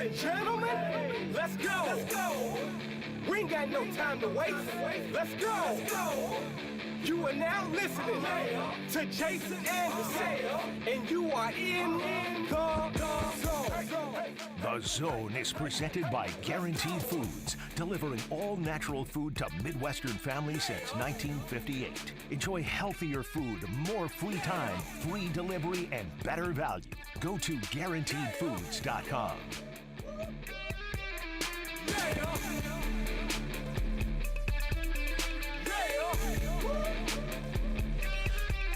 and gentlemen, let's go. We ain't got no time to waste. Let's go. You are now listening to Jason Anderson, and you are in the zone. The Zone is presented by Guaranteed Foods, delivering all natural food to Midwestern families since 1958. Enjoy healthier food, more free time, free delivery, and better value. Go to GuaranteedFoods.com.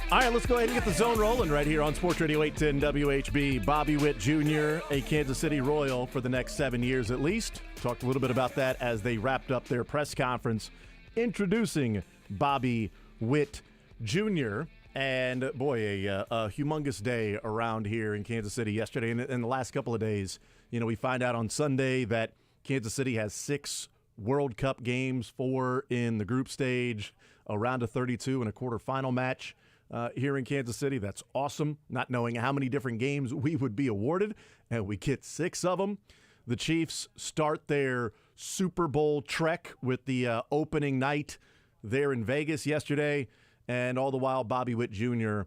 All right, let's go ahead and get the Zone rolling right here on Sports Radio 810 WHB. Bobby Witt Jr., a Kansas City Royal for the next 7 years at least. Talked a little bit about that as they wrapped up their press conference introducing Bobby Witt Jr. And, boy, a humongous day around here in Kansas City yesterday. And in the last couple of days, you know, we find out on Sunday that Kansas City has 6 World Cup games, 4 in the group stage, a round of 32 and a quarterfinal match. Here in Kansas City. That's awesome, not knowing how many different games we would be awarded, and we get 6 of them. The Chiefs start their Super Bowl trek with the opening night there in Vegas yesterday, and all the while Bobby Witt Jr.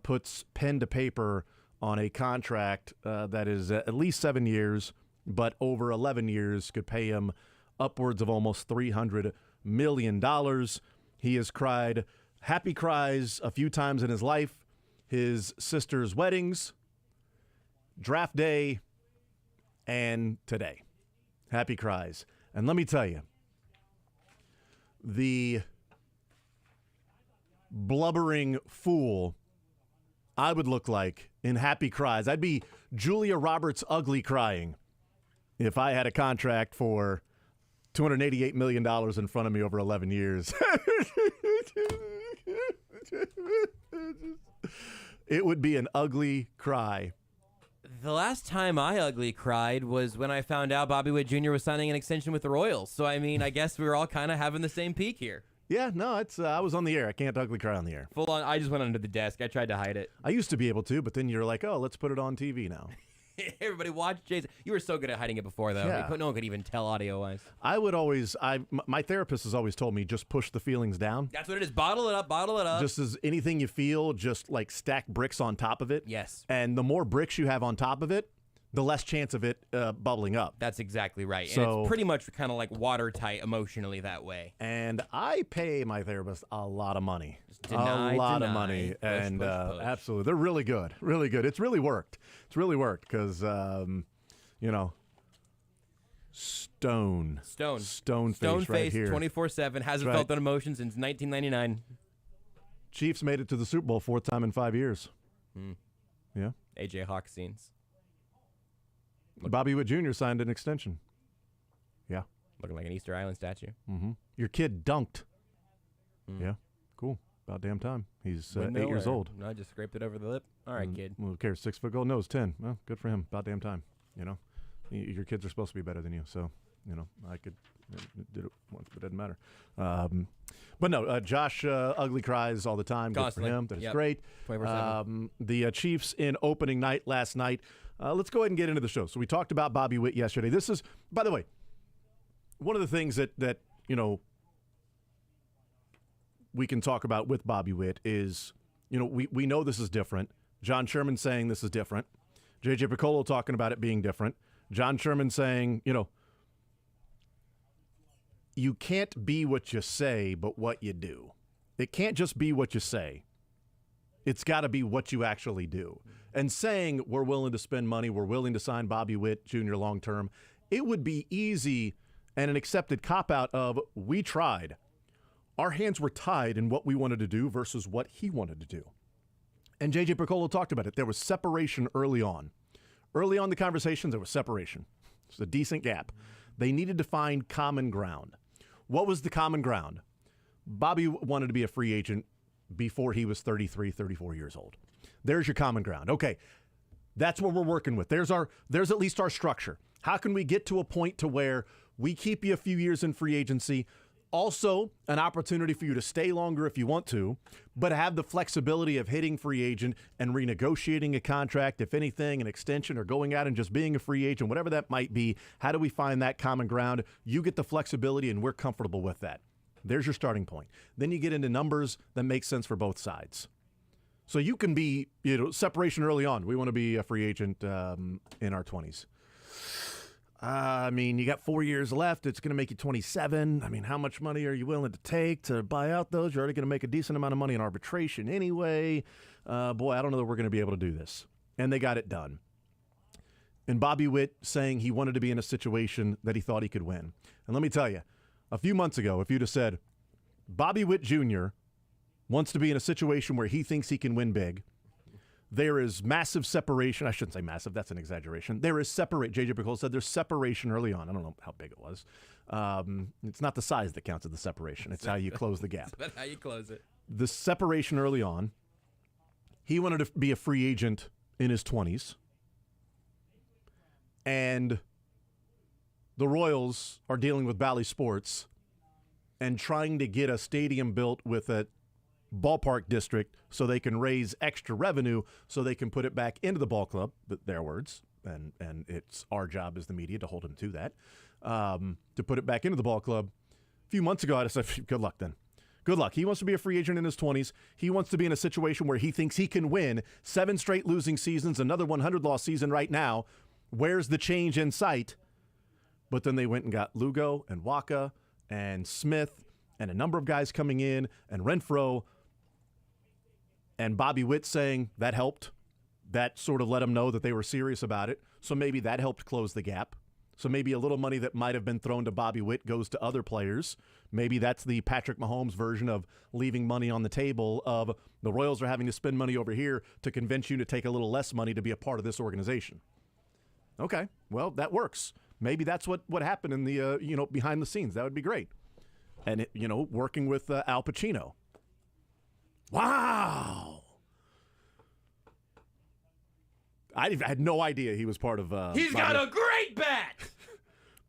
Puts pen to paper on a contract that is at least 7 years, but over 11 years could pay him upwards of almost $300 million. He has cried happy cries a few times in his life, his sister's weddings, draft day, and today. Happy cries. And let me tell you, the blubbering fool I would look like in happy cries. I'd be Julia Roberts ugly crying if I had a contract for $288 million in front of me over 11 years. It would be an ugly cry. The last time I ugly cried was when I found out Bobby Witt Jr. was signing an extension with the Royals. So, I mean, I guess we were all kind of having the same peak here. Yeah, no, it's I was on the air. I can't ugly cry on the air. Full on, I just went under the desk. I tried to hide it. I used to be able to, but then you're like, oh, let's put it on TV now. Everybody watch Jason. You were so good at hiding it before, though. Yeah. No one could even tell audio-wise. I would always, my therapist has always told me, just push the feelings down. That's what it is. Bottle it up, bottle it up. Just as anything you feel, just like stack bricks on top of it. Yes. And the more bricks you have on top of it, the less chance of it bubbling up. That's exactly right. So, and it's pretty much kind of like watertight emotionally that way. And I pay my therapist a lot of money. Deny, a lot deny. of money. Push, and push, push. Absolutely. They're really good. Really good. It's really worked. It's really worked because, you know, Stone face right here. 24/7. Hasn't felt that emotion since 1999. Chiefs made it to the Super Bowl 4th time in 5 years. Yeah. AJ Hawk scenes. Bobby Witt Jr. signed an extension. Yeah. Looking like an Easter Island statue. Mm-hmm. Your kid dunked. Yeah. Cool. About damn time. He's 8 years old. No, I just scraped it over the lip. All right, kid. Well, who cares? 6 foot goal? No, it's 10. Well, good for him. About damn time. You know, your kids are supposed to be better than you. So, you know, I did it once, but it doesn't matter. But no, Josh ugly cries all the time. Constantly. Good for him. That is great. 24/7. The Chiefs in opening night last night. Let's go ahead and get into the show. So we talked about Bobby Witt yesterday. This is, by the way, one of the things that you know, we can talk about with Bobby Witt is, you know, we know this is different. John Sherman saying this is different. J.J. Piccolo talking about it being different. John Sherman saying, you know, you can't be what you say, but what you do. It can't just be what you say. It's got to be what you actually do. And saying we're willing to spend money, we're willing to sign Bobby Witt Jr. long term, it would be easy and an accepted cop-out of we tried. Our hands were tied in what we wanted to do versus what he wanted to do. And J.J. Piccolo talked about it. There was separation early on. Early on in the conversation, there was separation. It's a decent gap. They needed to find common ground. What was the common ground? Bobby wanted to be a free agent before he was 33, 34 years old. There's your common ground. Okay, that's what we're working with. There's at least our structure. How can we get to a point to where we keep you a few years in free agency, Also, an opportunity for you to stay longer if you want to, but have the flexibility of hitting free agent and renegotiating a contract, if anything, an extension, or going out and just being a free agent, whatever that might be. How do we find that common ground? You get the flexibility, and we're comfortable with that. There's your starting point. Then you get into numbers that make sense for both sides. So you can be, separation early on. We want to be a free agent in our 20s. I mean, you got 4 years left. It's going to make you 27. I mean, how much money are you willing to take to buy out those? You're already going to make a decent amount of money in arbitration anyway. Boy, I don't know that we're going to be able to do this. And they got it done. And Bobby Witt saying he wanted to be in a situation that he thought he could win. And let me tell you, a few months ago, if you'd have said, Bobby Witt Jr. wants to be in a situation where he thinks he can win big, there is massive separation. I shouldn't say massive. That's an exaggeration. There is J.J. Picollo said there's separation early on. I don't know how big it was. It's not the size that counts as the separation. It's how you close the gap. That's how you close it. The separation early on, he wanted to be a free agent in his 20s. And the Royals are dealing with Bally Sports and trying to get a stadium built with a ballpark district so they can raise extra revenue so they can put it back into the ball club, but their words, and it's our job as the media to hold him to that, to put it back into the ball club. A few months ago, I said, good luck then. Good luck. He wants to be a free agent in his 20s. He wants to be in a situation where he thinks he can win 7 straight losing seasons, another 100-loss season right now. Where's the change in sight? But then they went and got Lugo and Waka and Smith and a number of guys coming in and Renfroe. And Bobby Witt saying that helped. That sort of let them know that they were serious about it. So maybe that helped close the gap. So maybe a little money that might have been thrown to Bobby Witt goes to other players. Maybe that's the Patrick Mahomes version of leaving money on the table of the Royals are having to spend money over here to convince you to take a little less money to be a part of this organization. Okay, well, that works. Maybe that's what happened in the, behind the scenes. That would be great. And, working with Al Pacino. Wow. I had no idea he was part of... He's got a great bat!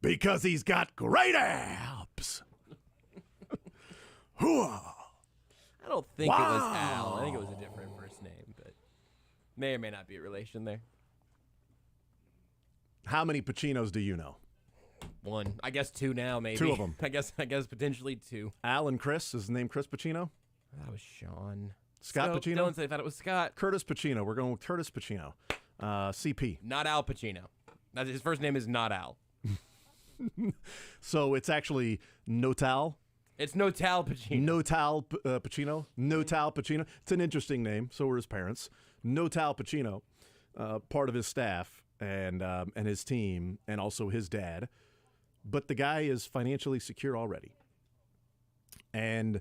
Because he's got great abs. I don't think it was Al. I think it was a different first name, but may or may not be a relation there. How many Pacinos do you know? One. I guess 2 now, maybe. 2 of them. I guess potentially 2. Al and Chris. Is his name Chris Pacino? That was Sean. Scott Pacino? Don't say I thought it was Scott. Curtis Pacino. We're going with Curtis Pacino. CP. Not Al Pacino. His first name is not Al. So it's actually Notal? It's Notal Pacino. Notal Pacino? Notal Pacino. It's an interesting name. So were his parents. Notal Pacino, part of his staff and his team, and also his dad. But the guy is financially secure already. And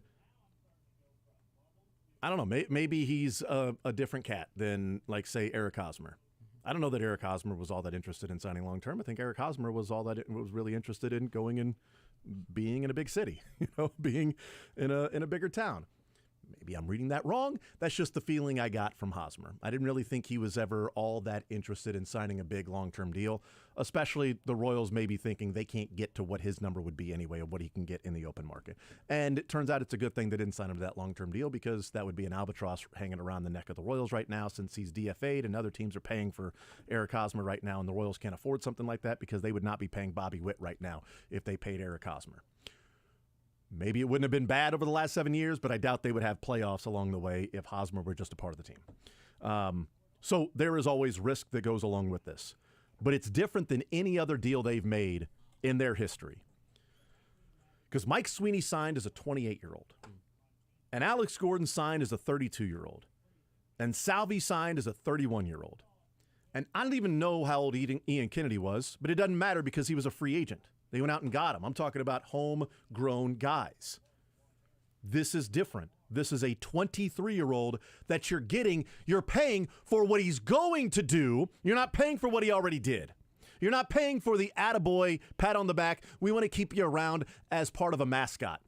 I don't know, maybe he's a different cat than, like, say, Eric Hosmer. I don't know that Eric Hosmer was all that interested in signing long-term. I think Eric Hosmer was was really interested in going and being in a big city, being in a bigger town. Maybe I'm reading that wrong. That's just the feeling I got from Hosmer. I didn't really think he was ever all that interested in signing a big long-term deal, especially the Royals maybe thinking they can't get to what his number would be anyway of what he can get in the open market. And it turns out it's a good thing they didn't sign him to that long-term deal because that would be an albatross hanging around the neck of the Royals right now since he's DFA'd and other teams are paying for Eric Hosmer right now, and the Royals can't afford something like that because they would not be paying Bobby Witt right now if they paid Eric Hosmer. Maybe it wouldn't have been bad over the last 7 years, but I doubt they would have playoffs along the way if Hosmer were just a part of the team. So there is always risk that goes along with this. But it's different than any other deal they've made in their history. Because Mike Sweeney signed as a 28-year-old. And Alex Gordon signed as a 32-year-old. And Salvi signed as a 31-year-old. And I don't even know how old Ian Kennedy was, but it doesn't matter because he was a free agent. They went out and got him. I'm talking about homegrown guys. This is different. This is a 23-year-old that you're getting. You're paying for what he's going to do. You're not paying for what he already did. You're not paying for the attaboy, pat on the back. We want to keep you around as part of a mascot.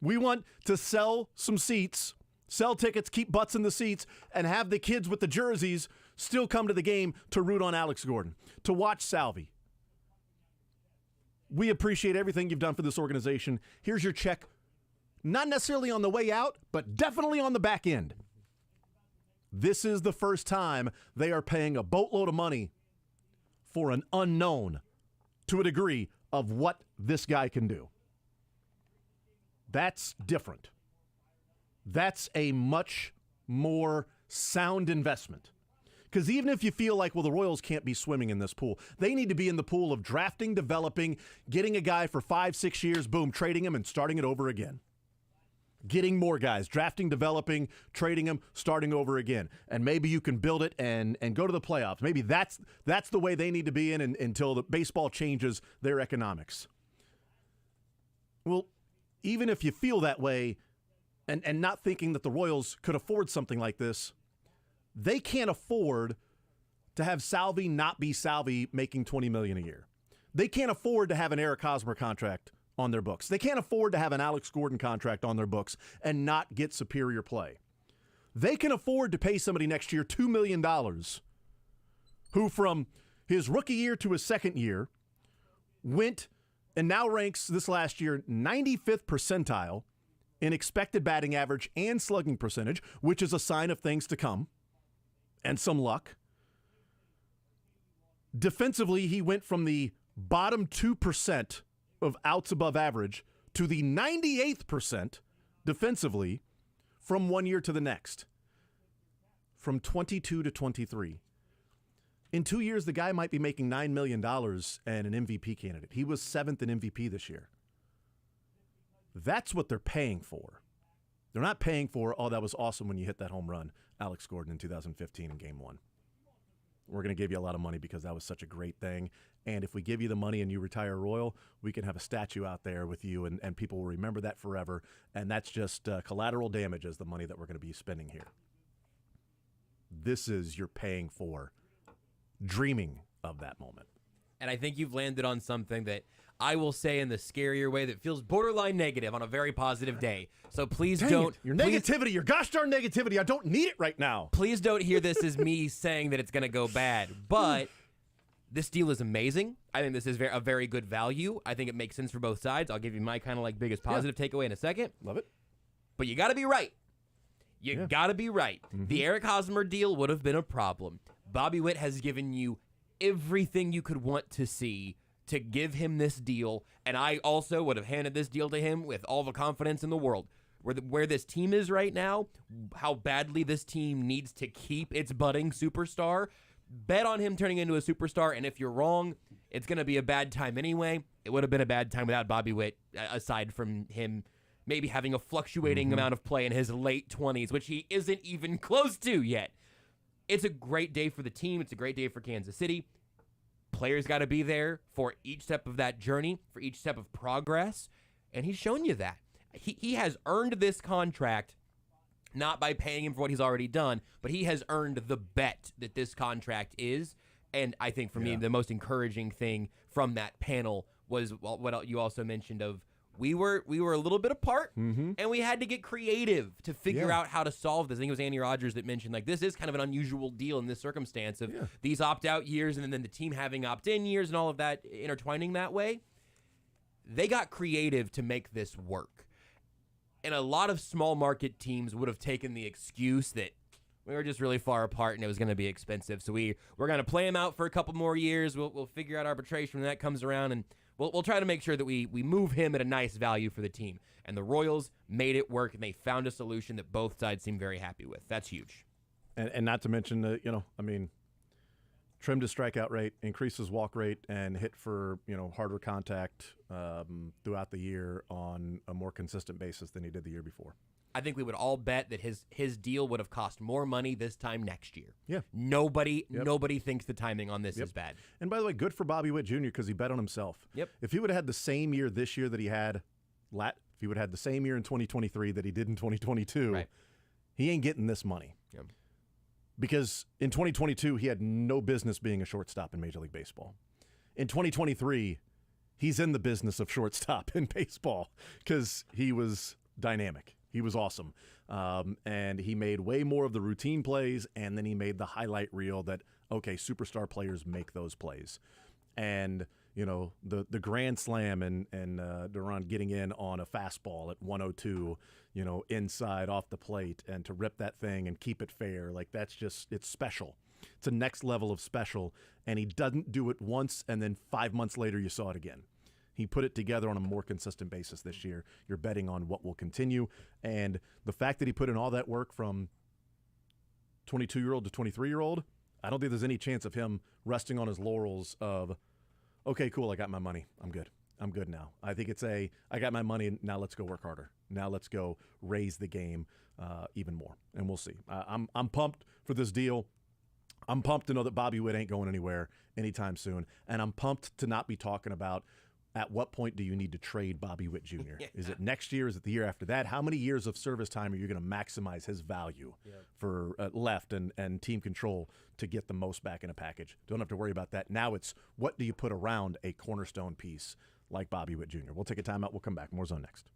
We want to sell some seats, sell tickets, keep butts in the seats, and have the kids with the jerseys still come to the game to root on Alex Gordon, to watch Salvi. we appreciate everything you've done for this organization. Here's your check. Not necessarily on the way out, but definitely on the back end. This is the first time they are paying a boatload of money for an unknown to a degree of what this guy can do. That's different. That's a much more sound investment. Because even if you feel like, well, the Royals can't be swimming in this pool, they need to be in the pool of drafting, developing, getting a guy for 5-6 years, boom, trading him and starting it over again. Getting more guys, drafting, developing, trading them, starting over again. And maybe you can build it and go to the playoffs. Maybe that's the way they need to be in until the baseball changes their economics. Well, even if you feel that way and not thinking that the Royals could afford something like this, they can't afford to have Salvi not be Salvi making $20 million a year. They can't afford to have an Eric Hosmer contract on their books. They can't afford to have an Alex Gordon contract on their books and not get superior play. They can afford to pay somebody next year $2 million who from his rookie year to his second year went and now ranks this last year 95th percentile in expected batting average and slugging percentage, which is a sign of things to come and some luck. Defensively, he went from the bottom 2% of outs above average to the 98th percent defensively from one year to the next, from 22 to 23. In 2 years, the guy might be making $9 million and an MVP candidate. He was 7th in MVP this year. That's what they're paying for. They're not paying for, oh, that was awesome when you hit that home run, Alex Gordon in 2015 in Game 1. We're going to give you a lot of money because that was such a great thing. And if we give you the money and you retire Royal, we can have a statue out there with you, and people will remember that forever. And that's just collateral damage as the money that we're going to be spending here. This is you're paying for dreaming of that moment. And I think you've landed on something that I will say in the scarier way that feels borderline negative on a very positive day. So please don't. Your negativity, your gosh darn negativity, I don't need it right now. Please don't hear this as me saying that it's going to go bad. But this deal is amazing. I think this is a very good value. I think it makes sense for both sides. I'll give you my kind of like biggest positive takeaway in a second. Love it. But you got to be right. You got to be right. Mm-hmm. The Eric Hosmer deal would have been a problem. Bobby Witt has given you everything you could want to see to give him this deal, and I also would have handed this deal to him with all the confidence in the world. Where this team is right now, how badly this team needs to keep its budding superstar, bet on him turning into a superstar, and if you're wrong, it's going to be a bad time anyway. It would have been a bad time without Bobby Witt, aside from him maybe having a fluctuating amount of play in his late 20s, which he isn't even close to yet. It's a great day for the team. It's a great day for Kansas City. Players got to be there for each step of that journey, for each step of progress, and he's shown you that. He has earned this contract not by paying him for what he's already done, but he has earned the bet that this contract is, and I think for me, the most encouraging thing from that panel was what you also mentioned of we were a little bit apart, and we had to get creative to figure out how to solve this. I think it was Andy Rogers that mentioned, like, this is kind of an unusual deal in this circumstance of these opt-out years and then the team having opt-in years and all of that intertwining that way. They got creative to make this work. And a lot of small market teams would have taken the excuse that we were just really far apart and it was going to be expensive. So we're going to play them out for a couple more years. We'll figure out arbitration when that comes around, and we'll try to make sure that we move him at a nice value for the team. And the Royals made it work, and they found a solution that both sides seem very happy with. That's huge. And not to mention, trimmed his strikeout rate, increased his walk rate, and hit for, harder contact throughout the year on a more consistent basis than he did the year before. I think we would all bet that his deal would have cost more money this time next year. Yeah. Nobody thinks the timing on this is bad. And by the way, good for Bobby Witt Jr. because he bet on himself. Yep. If he would have had the same year this year that he had, if he would have had the same year in 2023 that he did in 2022, he ain't getting this money. Yep. Because in 2022, he had no business being a shortstop in Major League Baseball. In 2023, he's in the business of shortstop in baseball because he was dynamic. He was awesome. And he made way more of the routine plays, and then he made the highlight reel that, okay, superstar players make those plays. And the grand slam and Duran getting in on a fastball at 102, inside off the plate, and to rip that thing and keep it fair. Like, it's special. It's a next level of special, and he doesn't do it once and then 5 months later you saw it again. He put it together on a more consistent basis this year. You're betting on what will continue, and the fact that he put in all that work from 22-year-old to 23-year-old, I don't think there's any chance of him resting on his laurels of, okay, cool, I got my money. I'm good now. I think it's I got my money, now let's go work harder. Now let's go raise the game even more, and we'll see. I'm pumped for this deal. I'm pumped to know that Bobby Witt ain't going anywhere anytime soon, and I'm pumped to not be talking about at what point do you need to trade Bobby Witt Jr.? Yeah. Is it next year? Is it the year after that? How many years of service time are you going to maximize his value for left and team control to get the most back in a package? Don't have to worry about that. Now it's what do you put around a cornerstone piece like Bobby Witt Jr.? We'll take a timeout. We'll come back. More Zone next.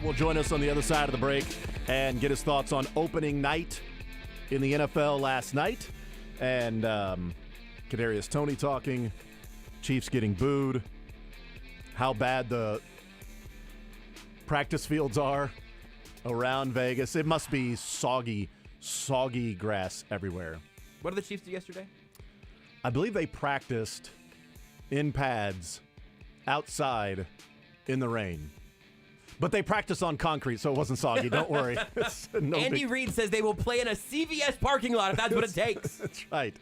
will join us on the other side of the break and get his thoughts on opening night in the NFL last night. And Kadarius Toney talking, Chiefs getting booed, how bad the practice fields are around Vegas. It must be soggy grass everywhere. What did the Chiefs do yesterday? I believe they practiced in pads outside in the rain. But they practiced on concrete, so it wasn't soggy. Don't worry. Andy Reid says they will play in a CVS parking lot if that's what it takes. That's right.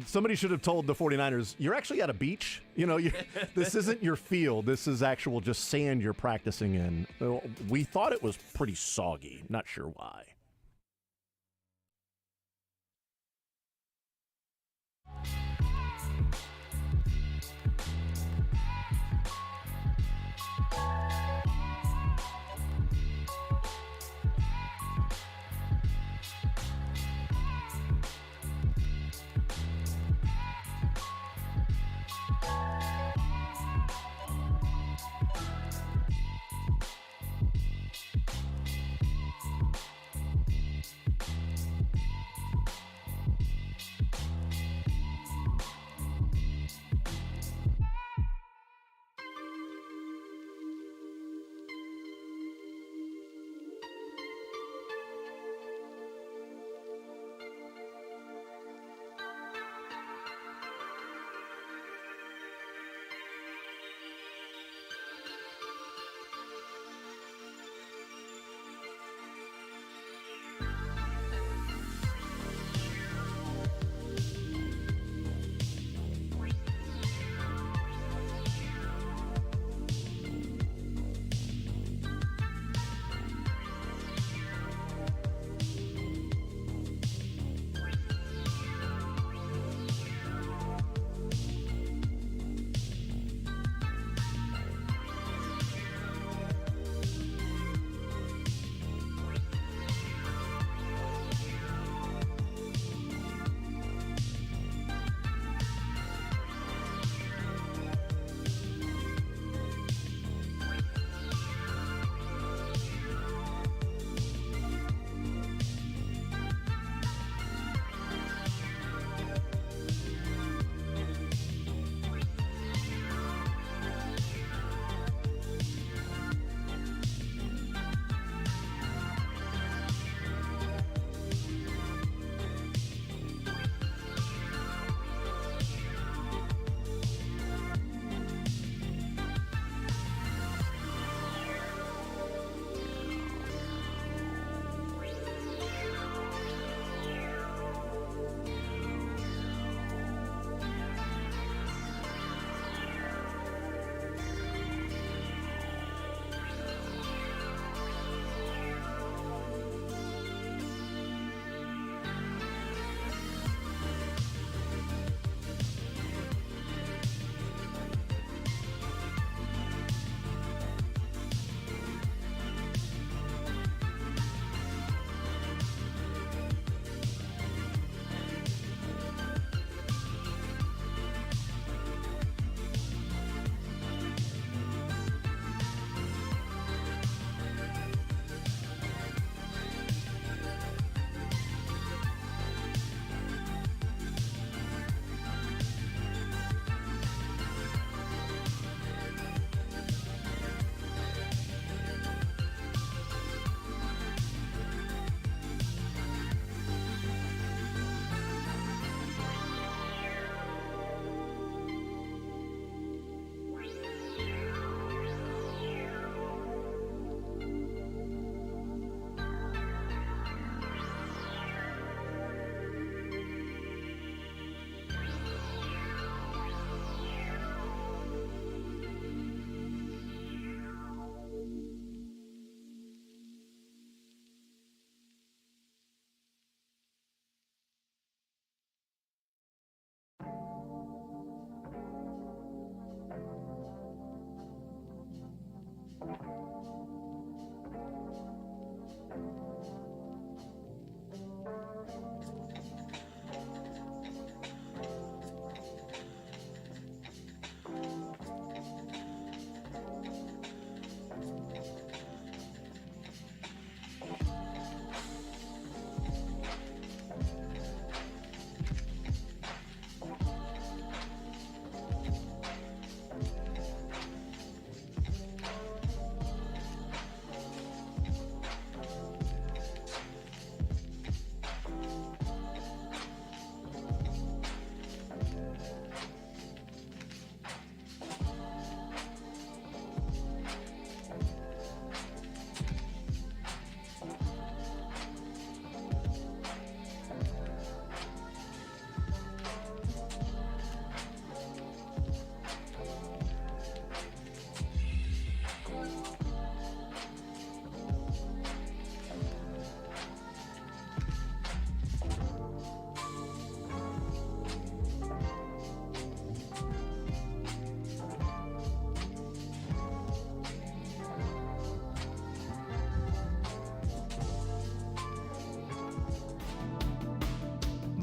Somebody should have told the 49ers, you're actually at a beach. This isn't your field. This is actual just sand you're practicing in. We thought it was pretty soggy. Not sure why.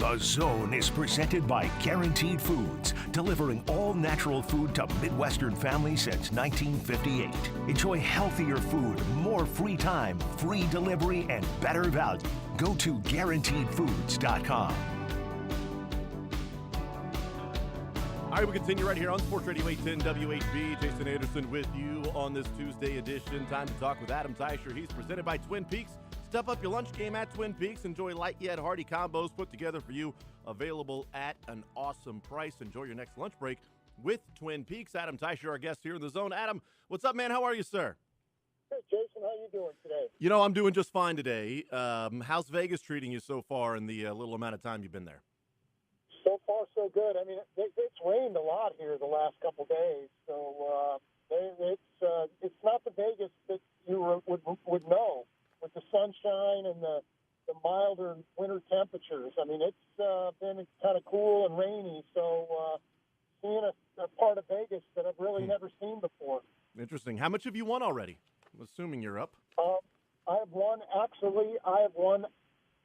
The Zone is presented by Guaranteed Foods, delivering all natural food to Midwestern families since 1958. Enjoy healthier food, more free time, free delivery, and better value. Go to GuaranteedFoods.com. All right, we continue right here on Sports Radio 810 WHB. Jason Anderson with you on this Tuesday edition. Time to talk with Adam Teicher. He's presented by Twin Peaks. Step up your lunch game at Twin Peaks. Enjoy light yet hearty combos put together for you, available at an awesome price. Enjoy your next lunch break with Twin Peaks. Adam Teicher, our guest here in the Zone. Adam, what's up, man? How are you, sir? Hey, Jason, how you doing today? You know, I'm doing just fine today. How's Vegas treating you so far in the little amount of time you've been there? So far, so good. I mean, it's rained a lot here the last couple days, so it's not the Vegas that you would know with the sunshine and the milder winter temperatures. I mean, it's been kind of cool and rainy, so seeing a part of Vegas that I've really never seen before. Interesting. How much have you won already? I'm assuming you're up. I have won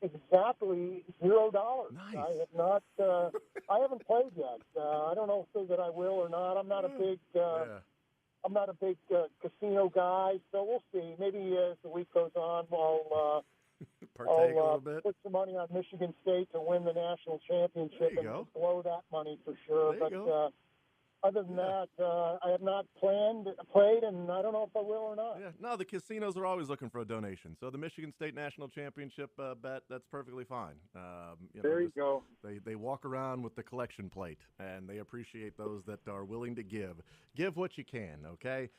exactly $0. Nice. I have not. I haven't played yet. I don't know that I will or not. I'm not a big. I'm not a big casino guy, so we'll see. Maybe as the week goes on, I'll Partake a little bit. put some money on Michigan State to win the national championship and blow that money for sure. There you But go. other than that, I have not played, and I don't know if I will or not. Yeah, no, the casinos are always looking for a donation. So the Michigan State National Championship bet, that's perfectly fine. There you go. They walk around with the collection plate, and they appreciate those that are willing to give. Give what you can, okay?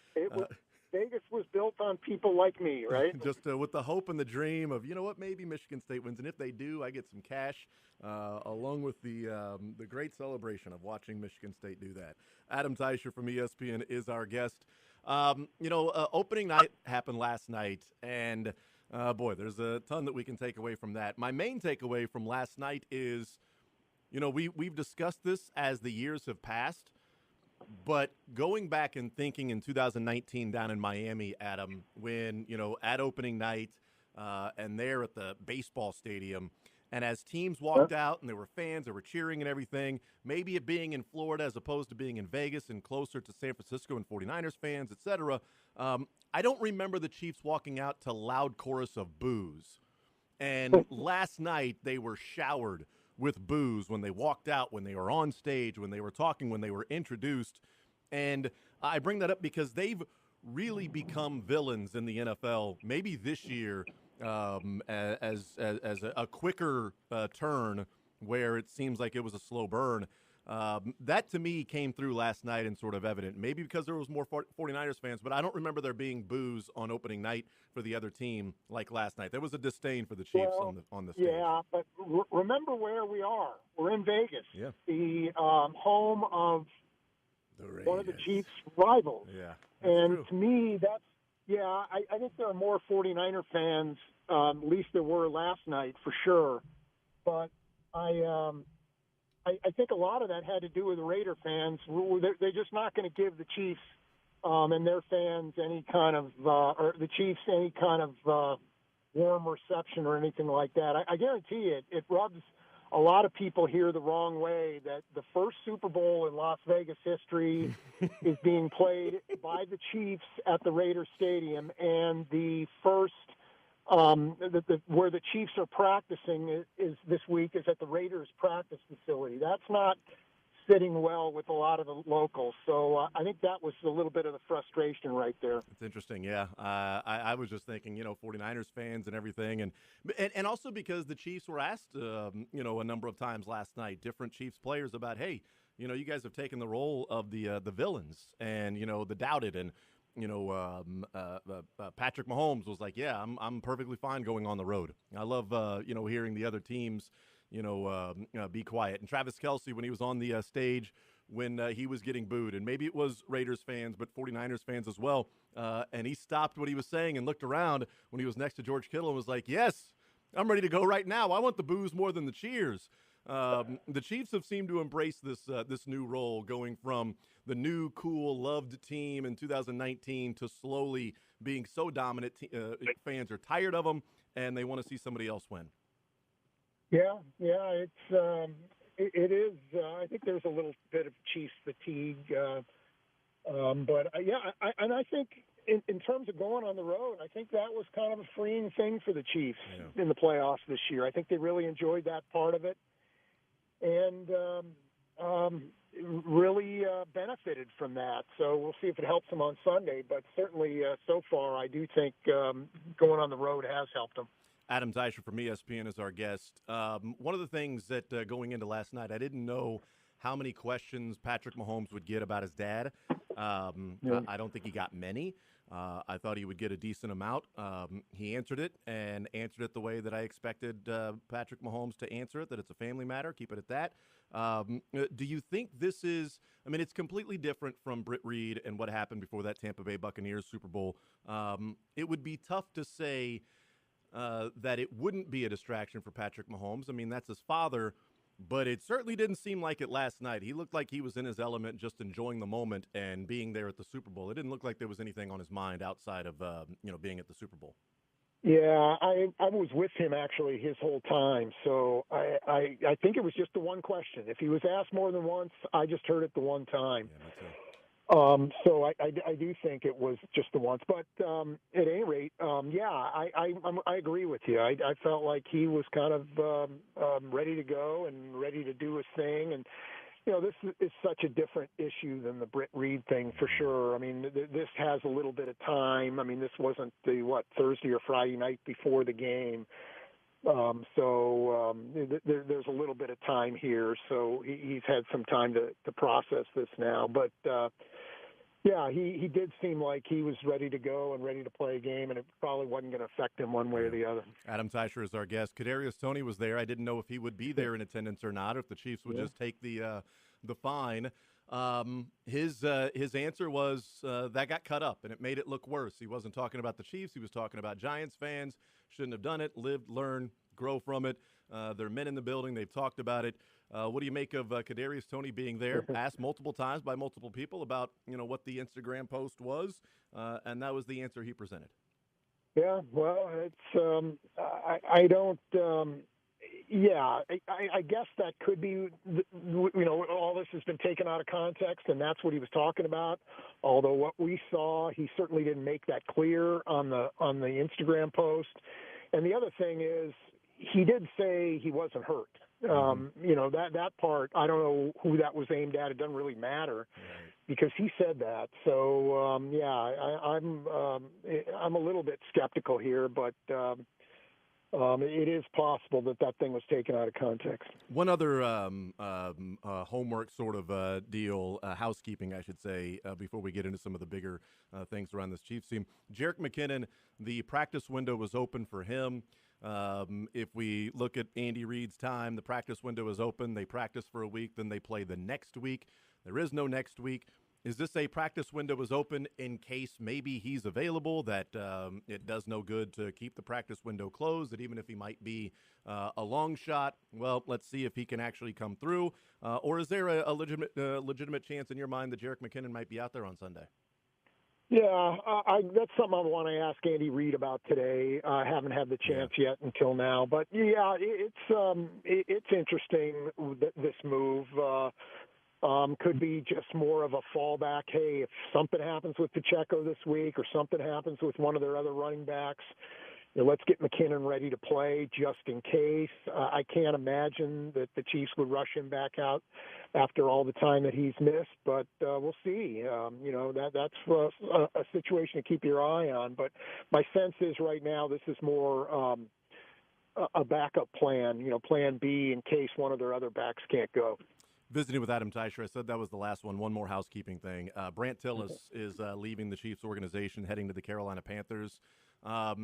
Vegas was built on people like me, right? Just with the hope and the dream of, you know what, maybe Michigan State wins. And if they do, I get some cash along with the great celebration of watching Michigan State do that. Adam Teicher from ESPN is our guest. Opening night happened last night, and boy, there's a ton that we can take away from that. My main takeaway from last night is, we've discussed this as the years have passed, but going back and thinking in 2019 down in Miami, Adam, when, at opening night and there at the baseball stadium, and as teams walked out and there were fans that were cheering and everything, maybe it being in Florida as opposed to being in Vegas and closer to San Francisco and 49ers fans, et cetera, I don't remember the Chiefs walking out to loud chorus of boos. And last night they were showered with boos when they walked out, when they were on stage, when they were talking, when they were introduced. And I bring that up because they've really become villains in the NFL, maybe this year, as a quicker turn where it seems like it was a slow burn. That, to me, came through last night and sort of evident. Maybe because there was more 49ers fans, but I don't remember there being boos on opening night for the other team like last night. There was a disdain for the Chiefs on the stage. Yeah, but remember where we are. We're in Vegas, the home of one of the Chiefs' rivals. Yeah, and true. To me, I think there are more 49er fans, at least there were last night for sure. But I think a lot of that had to do with the Raider fans. They're just not going to give the Chiefs and their fans any kind of, or the Chiefs any kind of warm reception or anything like that. I guarantee it rubs a lot of people here the wrong way that the first Super Bowl in Las Vegas history is being played by the Chiefs at the Raider Stadium, and the first where the Chiefs are practicing is this week is at the Raiders practice facility. That's not sitting well with a lot of the locals. So I think that was a little bit of the frustration right there. It's interesting, yeah. I was just thinking, 49ers fans and everything, and also because the Chiefs were asked, a number of times last night, different Chiefs players about, hey, you guys have taken the role of the villains and the doubted, and Patrick Mahomes was like, yeah, I'm perfectly fine going on the road. I love hearing the other teams be quiet. And Travis Kelce, when he was on the stage, when he was getting booed, and maybe it was Raiders fans, but 49ers fans as well, and he stopped what he was saying and looked around when he was next to George Kittle and was like, yes, I'm ready to go right now. I want the boos more than the cheers. The Chiefs have seemed to embrace this new role, going from the new, cool, loved team in 2019 to slowly being so dominant. Fans are tired of them, and they want to see somebody else win. Yeah, it is. I think there's a little bit of Chiefs fatigue, but and I think in terms of going on the road, I think that was kind of a freeing thing for the Chiefs in the playoffs this year. I think they really enjoyed that part of it, and really benefited from that. So we'll see if it helps them on Sunday. But certainly, so far, I do think going on the road has helped them. Adam Teicher from ESPN is our guest. One of the things that going into last night, I didn't know how many questions Patrick Mahomes would get about his dad. I don't think he got many. I thought he would get a decent amount. He answered it and answered it the way that I expected Patrick Mahomes to answer it, that it's a family matter. Keep it at that. Do you think this is – I mean, it's completely different from Britt Reed and what happened before that Tampa Bay Buccaneers Super Bowl. It would be tough to say – that it wouldn't be a distraction for Patrick Mahomes. I mean, that's his father, but it certainly didn't seem like it last night. He looked like he was in his element, just enjoying the moment and being there at the Super Bowl. It didn't look like there was anything on his mind outside of, being at the Super Bowl. Yeah, I was with him actually his whole time, so I think it was just the one question. If he was asked more than once, I just heard it the one time. Yeah, me too. So I do think it was just the once, but at any rate, I agree with you. I felt like he was kind of ready to go and ready to do his thing, and this is such a different issue than the Britt Reed thing for sure. I mean, this has a little bit of time. I mean, this wasn't the Thursday or Friday night before the game. There's a little bit of time here, so he's had some time to process this now. But he did seem like he was ready to go and ready to play a game, and it probably wasn't going to affect him one way or the other. Adam Teicher is our guest. Kadarius Toney was there. I didn't know if he would be there in attendance or not, or if the Chiefs would just take the fine. His answer was that got cut up, and it made it look worse. He wasn't talking about the Chiefs. He was talking about Giants fans. Shouldn't have done it. Lived, learn, grow from it. There are men in the building. They've talked about it. What do you make of Kadarius Toney being there? Asked multiple times by multiple people about what the Instagram post was, and that was the answer he presented. Yeah, well, it's I don't. I guess that could be, all this has been taken out of context, and that's what he was talking about. Although what we saw, he certainly didn't make that clear on the Instagram post. And the other thing is, he did say he wasn't hurt. That part, I don't know who that was aimed at. It doesn't really matter because he said that. So, I'm a little bit skeptical here, but it is possible that thing was taken out of context. One other homework sort of deal, housekeeping, I should say, before we get into some of the bigger things around this Chiefs team. Jerick McKinnon, the practice window was open for him. If we look at Andy Reid's time, the practice window is open. They practice for a week, then they play the next week. There is no next week. Is this a practice window is open in case maybe he's available, that it does no good to keep the practice window closed, that even if he might be a long shot, well, let's see if he can actually come through? Or is there a legitimate chance in your mind that Jerick McKinnon might be out there on Sunday? Yeah, that's something I want to ask Andy Reid about today. I haven't had the chance yet until now, but yeah, it's interesting, this move. Could be just more of a fallback. Hey, if something happens with Pacheco this week or something happens with one of their other running backs, let's get McKinnon ready to play just in case. I can't imagine that the Chiefs would rush him back out after all the time that he's missed, but we'll see. That's a situation to keep your eye on. But my sense is right now this is more a backup plan, plan B in case one of their other backs can't go. Visiting with Adam Teicher, I said that was the last one. One more housekeeping thing. Brant Tillis is leaving the Chiefs organization, heading to the Carolina Panthers. I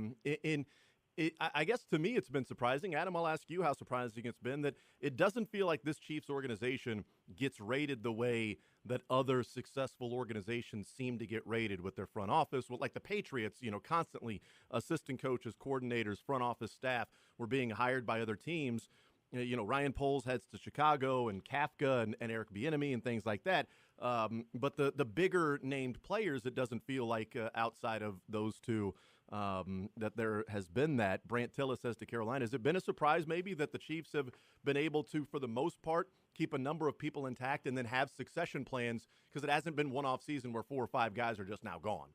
guess to me it's been surprising. Adam, I'll ask you how surprising it's been that it doesn't feel like this Chiefs organization gets rated the way that other successful organizations seem to get rated with their front office. Well, like the Patriots, constantly assistant coaches, coordinators, front office staff were being hired by other teams. Ryan Poles heads to Chicago, and Kafka and Eric Bieniemy and things like that. But the bigger named players, it doesn't feel like outside of those two that there has been that. Brant Tillis says to Carolina, has it been a surprise maybe that the Chiefs have been able to, for the most part, keep a number of people intact and then have succession plans, because it hasn't been one off season where 4 or 5 guys are just now gone?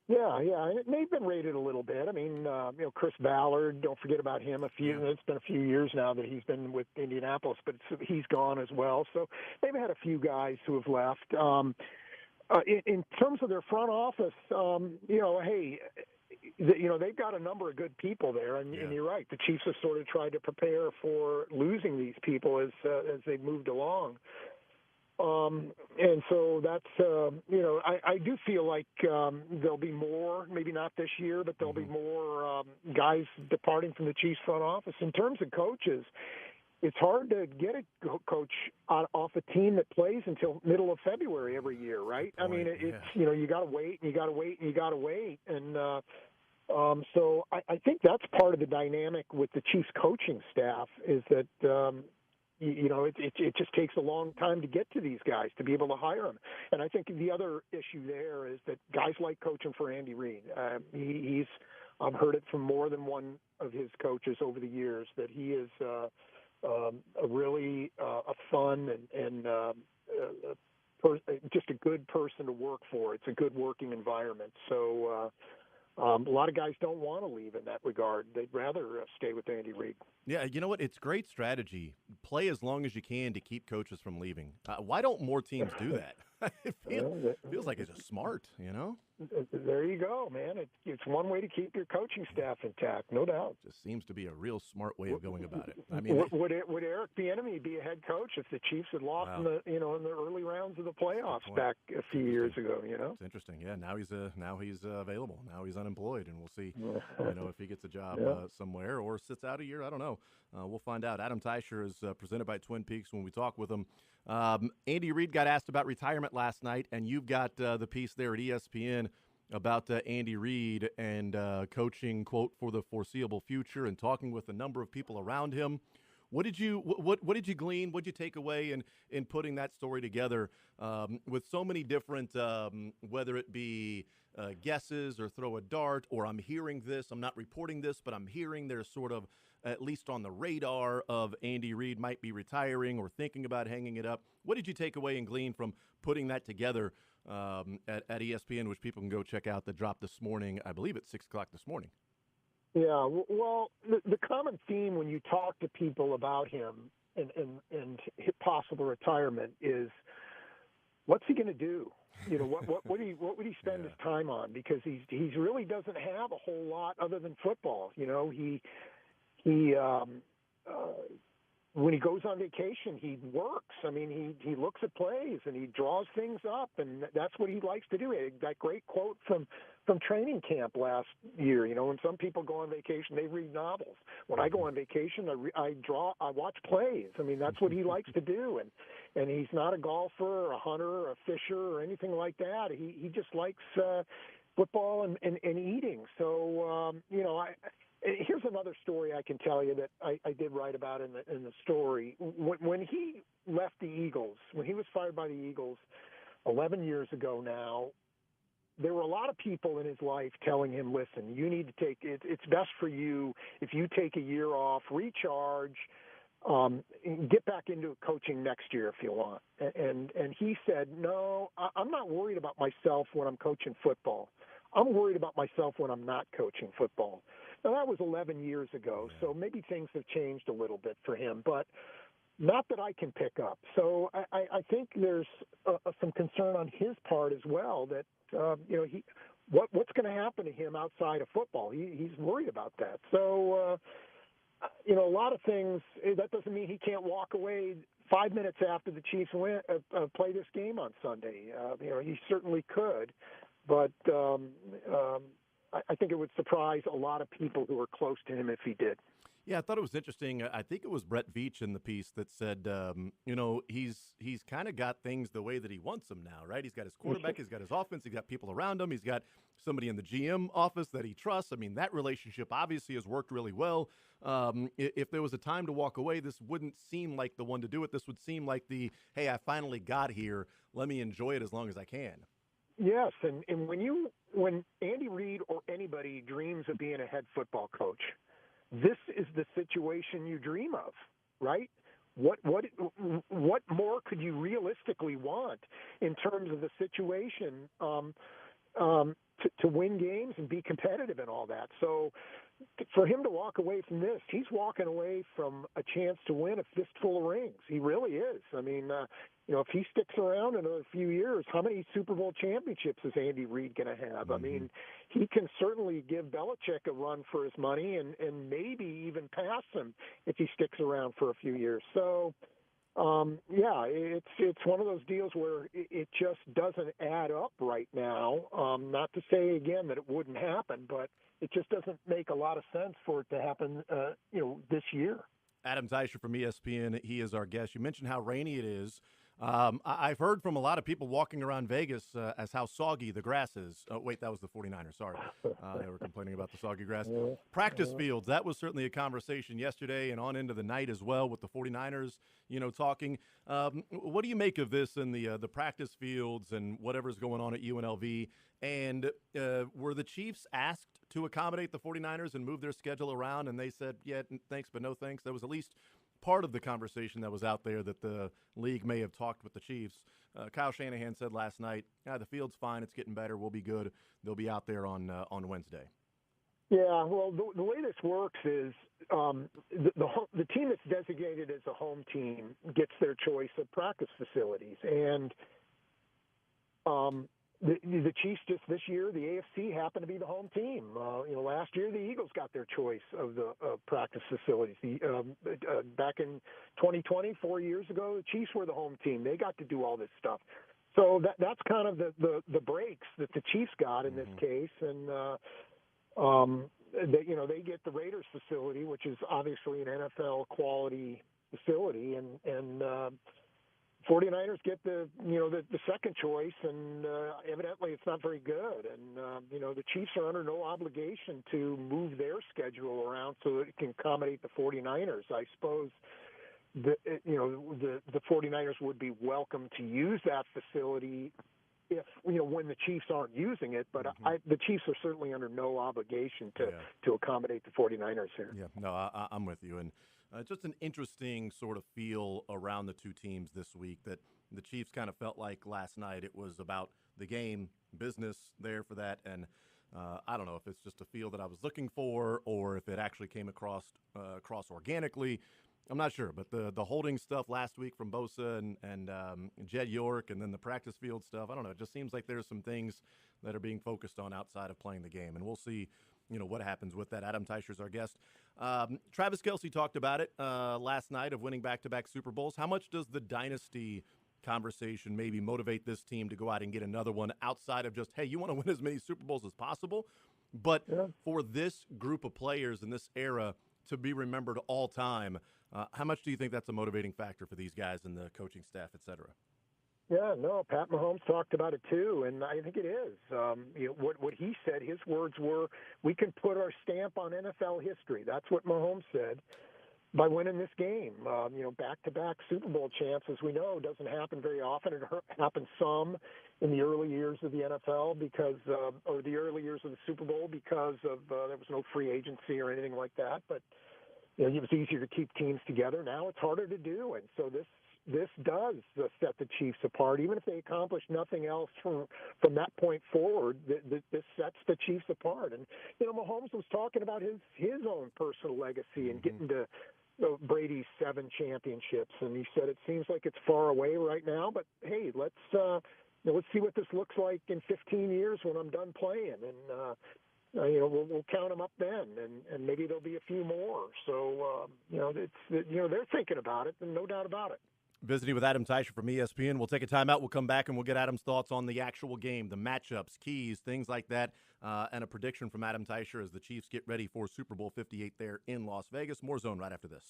Yeah, and it may have been rated a little bit. I mean, Chris Ballard, don't forget about him. It's been a few years now that he's been with Indianapolis, but he's gone as well. So they've had a few guys who have left. In terms of their front office, hey, they've got a number of good people there, and you're right. The Chiefs have sort of tried to prepare for losing these people as they moved along. And so that's, I do feel like there'll be more, maybe not this year, but there'll be more guys departing from the Chiefs front office. In terms of coaches, it's hard to get a coach off a team that plays until middle of February every year, right? I mean, it's, you got to wait and you got to wait and you got to wait. And so I think that's part of the dynamic with the Chiefs coaching staff is that, it just takes a long time to get to these guys, to be able to hire them. And I think the other issue there is that guys like coaching for Andy Reid. I've heard it from more than one of his coaches over the years that he is a really a fun and just a good person to work for. It's a good working environment. So a lot of guys don't want to leave in that regard. They'd rather stay with Andy Reid. Yeah, you know what? It's great strategy. Play as long as you can to keep coaches from leaving. Why don't more teams do that? It feels like it's just smart, There you go, man. It's one way to keep your coaching staff intact, no doubt. Just seems to be a real smart way of going about it. I mean, would Eric Bieniemy be a head coach if the Chiefs had lost in the early rounds of the playoffs back a few years ago? It's interesting. Yeah, now he's available. Now he's unemployed, and we'll see. If he gets a job somewhere or sits out a year. I don't know. We'll find out. Adam Teicher is presented by Twin Peaks. When we talk with him, Andy Reid got asked about retirement last night, and you've got the piece there at ESPN about Andy Reid and coaching, quote, for the foreseeable future, and talking with a number of people around him. What did you glean? What did you take away in putting that story together with so many different, whether it be guesses or throw a dart, or I'm hearing this, I'm not reporting this, but I'm hearing there's sort of at least on the radar of Andy Reid might be retiring or thinking about hanging it up. What did you take away and glean from putting that together at ESPN, which people can go check out, that dropped this morning, I believe at 6 o'clock this morning? Yeah, well, the common theme when you talk to people about him and possible retirement is, what's he going to do? What would he spend his time on? Because he really doesn't have a whole lot other than football. When he goes on vacation, he works. I mean, he looks at plays and he draws things up, and that's what he likes to do. That great quote from training camp last year. When some people go on vacation, they read novels. When I go on vacation, I watch plays. I mean, that's what he likes to do. And he's not a golfer or a hunter or a fisher or anything like that. He just likes football and eating. So, here's another story I can tell you that I did write about in the story. When he left the Eagles, when he was fired by the Eagles 11 years ago now, there were a lot of people in his life telling him, listen, you need to take it. It's best for you if you take a year off, recharge, get back into coaching next year if you want. And he said, no, I'm not worried about myself when I'm coaching football. I'm worried about myself when I'm not coaching football. Now, that was 11 years ago, so maybe things have changed a little bit for him, but not that I can pick up. So I think there's some concern on his part as well that, what's going to happen to him outside of football? He's worried about that. So, a lot of things, that doesn't mean he can't walk away 5 minutes after the Chiefs play this game on Sunday. He certainly could, but I think it would surprise a lot of people who are close to him if he did. Yeah, I thought it was interesting. I think it was Brett Veach in the piece that said, he's kind of got things the way that he wants them now, right? He's got his quarterback, he's got his offense, he's got people around him, he's got somebody in the GM office that he trusts. I mean, that relationship obviously has worked really well. If there was a time to walk away, this wouldn't seem like the one to do it. This would seem like hey, I finally got here. Let me enjoy it as long as I can. Yes, and when Andy Reid or anybody dreams of being a head football coach, this is the situation you dream of, right? What more could you realistically want in terms of the situation to win games and be competitive and all that? So for him to walk away from this, he's walking away from a chance to win a fistful of rings. He really is. I mean, if he sticks around another few years, how many Super Bowl championships is Andy Reid going to have? I mean, he can certainly give Belichick a run for his money and maybe even pass him if he sticks around for a few years. So, it's one of those deals where it just doesn't add up right now. Not to say, again, that it wouldn't happen, but it just doesn't make a lot of sense for it to happen, this year. Adam Teicher from ESPN, he is our guest. You mentioned how rainy it is. I've heard from a lot of people walking around Vegas as how soggy the grass is. Oh, wait, that was the 49ers. Sorry. They were complaining about the soggy grass. Practice fields, that was certainly a conversation yesterday and on into the night as well with the 49ers, talking. What do you make of this and the practice fields and whatever's going on at UNLV? And were the Chiefs asked to accommodate the 49ers and move their schedule around? And they said, yeah, thanks, but no thanks. That was at least part of the conversation that was out there that the league may have talked with the Chiefs. Kyle Shanahan said last night, the field's fine. It's getting better. We'll be good. They'll be out there on Wednesday. Yeah, well, the way this works is the team that's designated as a home team gets their choice of practice facilities. And the Chiefs just this year, the AFC happened to be the home team. Last year the Eagles got their choice of the practice facilities. Back in 2020, 4 years ago, the Chiefs were the home team. They got to do all this stuff. So that's kind of the breaks that the Chiefs got in this case, and they get the Raiders facility, which is obviously an NFL quality facility, and 49ers get the second choice, and evidently it's not very good. And the Chiefs are under no obligation to move their schedule around so that it can accommodate the 49ers. I suppose the 49ers would be welcome to use that facility if when the Chiefs aren't using it, but the Chiefs are certainly under no obligation to accommodate the 49ers here. Yeah, no, I'm with you. And just an interesting sort of feel around the two teams this week that the Chiefs kind of felt like last night it was about the game, business there for that. And I don't know if it's just a feel that I was looking for or if it actually came across organically. I'm not sure, but the holding stuff last week from Bosa and Jed York, and then the practice field stuff, I don't know. It just seems like there's some things that are being focused on outside of playing the game, and we'll see what happens with that. Adam Teicher's our guest. Travis Kelce talked about it last night of winning back-to-back Super Bowls. How much does the dynasty conversation maybe motivate this team to go out and get another one outside of just, hey, you want to win as many Super Bowls as possible? But for this group of players in this era to be remembered all time, how much do you think that's a motivating factor for these guys and the coaching staff, et cetera? Yeah, no, Pat Mahomes talked about it too, and I think it is. What he said, his words were, we can put our stamp on NFL history. That's what Mahomes said by winning this game. Back-to-back Super Bowl champs, as we know, doesn't happen very often. It happened some in the early years of the NFL or the early years of the Super Bowl because of there was no free agency or anything like that. But it was easier to keep teams together. Now it's harder to do, and so this does set the Chiefs apart. Even if they accomplish nothing else from that point forward, this sets the Chiefs apart. And Mahomes was talking about his own personal legacy and getting to Brady's 7 championships, and he said it seems like it's far away right now, but hey, let's see what this looks like in 15 years when I'm done playing, and we'll count them up then, and maybe there'll be a few more. So they're thinking about it, and no doubt about it. Visiting with Adam Teicher from ESPN. We'll take a timeout. We'll come back and we'll get Adam's thoughts on the actual game, the matchups, keys, things like that, and a prediction from Adam Teicher as the Chiefs get ready for Super Bowl 58 there in Las Vegas. More Zone right after this.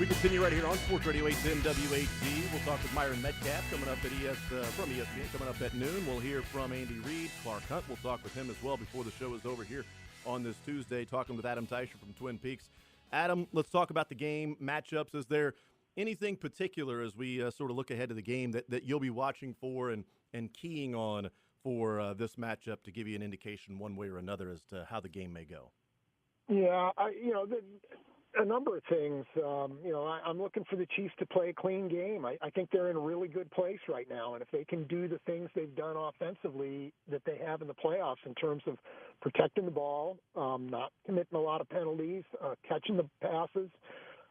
We continue right here on Sports Radio 810 WHB. We'll talk with Myron Metcalf coming up at from ESPN coming up at noon. We'll hear from Andy Reid, Clark Hunt. We'll talk with him as well before the show is over here on this Tuesday, talking with Adam Teicher from Twin Peaks. Adam, let's talk about the game matchups. Is there anything particular as we sort of look ahead to the game that you'll be watching for and keying on for this matchup to give you an indication one way or another as to how the game may go? Yeah, a number of things. I'm looking for the Chiefs to play a clean game. I think they're in a really good place right now, and if they can do the things they've done offensively that they have in the playoffs in terms of protecting the ball, not committing a lot of penalties, catching the passes,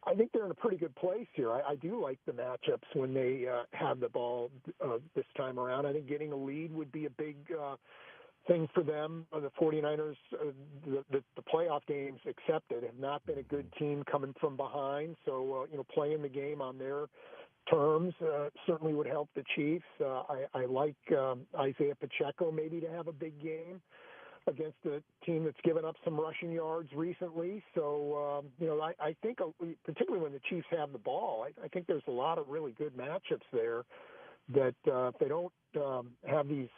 I think they're in a pretty good place here. I do like the matchups when they have the ball this time around. I think getting a lead would be a big thing for them. The 49ers, the playoff games accepted, have not been a good team coming from behind. So, playing the game on their terms certainly would help the Chiefs. I like Isaiah Pacheco maybe to have a big game against a team that's given up some rushing yards recently. So, I think particularly when the Chiefs have the ball, I think there's a lot of really good matchups there that if they don't have these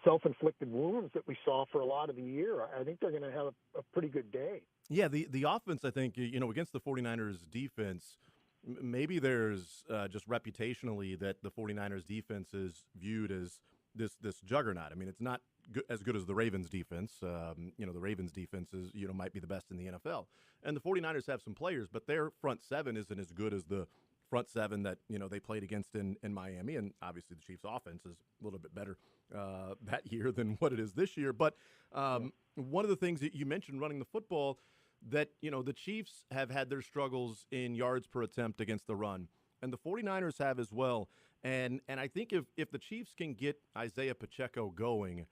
self-inflicted wounds that we saw for a lot of the year, I think they're going to have a pretty good day. Yeah, the offense, I think, against the 49ers defense, maybe there's just reputationally that the 49ers defense is viewed as this juggernaut. I mean, it's not as good as the Ravens defense. The Ravens defense is, might be the best in the NFL. And the 49ers have some players, but their front seven isn't as good as the front seven that, they played against in Miami. And obviously the Chiefs offense is a little bit better that year than what it is this year. But one of the things that you mentioned running the football that, the Chiefs have had their struggles in yards per attempt against the run. And the 49ers have as well. And I think if the Chiefs can get Isaiah Pacheco going,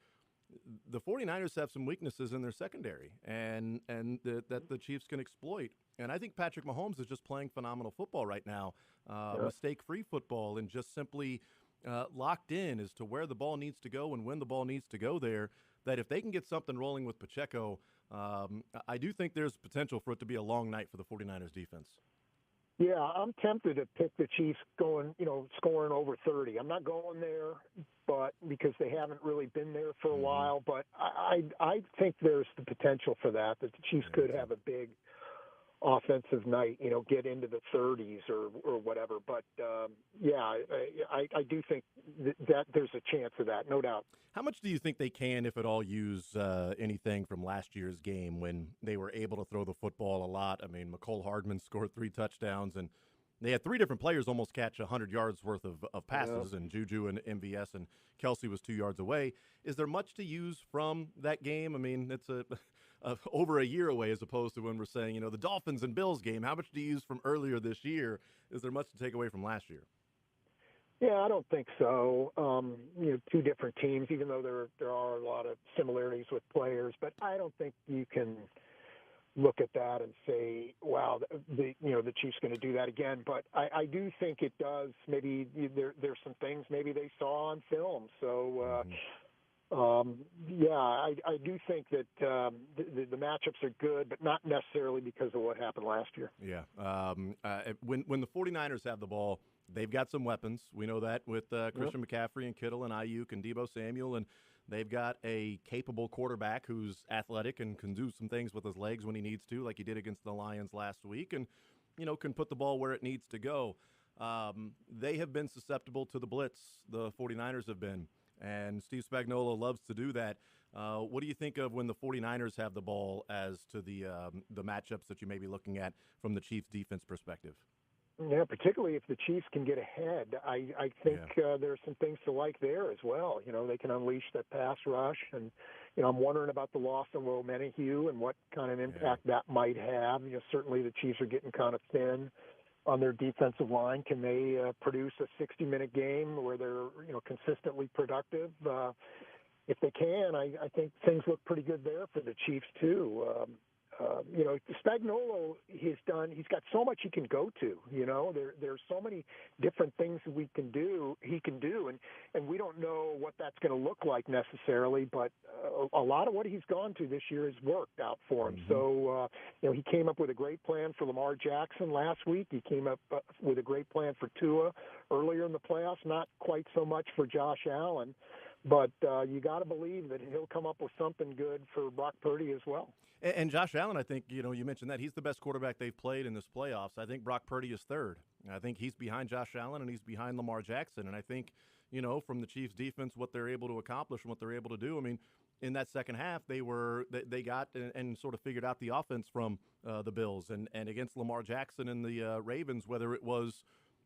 the 49ers have some weaknesses in their secondary and that the Chiefs can exploit. And I think Patrick Mahomes is just playing phenomenal football right now, mistake-free football, and just simply locked in as to where the ball needs to go and when the ball needs to go there, that if they can get something rolling with Pacheco, I do think there's potential for it to be a long night for the 49ers defense. Yeah, I'm tempted to pick the Chiefs scoring over 30. I'm not going there, but because they haven't really been there for a while. But I think there's the potential for that the Chiefs could have a big offensive night, get into the 30s or whatever. But, I do think that there's a chance of that, no doubt. How much do you think they can, if at all, use anything from last year's game when they were able to throw the football a lot? I mean, McCole Hardman scored 3 touchdowns, and they had 3 different players almost catch 100 yards worth of passes, and Juju and MVS, and Kelsey was 2 yards away. Is there much to use from that game? I mean, it's over a year away as opposed to when we're saying, the Dolphins and Bills game. How much do you use from earlier this year? Is there much to take away from last year? Yeah, I don't think so. 2 different teams, even though there are a lot of similarities with players, but I don't think you can look at that and say, wow, the Chiefs going to do that again. But I do think it does. Maybe there's some things maybe they saw on film. So, I do think that the matchups are good, but not necessarily because of what happened last year. Yeah. When the 49ers have the ball, they've got some weapons. We know that with Christian McCaffrey and Kittle and Ayuk and Deebo Samuel, and they've got a capable quarterback who's athletic and can do some things with his legs when he needs to, like he did against the Lions last week, and, can put the ball where it needs to go. They have been susceptible to the blitz. The 49ers have been, and Steve Spagnuolo loves to do that. What do you think of when the 49ers have the ball as to the matchups that you may be looking at from the Chiefs' defense perspective? Yeah, particularly if the Chiefs can get ahead. I think there's some things to like there as well. They can unleash that pass rush. And, I'm wondering about the loss of Will Menahue and what kind of impact that might have. Certainly the Chiefs are getting kind of thin on their defensive line. Can they produce a 60-minute game where they're, consistently productive? If they can, I think things look pretty good there for the Chiefs, too. Spagnuolo, he's got so much he can go to. There's so many different things that he can do, and we don't know what that's going to look like necessarily, but a lot of what he's gone to this year has worked out for him. So, he came up with a great plan for Lamar Jackson last week. He came up with a great plan for Tua earlier in the playoffs, not quite so much for Josh Allen. But you got to believe that he'll come up with something good for Brock Purdy as well. And Josh Allen, I think, you mentioned that he's the best quarterback they've played in this playoffs. I think Brock Purdy is third. I think he's behind Josh Allen and he's behind Lamar Jackson. And I think, from the Chiefs' defense, what they're able to accomplish and what they're able to do. I mean, in that second half, they got and sort of figured out the offense from the Bills and against Lamar Jackson and the Ravens, whether it was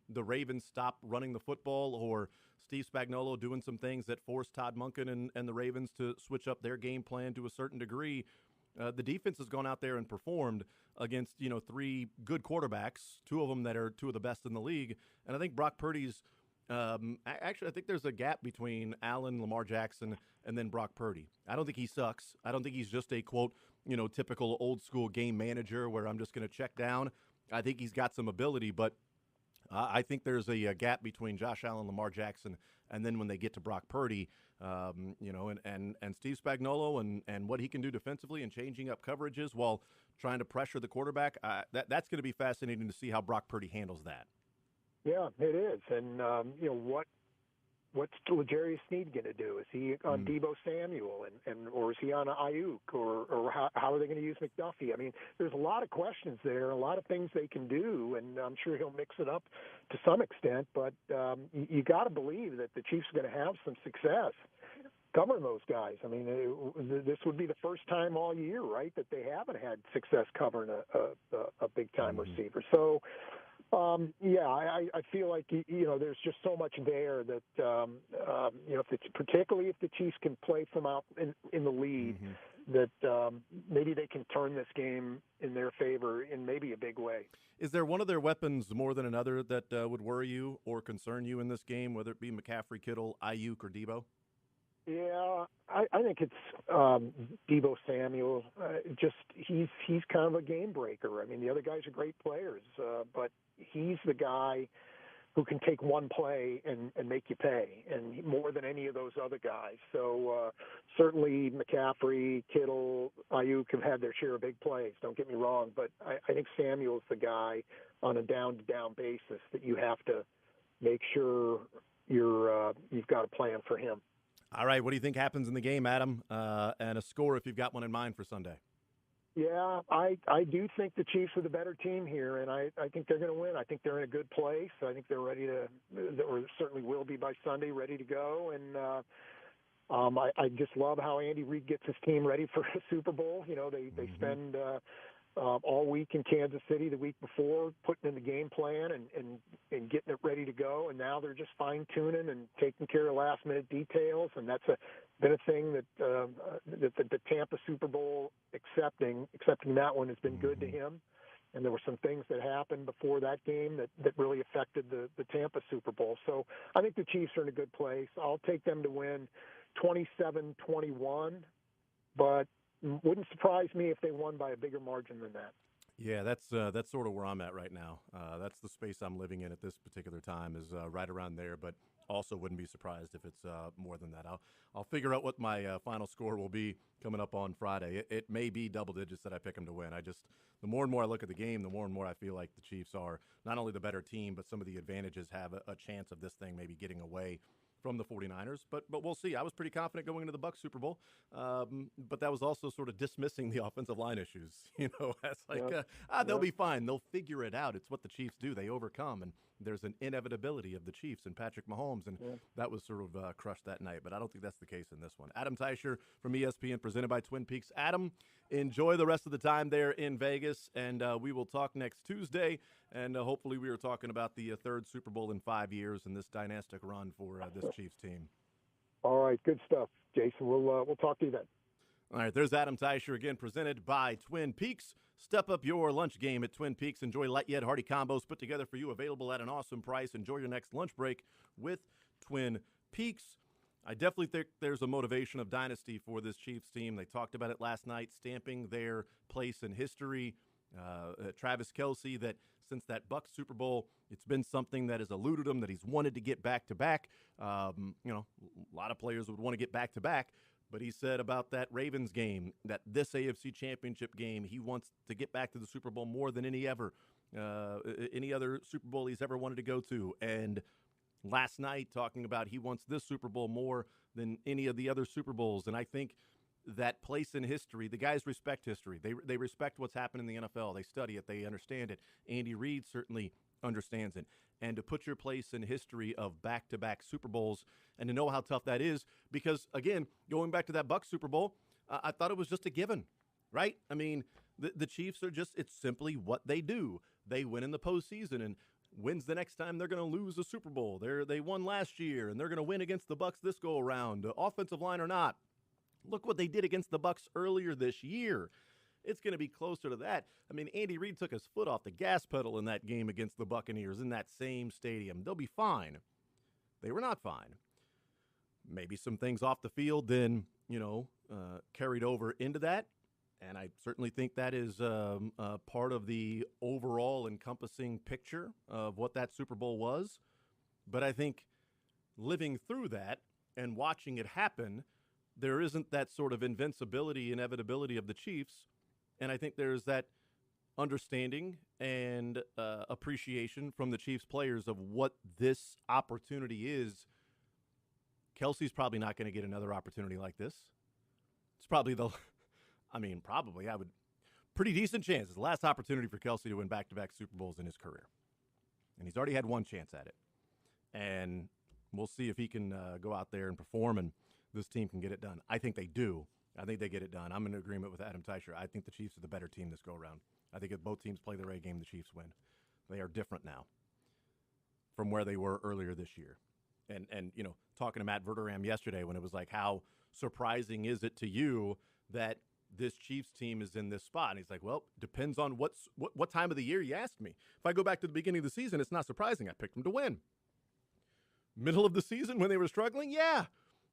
the Ravens stopped running the football or Steve Spagnuolo doing some things that forced Todd Monken and the Ravens to switch up their game plan to a certain degree. The defense has gone out there and performed against, three good quarterbacks, two of them that are two of the best in the league. And I think Brock Purdy's actually, I think there's a gap between Allen, Lamar Jackson, and then Brock Purdy. I don't think he sucks. I don't think he's just a, quote, typical old school game manager where I'm just going to check down. I think he's got some ability, but I think there's a gap between Josh Allen, Lamar Jackson, and then when they get to Brock Purdy, and Steve Spagnuolo and what he can do defensively and changing up coverages while trying to pressure the quarterback, that's going to be fascinating to see how Brock Purdy handles that. Yeah, it is. And, what's L'Jarius Sneed going to do? Is he on Deebo Samuel or is he on Ayuk or how are they going to use McDuffie? I mean, there's a lot of questions there, a lot of things they can do, and I'm sure he'll mix it up to some extent, but you got to believe that the Chiefs are going to have some success covering those guys. I mean, this would be the first time all year, right, that they haven't had success covering a big-time receiver. So, I feel like, there's just so much there that, particularly if the Chiefs can play from out in the lead, that maybe they can turn this game in their favor in maybe a big way. Is there one of their weapons more than another that would worry you or concern you in this game, whether it be McCaffrey, Kittle, Ayuk, or Deebo? Yeah, I think it's Deebo Samuel. He's kind of a game breaker. I mean, the other guys are great players, but he's the guy who can take one play and make you pay, and more than any of those other guys. So certainly McCaffrey, Kittle, Ayuk have had their share of big plays, don't get me wrong, but I think Samuel's the guy on a down-to-down basis that you have to make sure you've got a plan for him. All right, what do you think happens in the game, Adam? And a score if you've got one in mind for Sunday. Yeah, I do think the Chiefs are the better team here, and I think they're going to win. I think they're in a good place. I think they're ready to, or certainly will be by Sunday, ready to go. And I just love how Andy Reid gets his team ready for a Super Bowl. They spend all week in Kansas City the week before, putting in the game plan and getting it ready to go. And now they're just fine-tuning and taking care of last-minute details. And that's been a thing that the Tampa Super Bowl accepting that one has been good to him. And there were some things that happened before that game that really affected the Tampa Super Bowl. So I think the Chiefs are in a good place. I'll take them to win 27-21, but wouldn't surprise me if they won by a bigger margin than that. Yeah, that's sort of where I'm at right now. That's the space I'm living in at this particular time is right around there, but also wouldn't be surprised if it's more than that. I'll figure out what my final score will be coming up on Friday. It may be double digits that I pick them to win. The more and more I look at the game, the more and more I feel like the Chiefs are not only the better team, but some of the advantages have a chance of this thing maybe getting away from the 49ers, but we'll see. I was pretty confident going into the Bucs Super Bowl, but that was also sort of dismissing the offensive line issues. It's like, they'll be fine. They'll figure it out. It's what the Chiefs do. They overcome, and there's an inevitability of the Chiefs and Patrick Mahomes, and that was sort of crushed that night, but I don't think that's the case in this one. Adam Teicher from ESPN, presented by Twin Peaks. Adam, enjoy the rest of the time there in Vegas, and we will talk next Tuesday, and hopefully we are talking about the third Super Bowl in 5 years and this dynastic run for this Chiefs team. All right, good stuff, Jason. We'll talk to you then. All right, there's Adam Teicher again, presented by Twin Peaks. Step up your lunch game at Twin Peaks. Enjoy light yet hearty combos put together for you, available at an awesome price. Enjoy your next lunch break with Twin Peaks. I definitely think there's a motivation of dynasty for this Chiefs team. They talked about it last night, stamping their place in history. Travis Kelce, that since that Bucs Super Bowl, it's been something that has eluded him, that he's wanted to get back-to-back. A lot of players would want to get back-to-back, but he said about that Ravens game, that this AFC Championship game, he wants to get back to the Super Bowl more than any other Super Bowl he's ever wanted to go to. And last night talking about he wants this Super Bowl more than any of the other Super Bowls. And I think that place in history, the guys respect history. They respect what's happened in the NFL. They study it. They understand it. Andy Reid certainly understands it. And to put your place in history of back-to-back Super Bowls and to know how tough that is, because, again, going back to that Bucs Super Bowl, I thought it was just a given, right? I mean, the Chiefs are just, it's simply what they do. They win in the postseason, and when's the next time they're going to lose a Super Bowl? They won last year, and they're going to win against the Bucs this go-around, offensive line or not. Look what they did against the Bucs earlier this year. It's going to be closer to that. I mean, Andy Reid took his foot off the gas pedal in that game against the Buccaneers in that same stadium. They'll be fine. They were not fine. Maybe some things off the field then, carried over into that. And I certainly think that is part of the overall encompassing picture of what that Super Bowl was. But I think living through that and watching it happen, there isn't that sort of invincibility, inevitability of the Chiefs. And I think there's that understanding and appreciation from the Chiefs players of what this opportunity is. Kelsey's probably not going to get another opportunity like this. It's probably pretty decent chance. It's the last opportunity for Kelce to win back-to-back Super Bowls in his career. And he's already had one chance at it. And we'll see if he can go out there and perform and this team can get it done. I think they do. I think they get it done. I'm in agreement with Adam Teicher. I think the Chiefs are the better team this go-around. I think if both teams play their A game, the Chiefs win. They are different now from where they were earlier this year. And talking to Matt Verderam yesterday when it was like, how surprising is it to you that this Chiefs team is in this spot? And he's like, well, depends on what time of the year you asked me. If I go back to the beginning of the season, it's not surprising. I picked them to win. Middle of the season when they were struggling, yeah.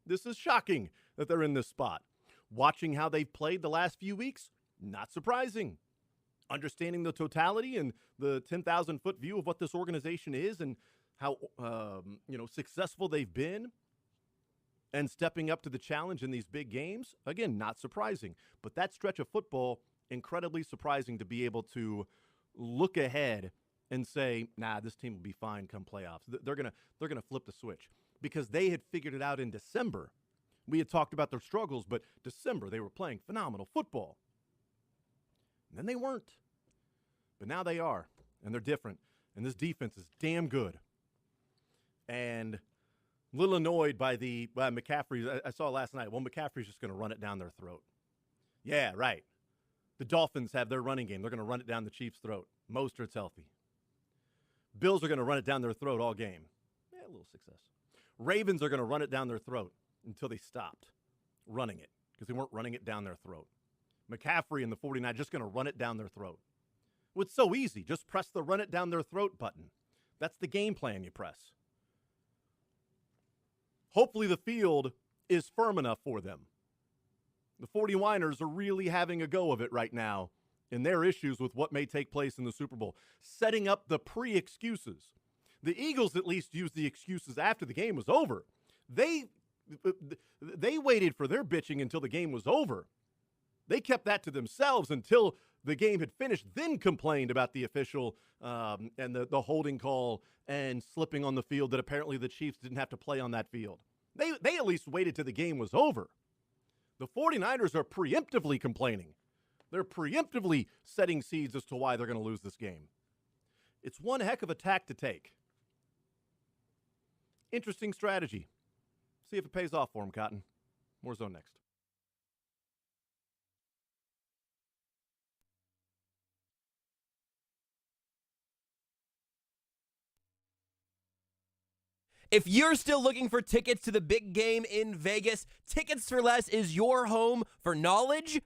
This is shocking that they're in this spot. Watching how they've played the last few weeks, not surprising. Understanding the totality and the 10,000-foot view of what this organization is and how successful they've been and stepping up to the challenge in these big games, again, not surprising. But that stretch of football, incredibly surprising to be able to look ahead and say, nah, this team will be fine come playoffs. They're gonna flip the switch. Because they had figured it out in December. We had talked about their struggles, but December, they were playing phenomenal football. And then they weren't. But now they are, and they're different. And this defense is damn good. And a little annoyed by McCaffrey. I saw last night, well, McCaffrey's just going to run it down their throat. Yeah, right. The Dolphins have their running game. They're going to run it down the Chiefs' throat. Mostert's healthy. Bills are going to run it down their throat all game. Yeah, a little success. Ravens are going to run it down their throat until they stopped running it because they weren't running it down their throat. McCaffrey and the 49ers just going to run it down their throat. Well, it's so easy. Just press the run it down their throat button. That's the game plan you press. Hopefully the field is firm enough for them. The 49ers are really having a go of it right now in their issues with what may take place in the Super Bowl, setting up the pre-excuses. The Eagles at least used the excuses after the game was over. They waited for their bitching until the game was over. They kept that to themselves until the game had finished, then complained about the official and the holding call and slipping on the field that apparently the Chiefs didn't have to play on that field. They at least waited till the game was over. The 49ers are preemptively complaining. They're preemptively setting seeds as to why they're going to lose this game. It's one heck of a tack to take. Interesting strategy. See if it pays off for him, Cotton. More Zone next. If you're still looking for tickets to the big game in Vegas, Tickets for Less is your home for knowledge,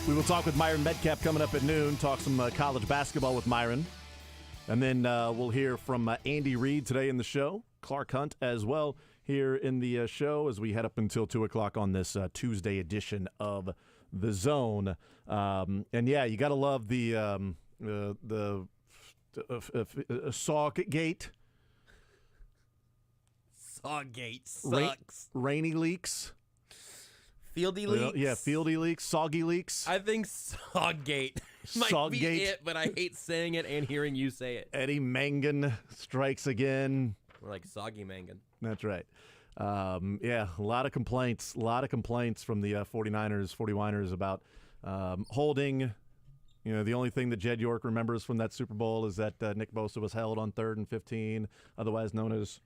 We will talk with Myron Metcalf coming up at noon, talk some college basketball with Myron. And then we'll hear from Andy Reid today in the show, Clark Hunt as well here in the show as we head up until 2 o'clock on this Tuesday edition of The Zone. And, yeah, you got to love the Sawgate. Sawgate sucks. Rainy leaks. Fieldy leaks. Yeah, fieldy leaks, soggy leaks. I think Sawgate might be Sawgate. it, but I hate saying it and hearing you say it. Eddie Mangan strikes again. We're like Soggy Mangan. That's right. Yeah, a lot of complaints from the 49ers about holding. You know, the only thing that Jed York remembers from that Super Bowl is that Nick Bosa was held on 3rd and 15, otherwise known as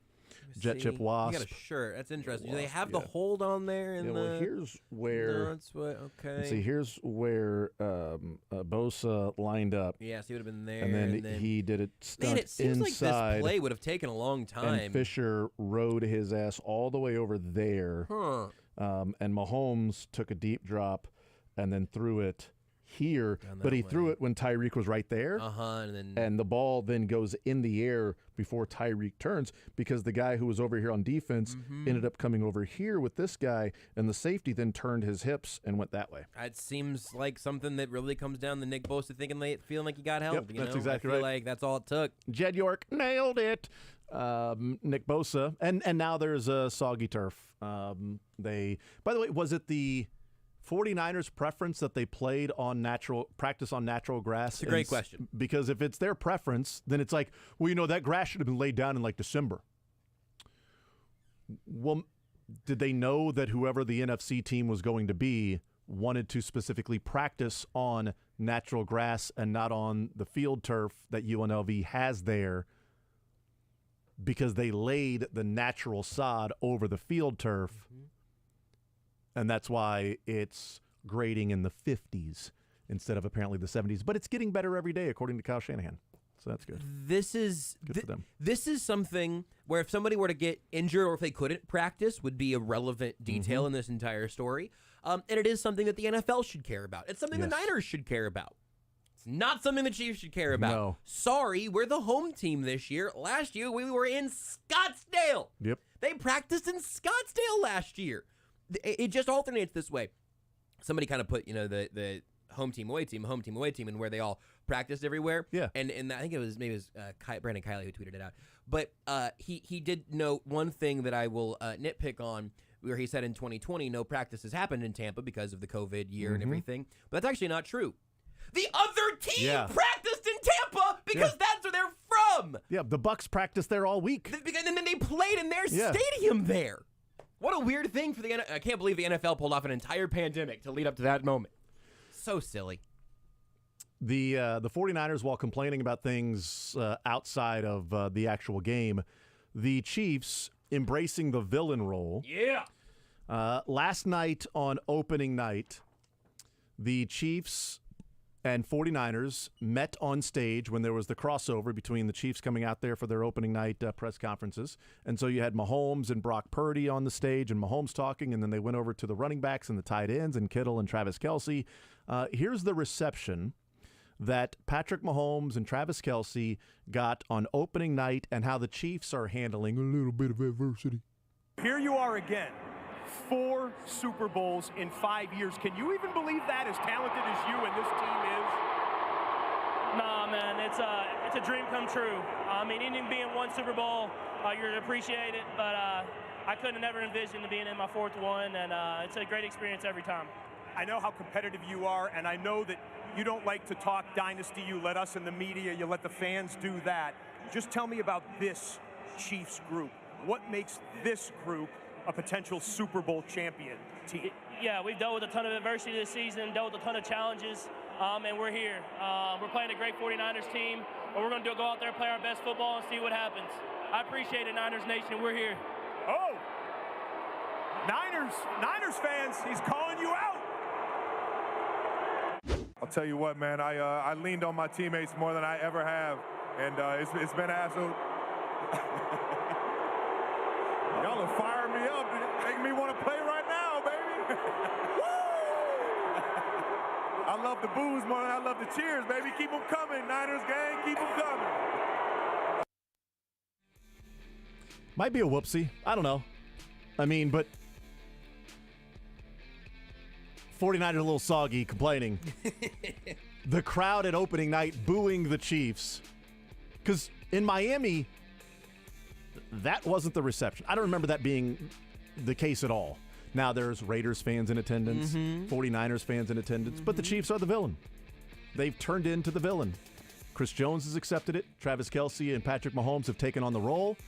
Jet Chip Wasp. You got a shirt. That's interesting. Do they have the hold on there? Here's where. No, that's what. Okay. See, here's where Bosa lined up. Yeah, so he would have been there. And then he did it stunt Man, it seems inside. like this play would have taken a long time. And Fisher rode his ass all the way over there. Huh. And Mahomes took a deep drop and then threw it here, but he threw it when Tyreek was right there. And the ball then goes in the air before Tyreek turns because the guy who was over here on defense ended up coming over here with this guy, and the safety then turned his hips and went that way. It seems like something that really comes down to Nick Bosa feeling like he got held. Yep, that's exactly I feel right. like that's all it took. Jed York nailed it. Nick Bosa, and now there's a soggy turf. By the way, was it the 49ers preference that they played on practice on natural grass? It's a great question. Because if it's their preference, then it's like, well, you know, that grass should have been laid down in like December. Well, did they know that whoever the NFC team was going to be wanted to specifically practice on natural grass and not on the field turf that UNLV has there because they laid the natural sod over the field turf? And that's why it's grading in the 50s instead of apparently the 70s. But it's getting better every day, according to Kyle Shanahan. So that's good. This is good for them. This is something where if somebody were to get injured or if they couldn't practice would be a relevant detail in this entire story. And it is something that the NFL should care about. It's something the Niners should care about. It's not something the Chiefs should care about. No. Sorry, we're the home team this year. Last year, we were in Scottsdale. Yep. They practiced in Scottsdale last year. It just alternates this way. Somebody kind of put, the home team, away team, and where they all practiced everywhere. Yeah. And I think it was Brandon Kiley who tweeted it out. But he did note one thing that I will nitpick on, where he said in 2020 no practices happened in Tampa because of the COVID year and everything. But that's actually not true. The other team practiced in Tampa because that's where they're from. Yeah, the Bucks practiced there all week. And then they played in their stadium there. What a weird thing for the NFL. I can't believe the NFL pulled off an entire pandemic to lead up to that moment. So silly. The 49ers, while complaining about things outside of the actual game, the Chiefs embracing the villain role. Yeah. Last night on opening night, the Chiefs and 49ers met on stage when there was the crossover between the Chiefs coming out there for their opening night press conferences. And so you had Mahomes and Brock Purdy on the stage and Mahomes talking, and then they went over to the running backs and the tight ends and Kittle and Travis Kelce. Here's the reception that Patrick Mahomes and Travis Kelce got on opening night and how the Chiefs are handling a little bit of adversity. Here you are again. 4 Super Bowls in 5 years. Can you even believe that, as talented as you and this team is? Nah, man, it's a dream come true. I mean, even being 1 Super Bowl, you're appreciated, but I couldn't have never envisioned being in my 4th one, and it's a great experience every time. I know how competitive you are, and I know that you don't like to talk dynasty. You let us in the media, you let the fans do that. Just tell me about this Chiefs group. What makes this group a potential Super Bowl champion team? Yeah, we've dealt with a ton of adversity this season, dealt with a ton of challenges, and we're here. We're playing a great 49ers team, but we're going to go out there, play our best football, and see what happens. I appreciate it, Niners Nation. We're here. Oh, Niners fans, he's calling you out. I'll tell you what, man, I leaned on my teammates more than I ever have, and it's been an absolute... Y'all are firing me up, making me want to play right now, baby. I love the boos more than I love the cheers, baby. Keep them coming, Niners gang. Keep them coming. Might be a whoopsie. I don't know. I mean, but 49ers a little soggy, complaining. The crowd at opening night booing the Chiefs. Because in Miami, that wasn't the reception. I don't remember that being the case at all. Now there's Raiders fans in attendance, 49ers fans in attendance, but the Chiefs are the villain. They've turned into the villain. Chris Jones has accepted it. Travis Kelce and Patrick Mahomes have taken on the role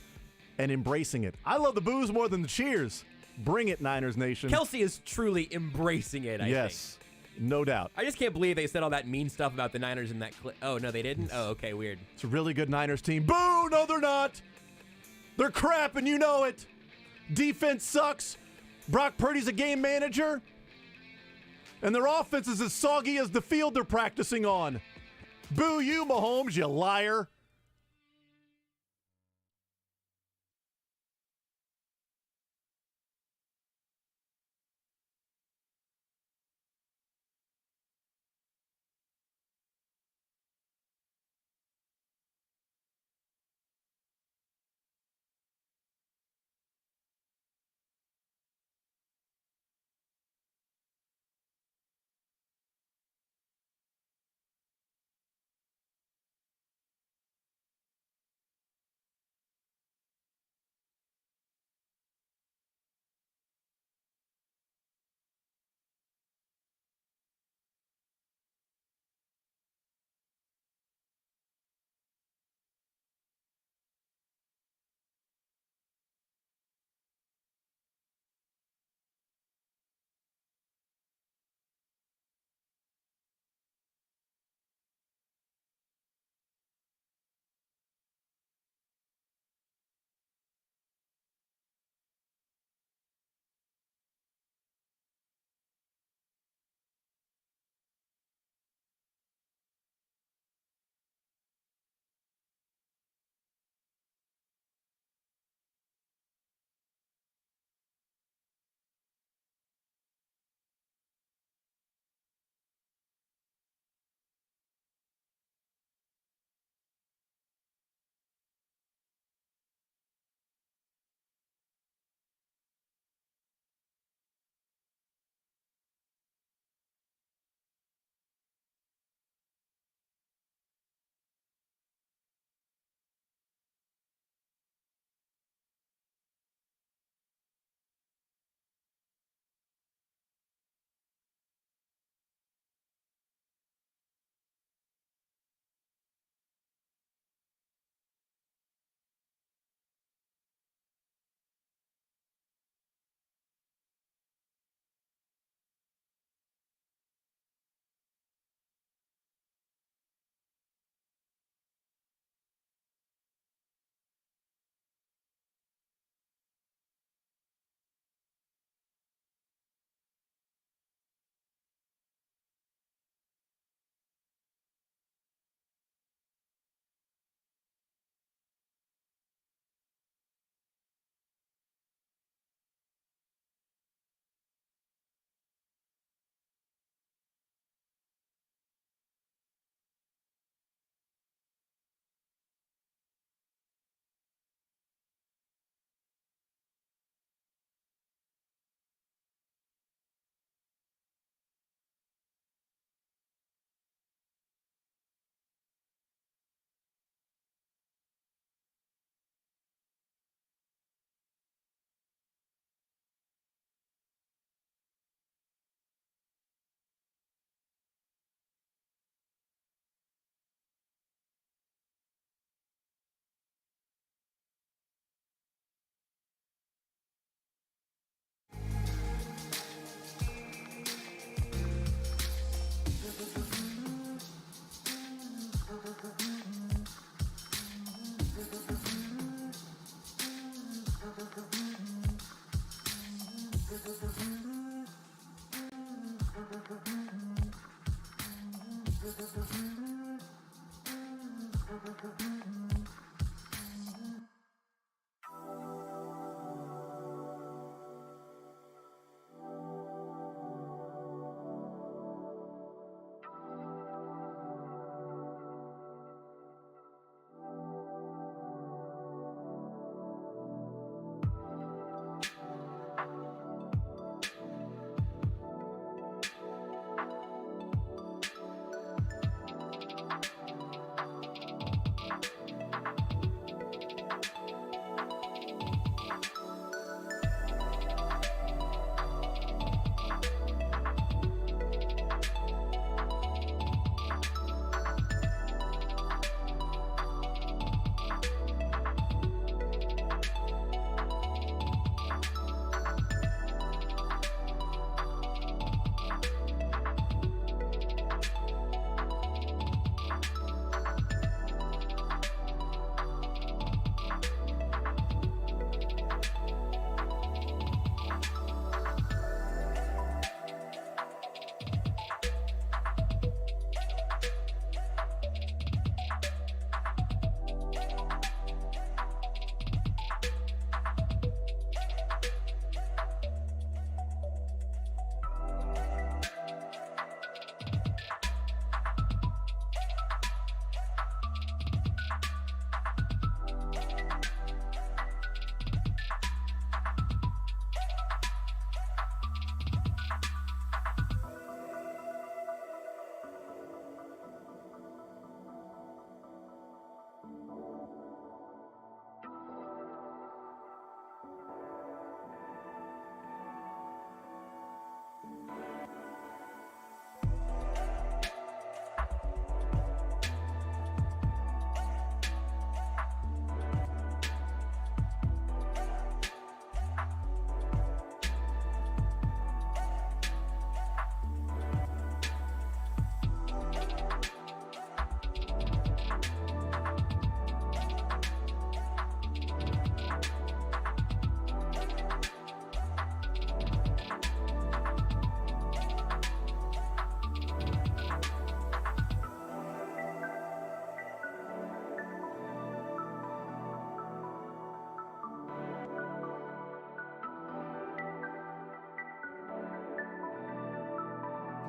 and embracing it. I love the boos more than the cheers. Bring it, Niners Nation. Kelce is truly embracing it, I think. Yes, no doubt. I just can't believe they said all that mean stuff about the Niners in that clip. Oh, no, they didn't? Oh, okay, weird. It's a really good Niners team. Boo! No, they're not. They're crap, and you know it. Defense sucks. Brock Purdy's a game manager. And their offense is as soggy as the field they're practicing on. Boo you, Mahomes, you liar.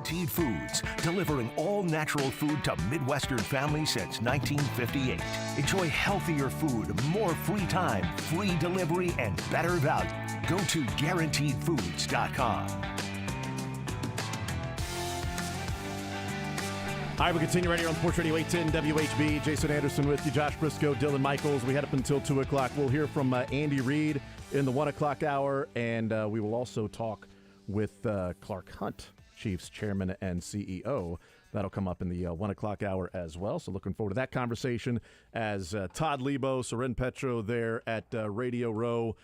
Guaranteed Foods, delivering all natural food to Midwestern families since 1958. Enjoy healthier food, more free time, free delivery, and better value. Go to GuaranteedFoods.com. All right, we continue right here on Sports Radio 810 WHB. Jason Anderson with you, Josh Brisco, Dylan Michaels. We head up until 2 o'clock. We'll hear from Andy Reid in the 1 o'clock hour, and we will also talk with Clark Hunt, Chiefs chairman and CEO. That'll come up in the 1 o'clock hour as well. So looking forward to that conversation as Todd Lebo, Soren Petro there at Radio Row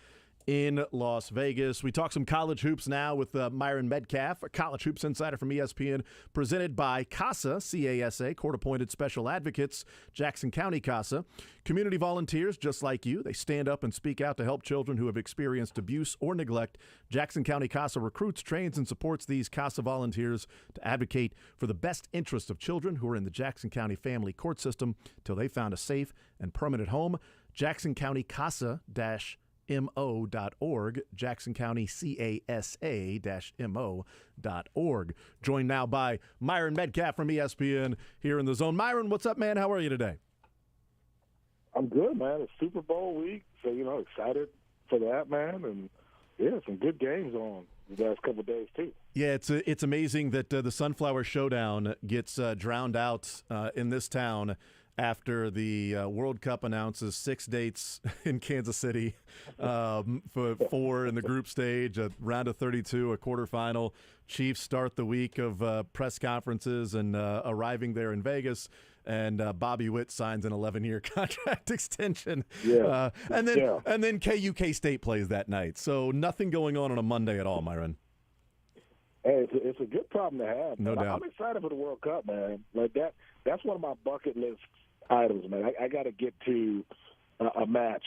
in Las Vegas. We talk some college hoops now with Myron Metcalf, a college hoops insider from ESPN, presented by CASA, C-A-S-A, court-appointed special advocates, Jackson County CASA. Community volunteers just like you. They stand up and speak out to help children who have experienced abuse or neglect. Jackson County CASA recruits, trains, and supports these CASA volunteers to advocate for the best interest of children who are in the Jackson County family court system till they found a safe and permanent home. Jackson County CASA-mo.org, Jackson County CASA-mo.org. Joined now by Myron Metcalf from ESPN here in the Zone. Myron, what's up, man? How are you today? I'm good, man. It's Super Bowl week, so, excited for that, man. And, yeah, some good games on the last couple of days, too. Yeah, it's amazing that the Sunflower Showdown gets drowned out in this town after the World Cup announces 6 dates in Kansas City, for 4 in the group stage, a round of 32, a quarterfinal. Chiefs start the week of press conferences and arriving there in Vegas, and Bobby Witt signs an 11-year contract extension. Yeah. And then KU State plays that night. So nothing going on a Monday at all, Myron. Hey, it's a good problem to have. No doubt. I'm excited for the World Cup, man. Like that's one of my bucket list items, man. I got to get to a match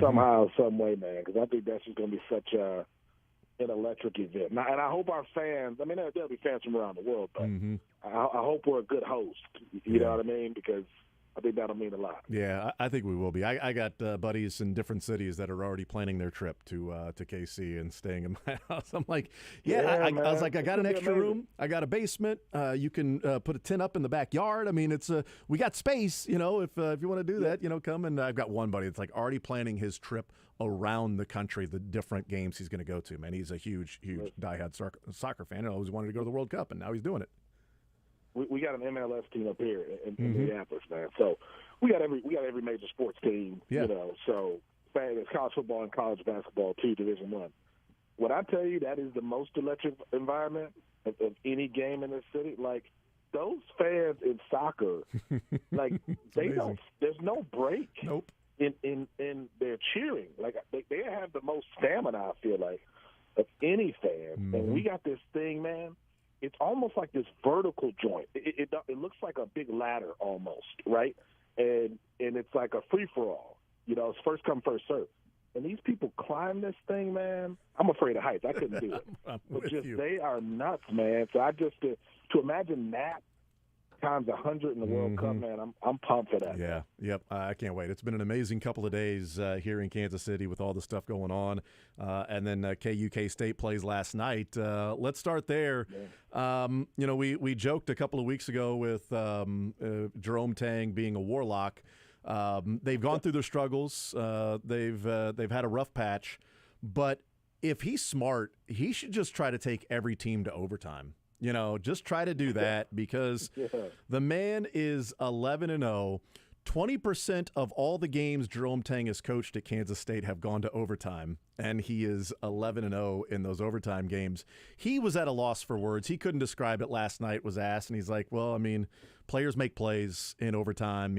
somehow, some way, man, because I think that's just going to be such an electric event. And I hope our fans, there'll be fans from around the world, but I hope we're a good host. You know what I mean? Because I think that'll mean a lot. Yeah, I think we will be. I got buddies in different cities that are already planning their trip to KC and staying in my house. I'm like, I was like, I got an extra room. I got a basement. You can put a tent up in the backyard. I mean, it's we got space. If you want to do that, come. And I've got one buddy that's like already planning his trip around the country, the different games he's going to go to. Man, he's a huge diehard soccer fan and always wanted to go to the World Cup, and now he's doing it. We got an MLS team up here in Minneapolis, man. So we got every major sports team, So it's college football and college basketball too, Division I. When I tell you that is the most electric environment of any game in this city, like those fans in soccer, like they don't. There's no break. Nope. In their cheering, like they have the most stamina. I feel like of any fan, and we got this thing, man. It's almost like this vertical joint. It looks like a big ladder almost, right? And it's like a free-for-all. It's first come, first serve. And these people climb this thing, man. I'm afraid of heights. I couldn't do it. But they are nuts, man. So to imagine that times 100 in the World Cup, man, I'm pumped for that. Yeah, man. Yep. I can't wait. It's been an amazing couple of days here in Kansas City with all the stuff going on. And then KU State plays last night. Let's start there. Yeah. We joked a couple of weeks ago with Jerome Tang being a warlock. They've gone through their struggles. They've had a rough patch. But if he's smart, he should just try to take every team to overtime. Just try to do that because the man is 11-0. 20% of all the games Jerome Tang has coached at Kansas State have gone to overtime, and he is 11-0 in those overtime games. He was at a loss for words. He couldn't describe it last night, was asked, and he's like, well, players make plays in overtime.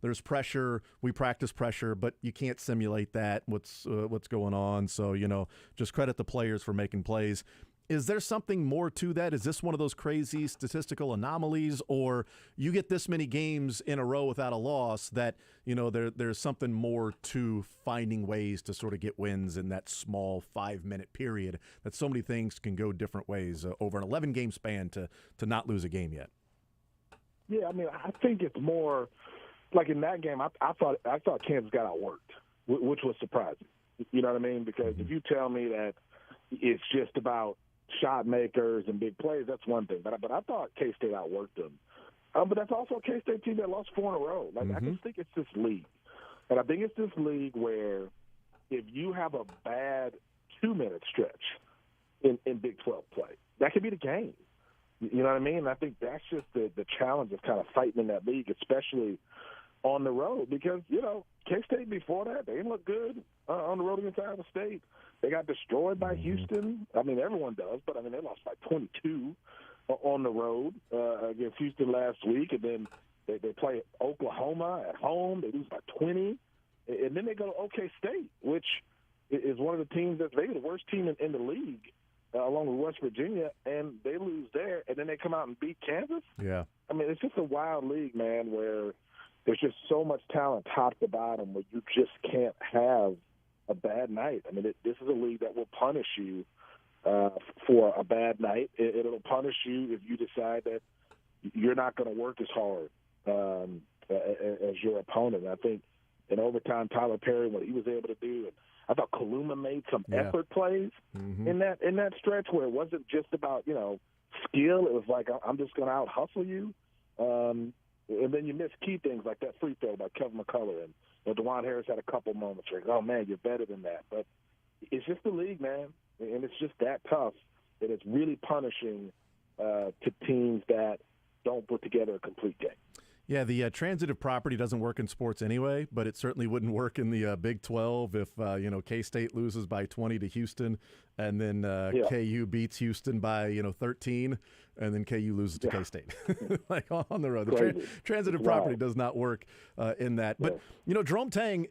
There's pressure. We practice pressure, but you can't simulate that, what's going on. So, just credit the players for making plays. Is there something more to that? Is this one of those crazy statistical anomalies, or you get this many games in a row without a loss that, there's something more to finding ways to sort of get wins in that small 5-minute period that so many things can go different ways over an 11-game span to not lose a game yet? Yeah, I think it's more like in that game, I thought Kansas got outworked, which was surprising. You know what I mean? Because if you tell me that it's just about shot makers and big plays, that's one thing. But I thought K-State outworked them. But that's also a K-State team that lost 4 in a row. Like I just think it's this league. And I think it's this league where if you have a bad 2-minute stretch in Big 12 play, that could be the game. You know what I mean? And I think that's just the challenge of kind of fighting in that league, especially on the road. Because, K-State before that, they didn't look good on the road against Iowa State. They got destroyed by Houston. I mean, everyone does, but, they lost by 22 on the road against Houston last week. And then they play Oklahoma at home. They lose by 20. And then they go to OK State, which is one of the teams that's maybe the worst team in the league, along with West Virginia, and they lose there. And then they come out and beat Kansas. Yeah. I mean, it's just a wild league, man, where there's just so much talent top to bottom where you just can't have a bad night. I mean, this is a league that will punish you for a bad night. It'll punish you if you decide that you're not going to work as hard as your opponent. I think in overtime, Tyler Perry, what he was able to do, and I thought Kaluma made some effort plays in that stretch where it wasn't just about skill. It was like, I'm just going to out hustle you. And then you miss key things like that free throw by Kevin McCullough. And DeJuan Harris had a couple moments where, oh, man, you're better than that. But it's just the league, man. And it's just that tough that it's really punishing to teams that don't put together a complete game. Yeah, the transitive property doesn't work in sports anyway, but it certainly wouldn't work in the Big 12 if, K-State loses by 20 to Houston and then KU beats Houston by, 13, and then KU loses to K-State, like on the road. The transitive property does not work in that. But, Jerome Tang,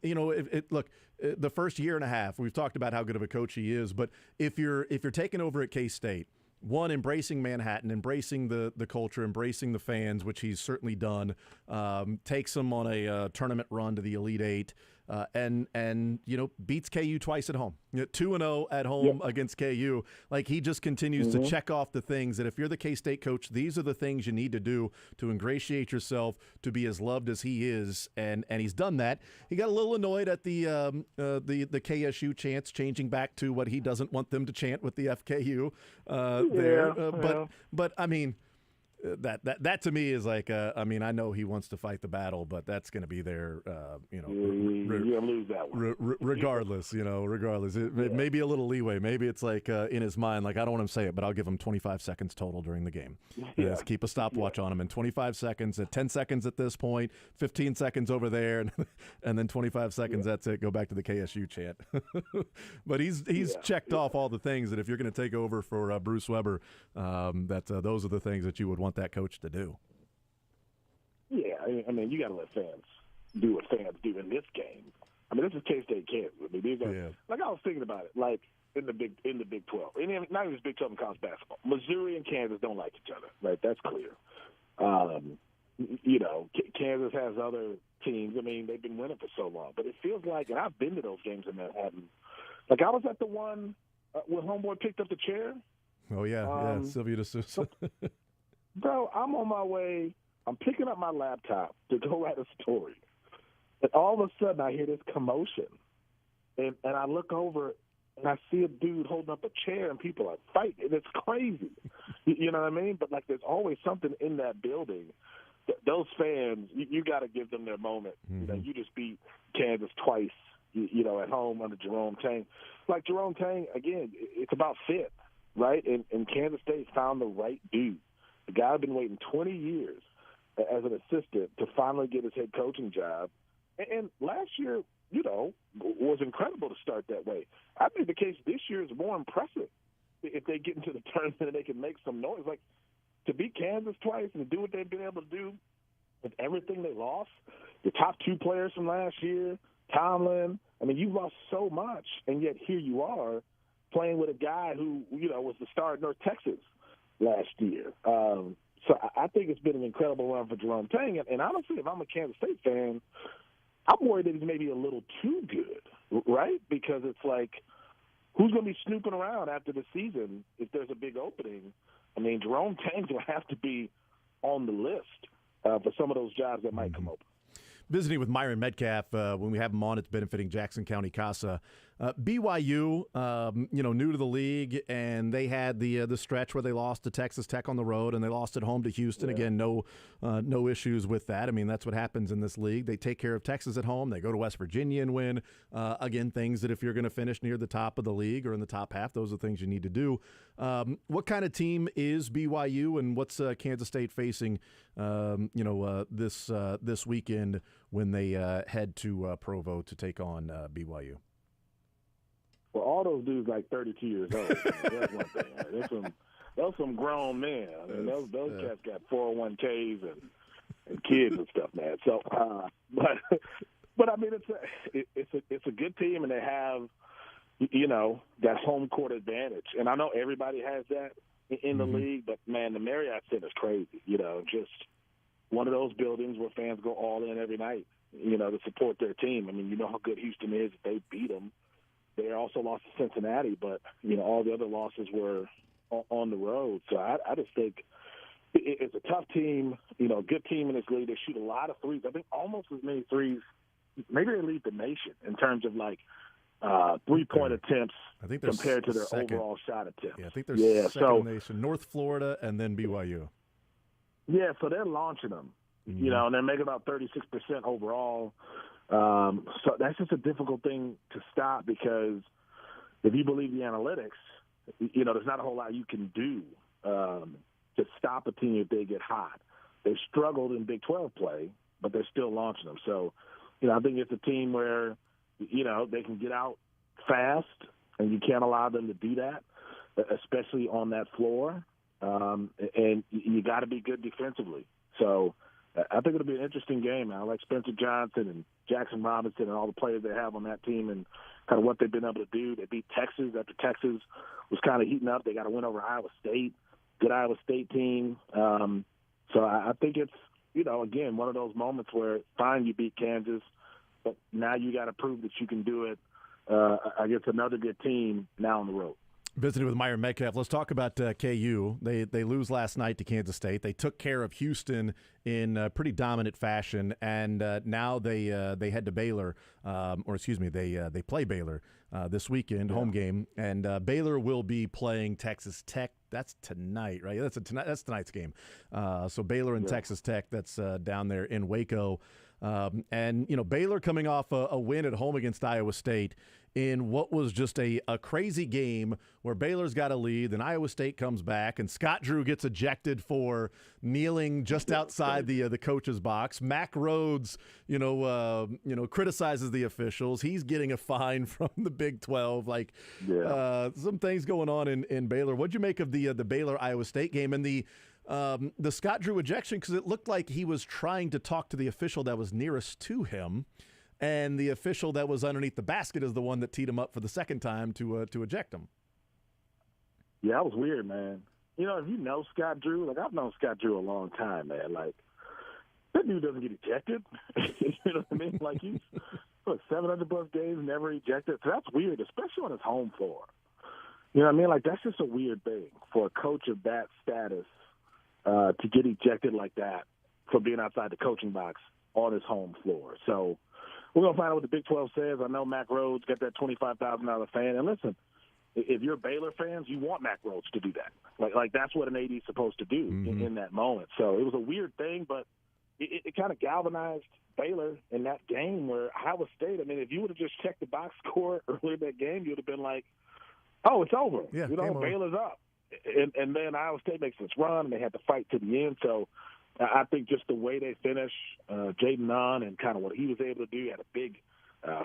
look, the first year and a half, we've talked about how good of a coach he is, but if you're taking over at K-State, one, embracing Manhattan, embracing the culture, embracing the fans, which he's certainly done, takes them on a tournament run to the Elite Eight, and beats KU twice at home. 2-0 at home against KU. Like, he just continues to check off the things that if you're the K-State coach, these are the things you need to do to ingratiate yourself, to be as loved as he is, and he's done that. He got a little annoyed at the KSU chants changing back to what he doesn't want them to chant with the FKU but I mean, that to me is like, I know he wants to fight the battle, but that's going to be there, you're going to lose that one. Regardless. Maybe a little leeway. Maybe it's like in his mind, like, I don't want him to say it, but I'll give him 25 seconds total during the game. Just keep a stopwatch on him in 25 seconds, at 10 seconds at this point, 15 seconds over there, and then 25 seconds, that's it. Go back to the KSU chant. But he's checked off all the things that if you're going to take over for Bruce Weber, those are the things that you would want that coach to do. Yeah, I mean, you got to let fans do what fans do in this game. I mean, this is K-State, Kansas. I mean, these are, like, I was thinking about it, like in the Big 12, not even just Big 12 in college basketball. Missouri and Kansas don't like each other, right? That's clear. Kansas has other teams. I mean, they've been winning for so long, but it feels like, and I've been to those games in Manhattan. Like, I was at the one where homeboy picked up the chair. Oh yeah, Sylvia DeSouza. Bro, I'm on my way. I'm picking up my laptop to go write a story. And all of a sudden, I hear this commotion. And I look over, and I see a dude holding up a chair, and people are fighting. It's crazy. You know what I mean? But, like, there's always something in that building. Those fans, you got to give them their moment. Mm-hmm. You just beat Kansas twice, at home under Jerome Tang. Like, Jerome Tang, again, it's about fit, right? And Kansas State found the right dude. The guy had been waiting 20 years as an assistant to finally get his head coaching job. And last year, was incredible to start that way. I think the case this year is more impressive if they get into the tournament and they can make some noise. Like, to beat Kansas twice and to do what they've been able to do with everything they lost, the top 2 players from last year, Tomlin, I mean, you lost so much, and yet here you are playing with a guy who, was the star at North Texas last year. So I think it's been an incredible run for Jerome Tang. And honestly, if I'm a Kansas State fan, I'm worried that he's maybe a little too good, right? Because it's like, who's going to be snooping around after the season if there's a big opening? I mean, Jerome Tang's going to have to be on the list for some of those jobs that might come open. Visiting with Myron Metcalf, when we have him on, it's benefiting Jackson County CASA. BYU, new to the league, and they had the stretch where they lost to Texas Tech on the road, and they lost at home to Houston. Yeah. Again, no issues with that. I mean, that's what happens in this league. They take care of Texas at home. They go to West Virginia and win. Again, things that if you're going to finish near the top of the league or in the top half, those are things you need to do. What kind of team is BYU, and what's Kansas State facing, this weekend when they head to Provo to take on BYU? Well, all those dudes like 32 years old. That's one thing. Those some grown men. I mean, those cats got 401ks and kids and stuff, man. So, but I mean, it's a good team, and they have that home court advantage. And I know everybody has that in the league, but man, the Marriott Center is crazy. Just one of those buildings where fans go all in every night, to support their team. I mean, you know how good Houston is. If they beat them. They also lost to Cincinnati, but, all the other losses were on the road. So I just think it's a tough team, good team in this league. They shoot a lot of threes. I think almost as many threes. Maybe they lead the nation in terms of, three-point attempts compared to their overall shot attempts. Yeah, I think they're second in the nation. North Florida and then BYU. Yeah, so they're launching them, and they're making about 36% overall. So that's just a difficult thing to stop because if you believe the analytics, there's not a whole lot you can do to stop a team if they get hot. They've struggled in Big 12 play, but they're still launching them. So, I think it's a team where, they can get out fast, and you can't allow them to do that, especially on that floor. And you got to be good defensively. So I think it'll be an interesting game. I like Spencer Johnson and Jackson Robinson and all the players they have on that team and kind of what they've been able to do. They beat Texas after Texas was kind of heating up. They got a win over Iowa State, good Iowa State team. So I think it's, again, one of those moments where fine, you beat Kansas, but now you got to prove that you can do it against another good team now on the road. Visiting with Myron Metcalf. Let's talk about KU. They lose last night to Kansas State. They took care of Houston in pretty dominant fashion, and now they head to Baylor, they play Baylor this weekend, home game, and Baylor will be playing Texas Tech. That's tonight, right? That's tonight's game. So Baylor and Texas Tech. That's down there in Waco, and Baylor coming off a win at home against Iowa State in what was just a crazy game where Baylor's got a lead, then Iowa State comes back, and Scott Drew gets ejected for kneeling just outside the coach's box. Mack Rhodes, criticizes the officials. He's getting a fine from the Big 12. Some things going on in Baylor. What'd you make of the Baylor Iowa State game and the Scott Drew ejection? Because it looked like he was trying to talk to the official that was nearest to him. And the official that was underneath the basket is the one that teed him up for the second time to eject him. Yeah, that was weird, man. If you know Scott Drew, I've known Scott Drew a long time, man. That dude doesn't get ejected. You know what I mean? He's 700+ games, never ejected. So that's weird, especially on his home floor. You know what I mean? That's just a weird thing for a coach of that status to get ejected like that for being outside the coaching box on his home floor. So we're going to find out what the Big 12 says. I know Mack Rhodes got that $25,000 fan. And listen, if you're Baylor fans, you want Mack Rhodes to do that. That's what an AD is supposed to do in that moment. So it was a weird thing, but it kind of galvanized Baylor in that game where Iowa State, if you would have just checked the box score earlier in that game, you would have been like, oh, it's over. Yeah, Baylor's up. And then Iowa State makes this run, and they had to fight to the end. So I think just the way they finished, Jaden Nunn and kind of what he was able to do, had a big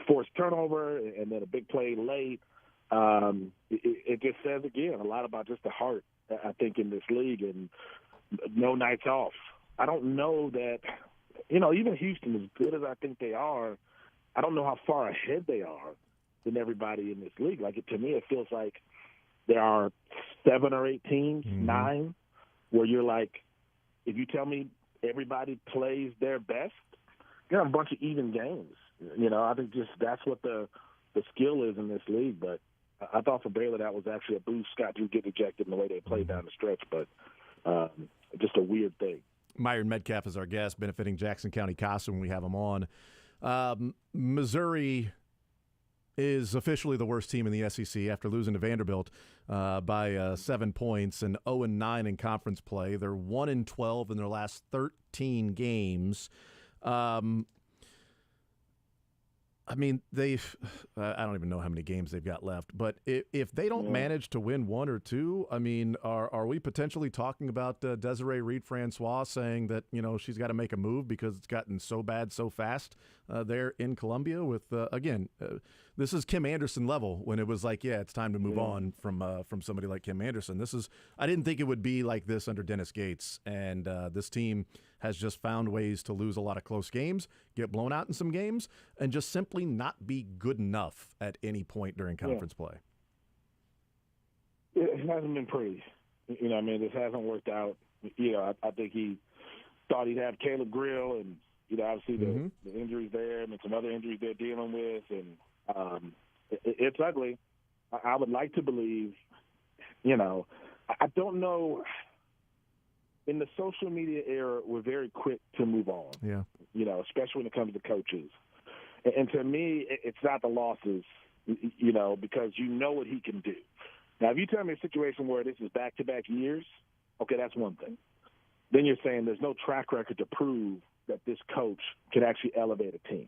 forced turnover and then a big play late. It just says, again, a lot about just the heart, I think, in this league and no nights off. I don't know that, even Houston, as good as I think they are, I don't know how far ahead they are than everybody in this league. To me, it feels like there are 7 or 8 teams, 9, where you're like, if you tell me everybody plays their best, you have a bunch of even games. I think just that's what the skill is in this league. But I thought for Baylor that was actually a boost. Scott Drew get ejected in the way they played down the stretch, but just a weird thing. Myron Metcalf is our guest, benefiting Jackson County CASA when we have him on. Missouri is officially the worst team in the SEC after losing to Vanderbilt by 7 points and 0-9 in conference play. They're 1-12 in their last 13 games. I mean, I don't even know how many games they've got left, but if they don't manage to win one or two, I mean, are we potentially talking about Desiree Reed-Francois saying that, she's got to make a move because it's gotten so bad so fast there in Columbia with, again, this is Kim Anderson level when it was like, it's time to move on from somebody like Kim Anderson. I didn't think it would be like this under Dennis Gates, and this team has just found ways to lose a lot of close games, get blown out in some games, and just simply not be good enough at any point during conference play. It hasn't been pretty. This hasn't worked out. I think he thought he'd have Caleb Grill, and, obviously the injuries there and some other injuries they're dealing with, and it's ugly. I would like to believe, I don't know. In the social media era, we're very quick to move on. Yeah. Especially when it comes to coaches. And to me, it's not the losses, because you know what he can do. Now, if you tell me a situation where this is back-to-back years, okay, that's one thing. Then you're saying there's no track record to prove that this coach can actually elevate a team.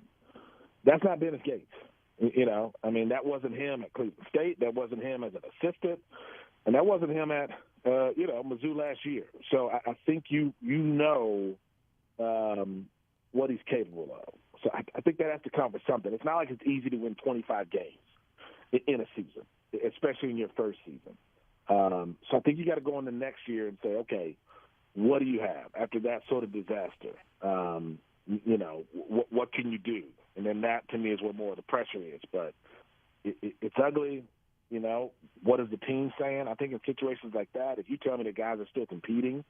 That's not Dennis Gates. That wasn't him at Cleveland State. That wasn't him as an assistant. And that wasn't him at Mizzou last year. So I think you know what he's capable of. So I think that has to come with something. It's not like it's easy to win 25 games in a season, especially in your first season. So I think you got to go in the next year and say, okay, what do you have after that sort of disaster? What can you do? And then that, to me, is where more of the pressure is. But it's ugly. What is the team saying? I think in situations like that, if you tell me that guys are still competing,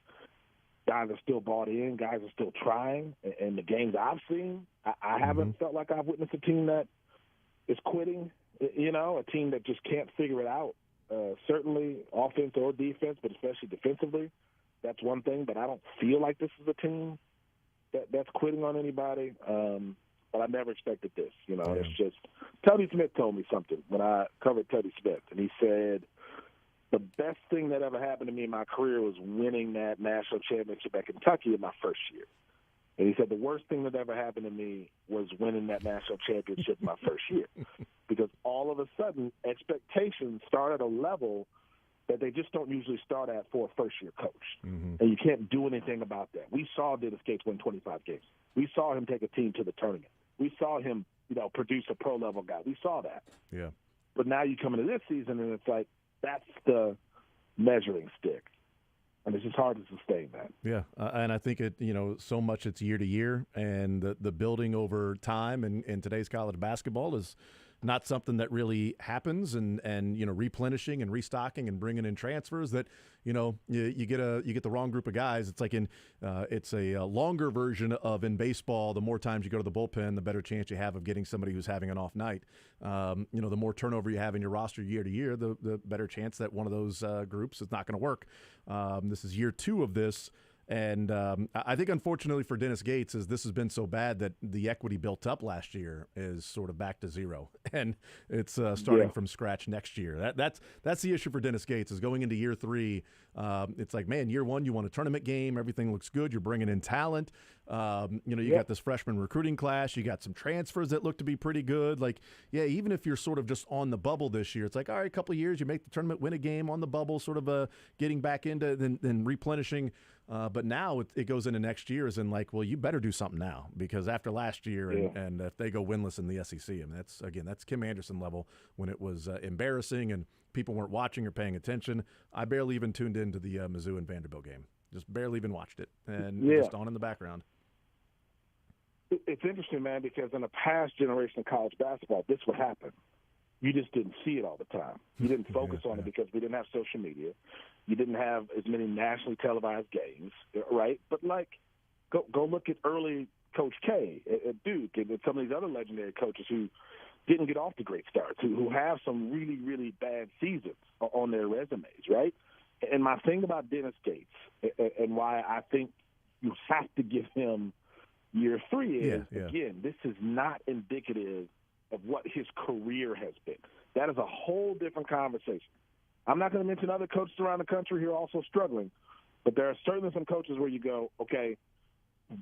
guys are still bought in, guys are still trying, and the games I've seen, I haven't felt like I've witnessed a team that is quitting, a team that just can't figure it out. Certainly offense or defense, but especially defensively, that's one thing. But I don't feel like this is a team that's quitting on anybody. But I never expected this. It's just Tubby Smith told me something when I covered Tubby Smith, and he said the best thing that ever happened to me in my career was winning that national championship at Kentucky in my first year. And he said the worst thing that ever happened to me was winning that national championship in my first year, because all of a sudden expectations start at a level that they just don't usually start at for a first-year coach. And you can't do anything about that. We saw Dennis Gates win 25 games. We saw him take a team to the tournament. We saw him, produce a pro-level guy. We saw that. Yeah. But now you come into this season, and it's like that's the measuring stick. And it's just hard to sustain that. Yeah, and I think so much it's year to year, and the building over time in today's college basketball is not something that really happens, and replenishing and restocking and bringing in transfers that you get the wrong group of guys. It's like it's a longer version of in baseball. The more times you go to the bullpen, the better chance you have of getting somebody who's having an off night. The more turnover you have in your roster year to year, the better chance that one of those groups is not going to work. This is year 2 of this. And I think, unfortunately for Dennis Gates, this has been so bad that the equity built up last year is sort of back to zero, and it's starting from scratch next year. That's the issue for Dennis Gates, is going into year 3. It's like, man, year 1 you won a tournament game, everything looks good, you're bringing in talent. You got this freshman recruiting class, you got some transfers that look to be pretty good. Like, even if you're sort of just on the bubble this year, it's like, all right, a couple of years, you make the tournament, win a game on the bubble, sort of getting back into then replenishing. But now it goes into next year as in like, well, you better do something now, because after last year and if they go winless in the SEC, I mean, that's Kim Anderson level when it was embarrassing and people weren't watching or paying attention. I barely even tuned into the Mizzou and Vanderbilt game, just barely even watched it, and just on in the background. It's interesting, man, because in the past generation of college basketball, this would happen. You just didn't see it all the time. You didn't focus on it because we didn't have social media. You didn't have as many nationally televised games, right? But, go look at early Coach K at Duke and some of these other legendary coaches who didn't get off to great starts, who have some really, really bad seasons on their resumes, right? And my thing about Dennis Gates and why I think you have to give him year 3 is, again, this is not indicative of what his career has been. That is a whole different conversation. I'm not going to mention other coaches around the country who are also struggling, but there are certainly some coaches where you go, okay,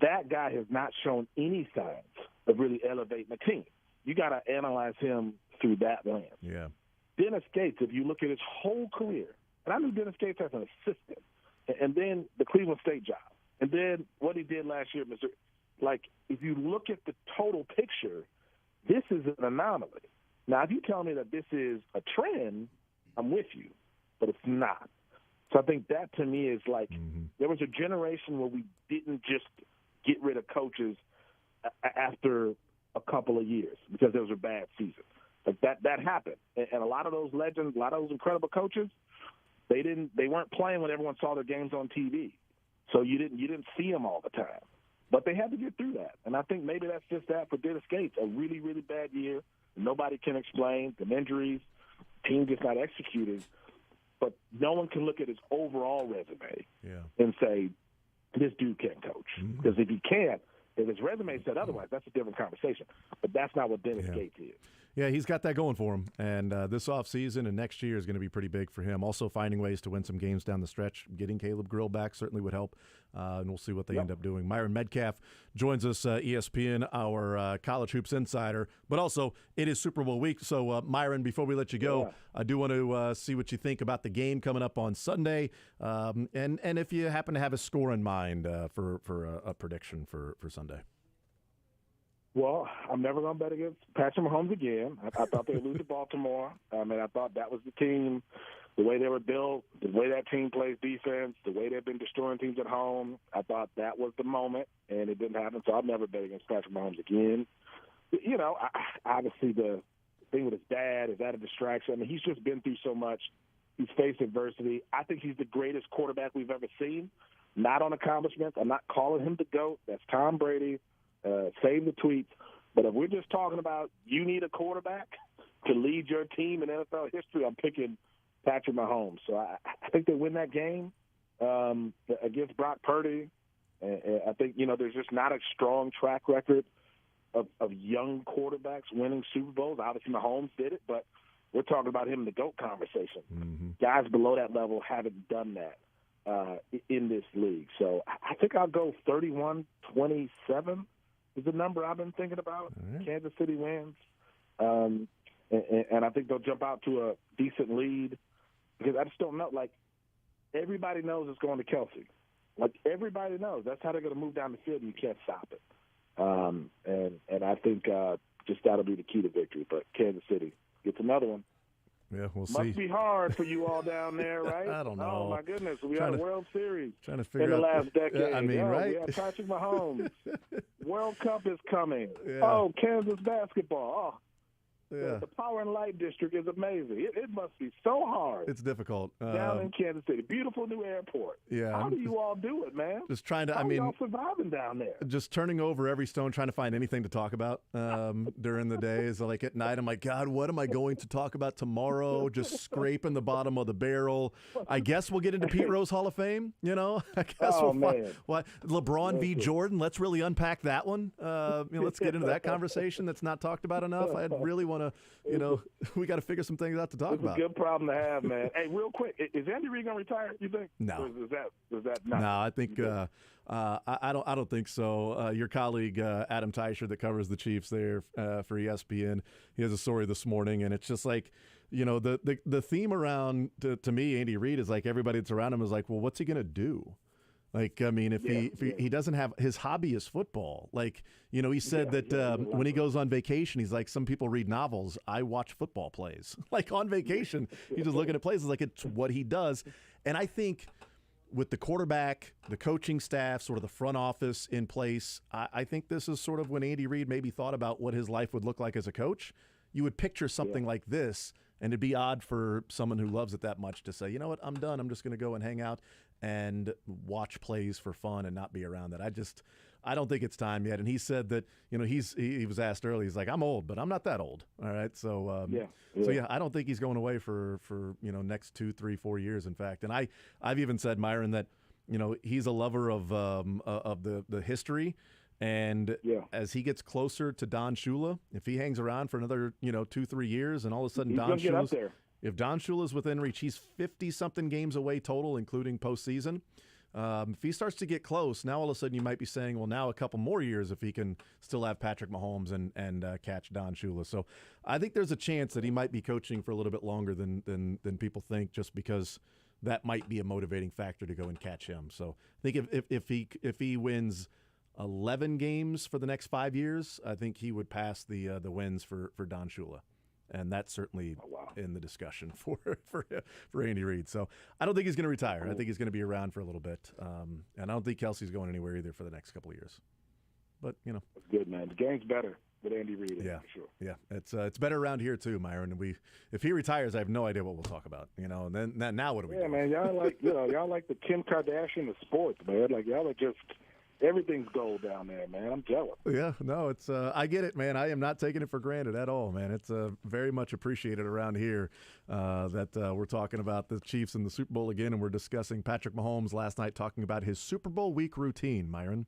that guy has not shown any signs of really elevating a team. You got to analyze him through that lens. Yeah. Dennis Gates, if you look at his whole career, and I knew Dennis Gates as an assistant, and then the Cleveland State job, and then what he did last year at Missouri. Like, if you look at the total picture, this is an anomaly. Now, if you tell me that this is a trend, I'm with you, but it's not. So I think that, to me, is like there was a generation where we didn't just get rid of coaches after a couple of years because those were bad seasons. Like that happened. And a lot of those legends, a lot of those incredible coaches, they weren't playing when everyone saw their games on TV. So you didn't see them all the time. But they had to get through that. And I think maybe that's just that for Dennis Gates, a really, really bad year. Nobody can explain the injuries, team just not executing. But no one can look at his overall resume and say, this dude can't coach. Because if he can't, if his resume said otherwise, that's a different conversation. But that's not what Dennis Gates is. Yeah, he's got that going for him. And this offseason and next year is going to be pretty big for him. Also finding ways to win some games down the stretch. Getting Caleb Grill back certainly would help. And we'll see what they end up doing. Myron Metcalf joins us, ESPN, our college hoops insider. But also, it is Super Bowl week. So, Myron, before we let you go, I do want to see what you think about the game coming up on Sunday. And if you happen to have a score in mind for a prediction for Sunday. Well, I'm never going to bet against Patrick Mahomes again. I thought they would lose to Baltimore. I mean, I thought that was the team, the way they were built, the way that team plays defense, the way they've been destroying teams at home. I thought that was the moment, and it didn't happen. So I'll never bet against Patrick Mahomes again. You know, obviously the thing with his dad, is that a distraction? I mean, he's just been through so much. He's faced adversity. I think he's the greatest quarterback we've ever seen. Not on accomplishments. I'm not calling him the GOAT. That's Tom Brady. Save the tweets. But if we're just talking about you need a quarterback to lead your team in NFL history, I'm picking Patrick Mahomes. So I think they win that game against Brock Purdy. I think, you know, there's just not a strong track record of young quarterbacks winning Super Bowls. Obviously, Mahomes did it, but we're talking about him in the GOAT conversation. Guys below that level haven't done that in this league. So I think I'll go 31-27. Is the number I've been thinking about. Kansas City wins. And I think they'll jump out to a decent lead because I just don't know. Like, everybody knows it's going to Kelsey. Like, everybody knows. That's how they're going to move down the field, and you can't stop it. And I think just that'll be the key to victory. But Kansas City gets another one. Yeah, we'll see. Must be hard for you all down there, right? I don't know. Oh, my goodness. We had a World Series trying to figure in the out last decade. I mean, right? We had Patrick Mahomes. World Cup is coming. Oh, Kansas basketball. Oh, the Power and Light District is amazing. It must be so hard. It's difficult. Down in Kansas City. Beautiful new airport. Yeah. How do you all do it, man? Just trying to, How are y'all surviving down there? Just turning over every stone, trying to find anything to talk about during the days. Like at night, I'm like, God, what am I going to talk about tomorrow? Just scraping the bottom of the barrel. I guess we'll get into Pete Rose Hall of Fame, you know? I guess what LeBron v. Jordan, let's really unpack that one. Let's get into that conversation that's not talked about enough. I really want to, we got to figure some things out to talk about. It's a good problem to have, man. Hey, real quick, is Andy Reid going to retire, you think? No. Or is that not? No, I think I don't think so. Your colleague Adam Teicher that covers the Chiefs there for ESPN, he has a story this morning, and it's just like, the theme around to me, Andy Reid, is like everybody that's around him is like, well, what's he gonna do? Like, I mean, if he doesn't have, his hobby is football. Like, he said that when he goes on vacation, he's like, some people read novels. I watch football plays. Like on vacation, he's just looking at plays. It's like, it's what he does. And I think with the quarterback, the coaching staff, sort of the front office in place, I think this is sort of when Andy Reid maybe thought about what his life would look like as a coach. You would picture something like this, and it'd be odd for someone who loves it that much to say, you know what, I'm done. I'm just going to go and hang out and watch plays for fun and not be around that. I don't think it's time yet. And he said that, he was asked earlier, he's like, I'm old, but I'm not that old. All right. So, I don't think he's going away for next 2, 3, 4 years, in fact. And I've even said, Myron, that, he's a lover of the history. And as he gets closer to Don Shula, if he hangs around for another 2-3 years, and all of a sudden if Don Shula's within reach, he's 50-something games away total, including postseason. If he starts to get close, now all of a sudden you might be saying, well, now a couple more years if he can still have Patrick Mahomes and catch Don Shula. So I think there's a chance that he might be coaching for a little bit longer than people think, just because that might be a motivating factor to go and catch him. So I think if he wins 11 games for the next 5 years, I think he would pass the wins for Don Shula. And that's certainly in the discussion for Andy Reid. So I don't think he's going to retire. I think he's going to be around for a little bit. And I don't think Kelsey's going anywhere either for the next couple of years. But, That's good, man. The game's better with Andy Reid. Yeah, for sure. Yeah, it's better around here too, Myron. If he retires, I have no idea what we'll talk about. And then now what do we do? Yeah, man, y'all like the Kim Kardashian of sports, man. Like y'all are just. Everything's gold down there, man. I'm jealous. Yeah, no, it's I get it, man. I am not taking it for granted at all, man. It's very much appreciated around here that we're talking about the Chiefs in the Super Bowl again, and we're discussing Patrick Mahomes last night, talking about his Super Bowl week routine, Myron.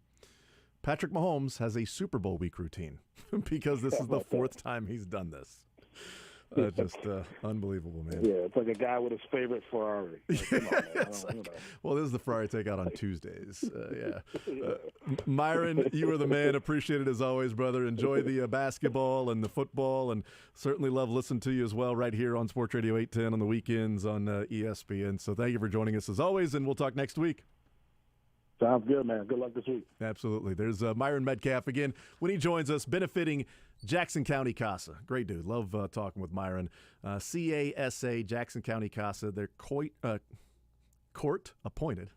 Patrick Mahomes has a Super Bowl week routine because this is the fourth time he's done this. Just unbelievable, man. Yeah, it's like a guy with his favorite Ferrari. Like, come on, man. Well, this is the Ferrari takeout on Tuesdays. Myron, you are the man. Appreciate it as always, brother. Enjoy the basketball and the football, and certainly love listening to you as well right here on Sports Radio 810 on the weekends on ESPN. So thank you for joining us as always, and we'll talk next week. Sounds good, man. Good luck this week. Absolutely. There's Myron Metcalf again when he joins us, benefiting Jackson County CASA. Great dude. Love talking with Myron. CASA, Jackson County CASA. They're court-appointed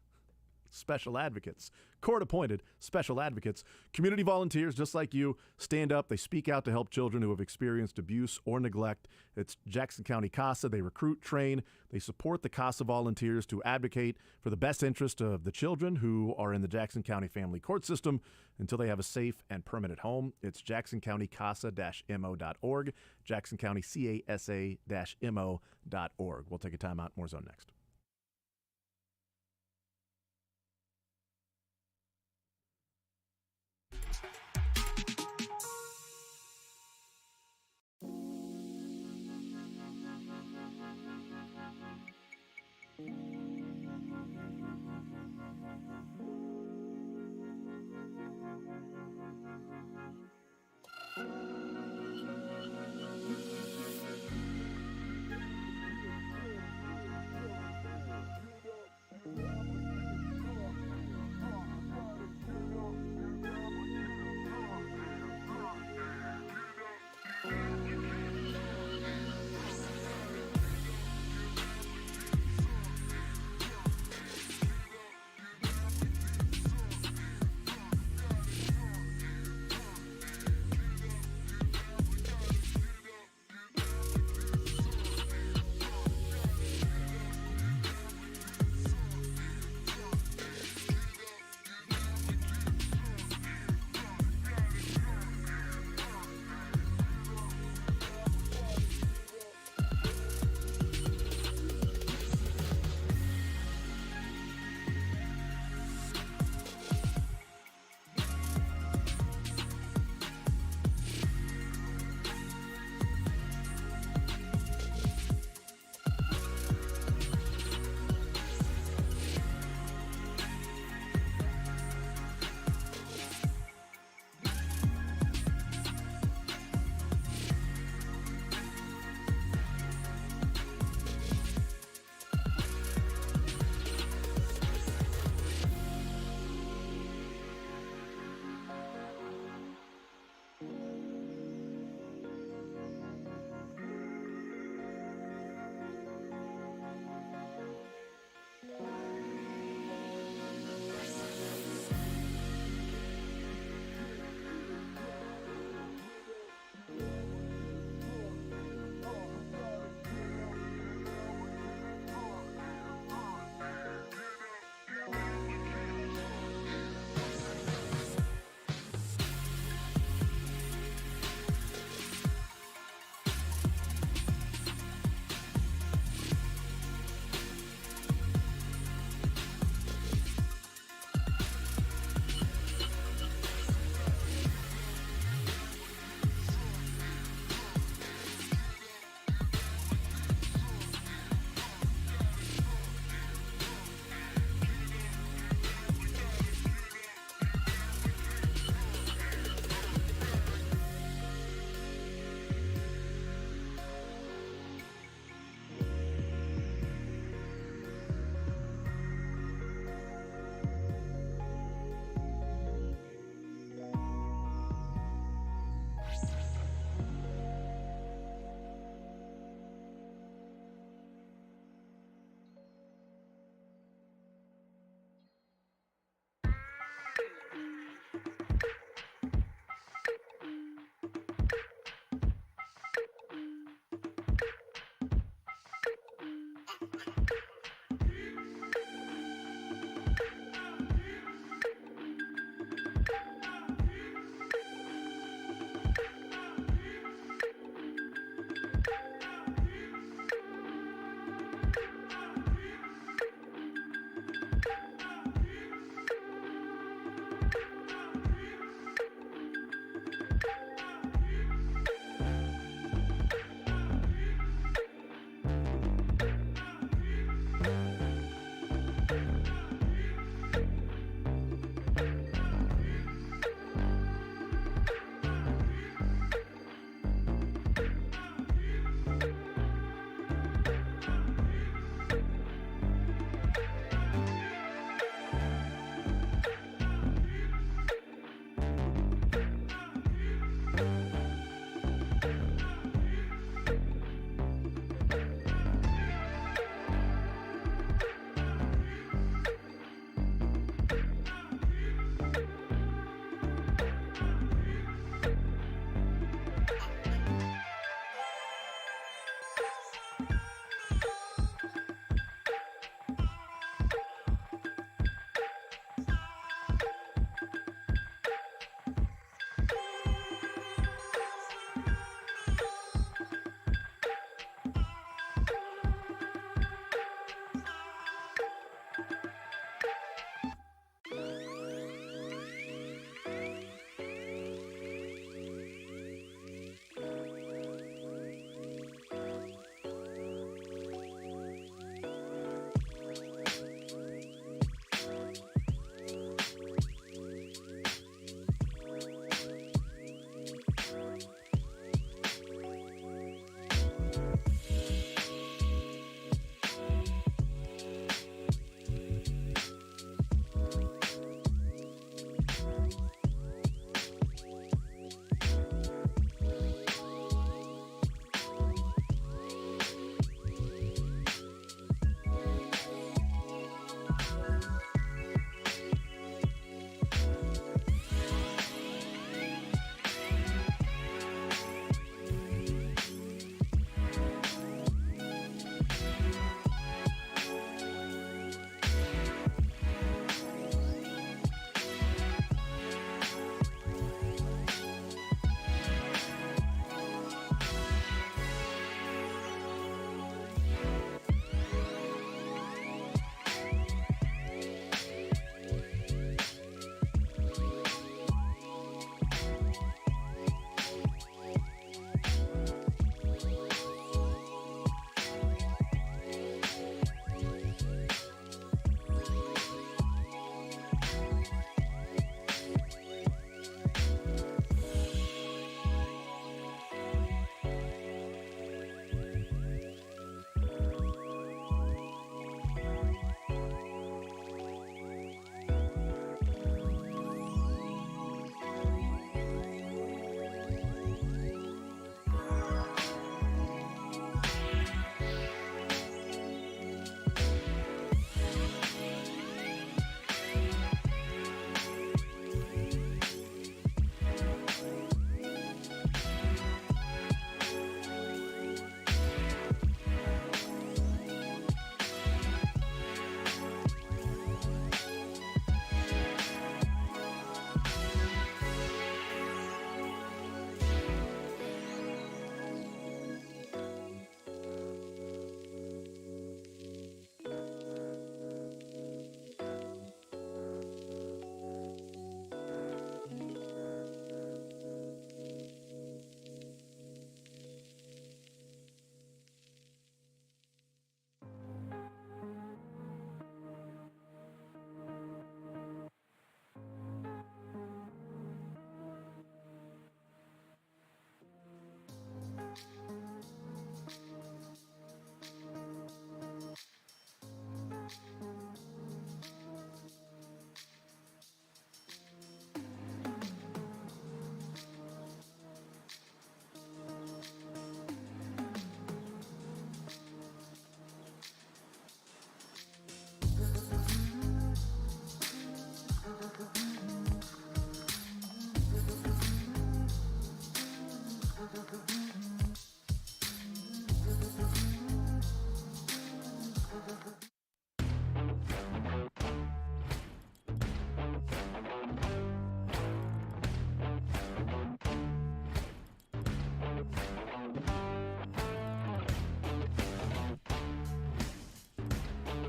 special advocates. Court-appointed special advocates. Community volunteers just like you stand up. They speak out to help children who have experienced abuse or neglect. It's Jackson County CASA. They recruit, train. They support the CASA volunteers to advocate for the best interest of the children who are in the Jackson County family court system until they have a safe and permanent home. It's jacksoncountykasa-mo.org, jacksoncountykasa-mo.org. We'll take a time out. More Zone next.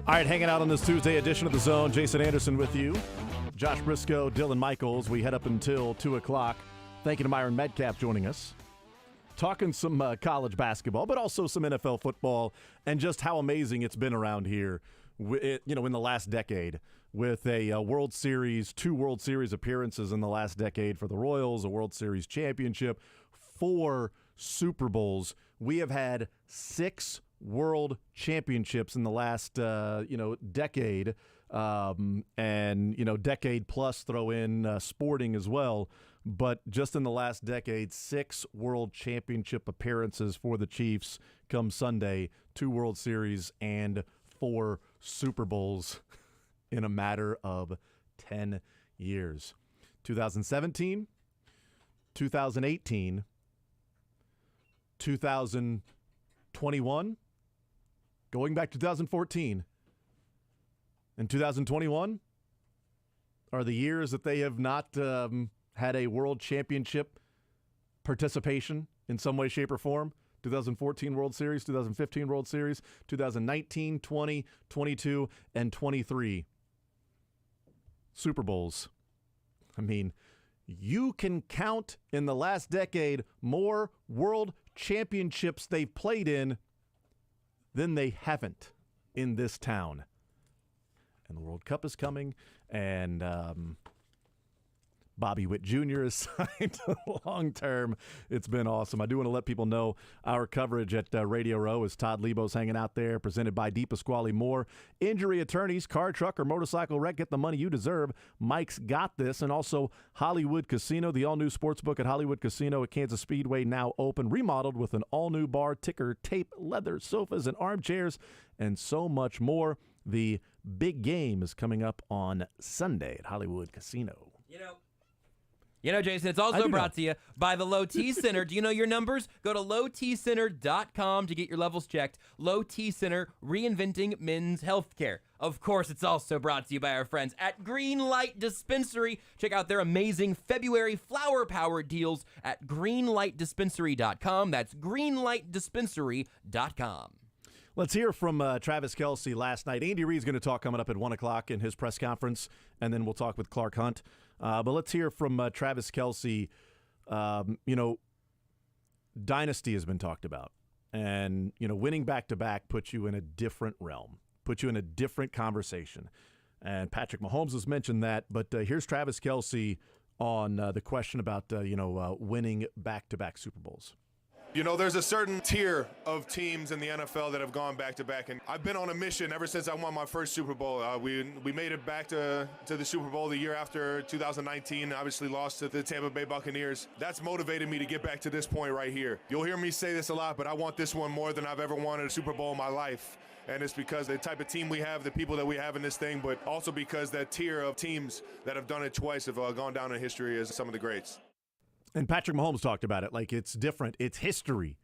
All right, hanging out on this Tuesday edition of The Zone. Jason Anderson with you. Josh Brisco, Dylan Michaels. We head up until 2 o'clock. Thank you to Myron Metcalf joining us. Talking some college basketball, but also some NFL football, and just how amazing it's been around here, in the last decade, with a World Series, 2 World Series appearances in the last decade for the Royals, a World Series championship, 4 Super Bowls. We have had 6 World Championships in the last, decade, and decade plus throw in sporting as well. But just in the last decade, 6 World Championship appearances for the Chiefs come Sunday, 2 World Series and 4 Super Bowls in a matter of 10 years. 2017, 2018, 2021, going back to 2014, and 2021 are the years that they have not had a World Championship participation in some way, shape, or form. 2014 World Series, 2015 World Series, 2019, 20, 22, and 23 Super Bowls. I mean, you can count in the last decade more World Championships they've played in than they haven't in this town. And the World Cup is coming, and Bobby Witt Jr. is signed long-term. It's been awesome. I do want to let people know our coverage at Radio Row is Todd Lebo's hanging out there, presented by DePasquale Moore. Injury attorneys, car, truck, or motorcycle wreck, get the money you deserve. Mike's got this. And also Hollywood Casino, the all-new sportsbook at Hollywood Casino at Kansas Speedway, now open, remodeled with an all-new bar, ticker, tape, leather, sofas, and armchairs, and so much more. The big game is coming up on Sunday at Hollywood Casino. You know, Jason, it's also brought to you by the Low T Center. Do you know your numbers? Go to lowtcenter.com to get your levels checked. Low T Center, reinventing men's healthcare. Of course, it's also brought to you by our friends at Green Light Dispensary. Check out their amazing February flower power deals at greenlightdispensary.com. That's greenlightdispensary.com. Let's hear from Travis Kelce last night. Andy Reid's going to talk coming up at 1 o'clock in his press conference, and then we'll talk with Clark Hunt. But let's hear from Travis Kelce. Dynasty has been talked about. And, winning back-to-back puts you in a different realm, puts you in a different conversation. And Patrick Mahomes has mentioned that. But here's Travis Kelce on the question about, winning back-to-back Super Bowls. There's a certain tier of teams in the NFL that have gone back-to-back, and I've been on a mission ever since I won my first Super Bowl. We made it back to the Super Bowl the year after 2019, obviously lost to the Tampa Bay Buccaneers. That's motivated me to get back to this point right here. You'll hear me say this a lot, but I want this one more than I've ever wanted a Super Bowl in my life. And it's because the type of team we have, the people that we have in this thing, but also because that tier of teams that have done it twice have gone down in history as some of the greats. And Patrick Mahomes talked about it like it's different. It's history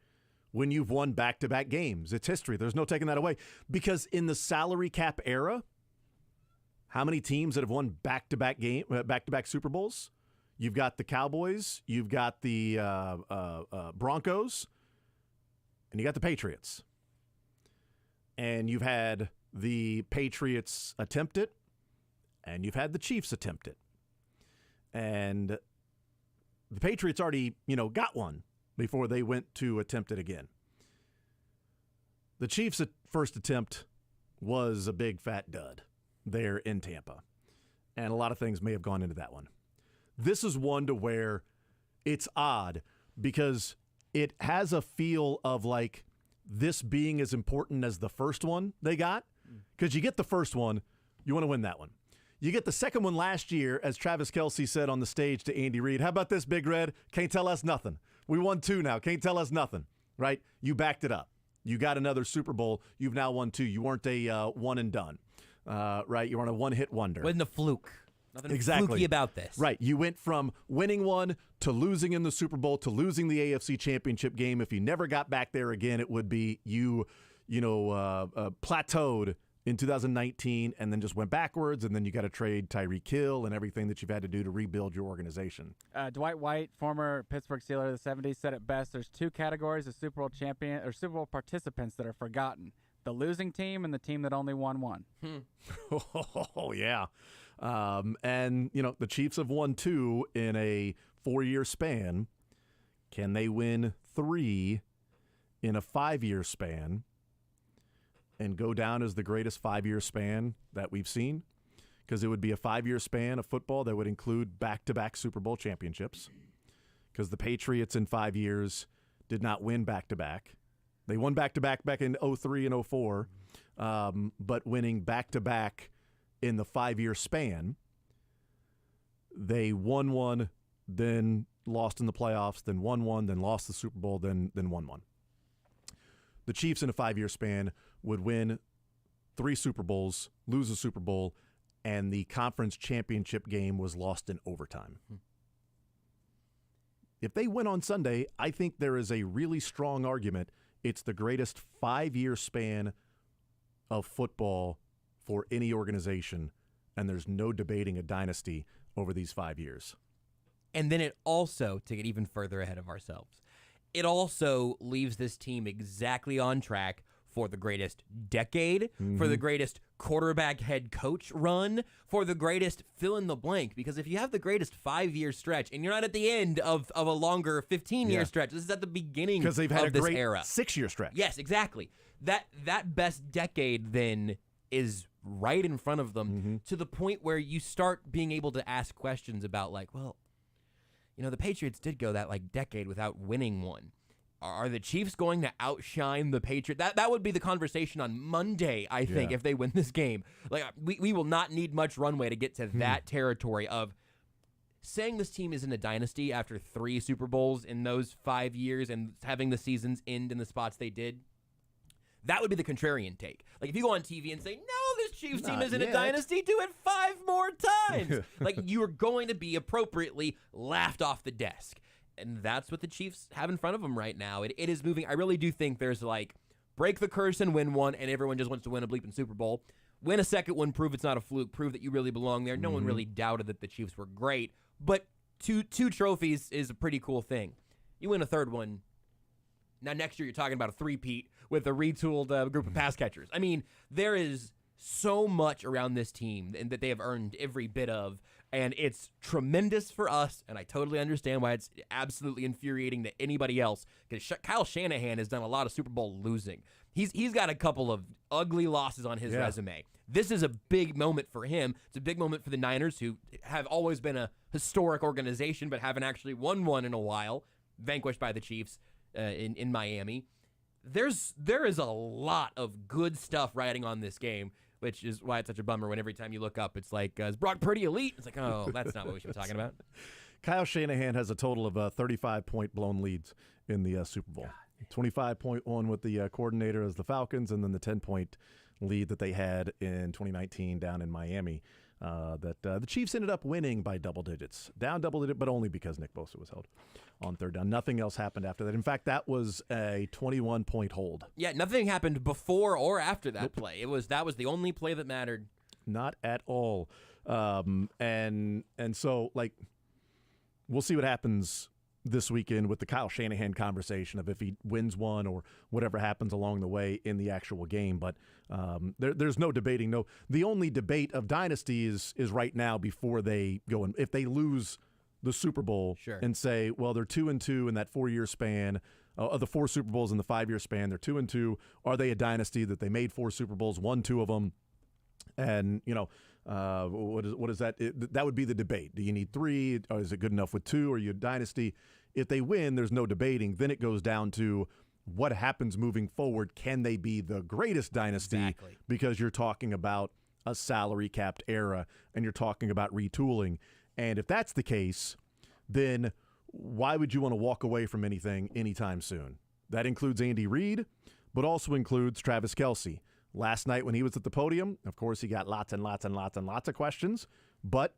when you've won back-to-back games. It's history. There's no taking that away. Because in the salary cap era, how many teams that have won back-to-back Super Bowls? You've got the Cowboys, you've got the Broncos, and you got the Patriots. And you've had the Patriots attempt it, and you've had the Chiefs attempt it. And the Patriots already, got one before they went to attempt it again. The Chiefs' first attempt was a big fat dud there in Tampa. And a lot of things may have gone into that one. This is one to where it's odd because it has a feel of like this being as important as the first one they got. Because you get the first one, you want to win that one. You get the second one last year, as Travis Kelce said on the stage to Andy Reid. How about this, Big Red? Can't tell us nothing. We won 2 now. Can't tell us nothing, right? You backed it up. You got another Super Bowl. You've now won 2. You weren't a one and done, right? You weren't a one-hit wonder. Wasn't a fluke. Nothing exactly fluky about this. Right. You went from winning one to losing in the Super Bowl to losing the AFC Championship game. If you never got back there again, it would be plateaued in 2019 and then just went backwards, and then you got to trade Tyreek Hill and everything that you've had to do to rebuild your organization. Dwight White, former Pittsburgh Steeler of the 70s, said it best. There's 2 categories of Super Bowl champion or Super Bowl participants that are forgotten: the losing team and the team that only won one. Oh, yeah. And, the Chiefs have won 2 in a 4-year span. Can they win 3 in a 5-year span and go down as the greatest 5-year span that we've seen? Because it would be a 5-year span of football that would include back-to-back Super Bowl championships. Because the Patriots in 5 years did not win back-to-back. They won back-to-back back in 03 and 04, but winning back-to-back in the 5-year span, they won one, then lost in the playoffs, then won one, then lost the Super Bowl, then won one. The Chiefs in a 5-year span would win 3 Super Bowls, lose a Super Bowl, and the conference championship game was lost in overtime. If they win on Sunday, I think there is a really strong argument it's the greatest 5-year span of football for any organization, and there's no debating a dynasty over these 5 years. And then it also, to get even further ahead of ourselves, it also leaves this team exactly on track for the greatest decade, for the greatest quarterback head coach run, for the greatest fill in the blank. Because if you have the greatest 5-year stretch and you're not at the end of a longer 15-year stretch, this is at the beginning of this era. Because they've had a great 6-year stretch. Yes, exactly. That best decade then is right in front of them to the point where you start being able to ask questions about the Patriots did go that decade without winning one. Are the Chiefs going to outshine the Patriots? That would be the conversation on Monday, I think, if they win this game. We will not need much runway to get to that territory of saying this team is in a dynasty after 3 Super Bowls in those 5 years and having the seasons end in the spots they did. That would be the contrarian take. If you go on TV and say, no, this Chiefs team isn't a dynasty, do it 5 more times. You are going to be appropriately laughed off the desk. And that's what the Chiefs have in front of them right now. It is moving. I really do think there's break the curse and win one, and everyone just wants to win a bleeping Super Bowl. Win a second one, prove it's not a fluke, prove that you really belong there. No one really doubted that the Chiefs were great. But two trophies is a pretty cool thing. You win a third one. Now next year you're talking about a three-peat with a retooled group of pass catchers. I mean, there is so much around this team and that they have earned every bit of, and it's tremendous for us, and I totally understand why it's absolutely infuriating to anybody else, because Kyle Shanahan has done a lot of Super Bowl losing. He's got a couple of ugly losses on his resume. This is a big moment for him. It's a big moment for the Niners, who have always been a historic organization but haven't actually won one in a while, vanquished by the Chiefs in Miami. There is a lot of good stuff riding on this game, which is why it's such a bummer when every time you look up, it's is Brock Purdy elite? It's oh, that's not what we should be talking about. Kyle Shanahan has a total of 35-point blown leads in the Super Bowl. 25.1 with the coordinator as the Falcons, and then the 10-point lead that they had in 2019 down in Miami. The Chiefs ended up winning by double digits. Down double digit, but only because Nick Bosa was held on third down. Nothing else happened after that. In fact, that was a 21-point hold. Yeah, nothing happened before or after that play. That was the only play that mattered. Not at all. And so, we'll see what happens this weekend with the Kyle Shanahan conversation of if he wins one or whatever happens along the way in the actual game. But there's no debating. No, the only debate of dynasty is right now before they go in. If they lose the Super Bowl and say, well, they're 2-2 in that 4-year span of the 4 Super Bowls in the 5-year span, they're 2-2. Are they a dynasty that they made 4 Super Bowls, won 2 of them? And, what is that? That would be the debate. Do you need 3? Or is it good enough with 2? Are you a dynasty? If they win, there's no debating. Then it goes down to what happens moving forward. Can they be the greatest dynasty? Exactly. Because you're talking about a salary-capped era, and you're talking about retooling. And if that's the case, then why would you want to walk away from anything anytime soon? That includes Andy Reid, but also includes Travis Kelce. Last night when he was at the podium, of course, he got lots and lots and lots and lots of questions, but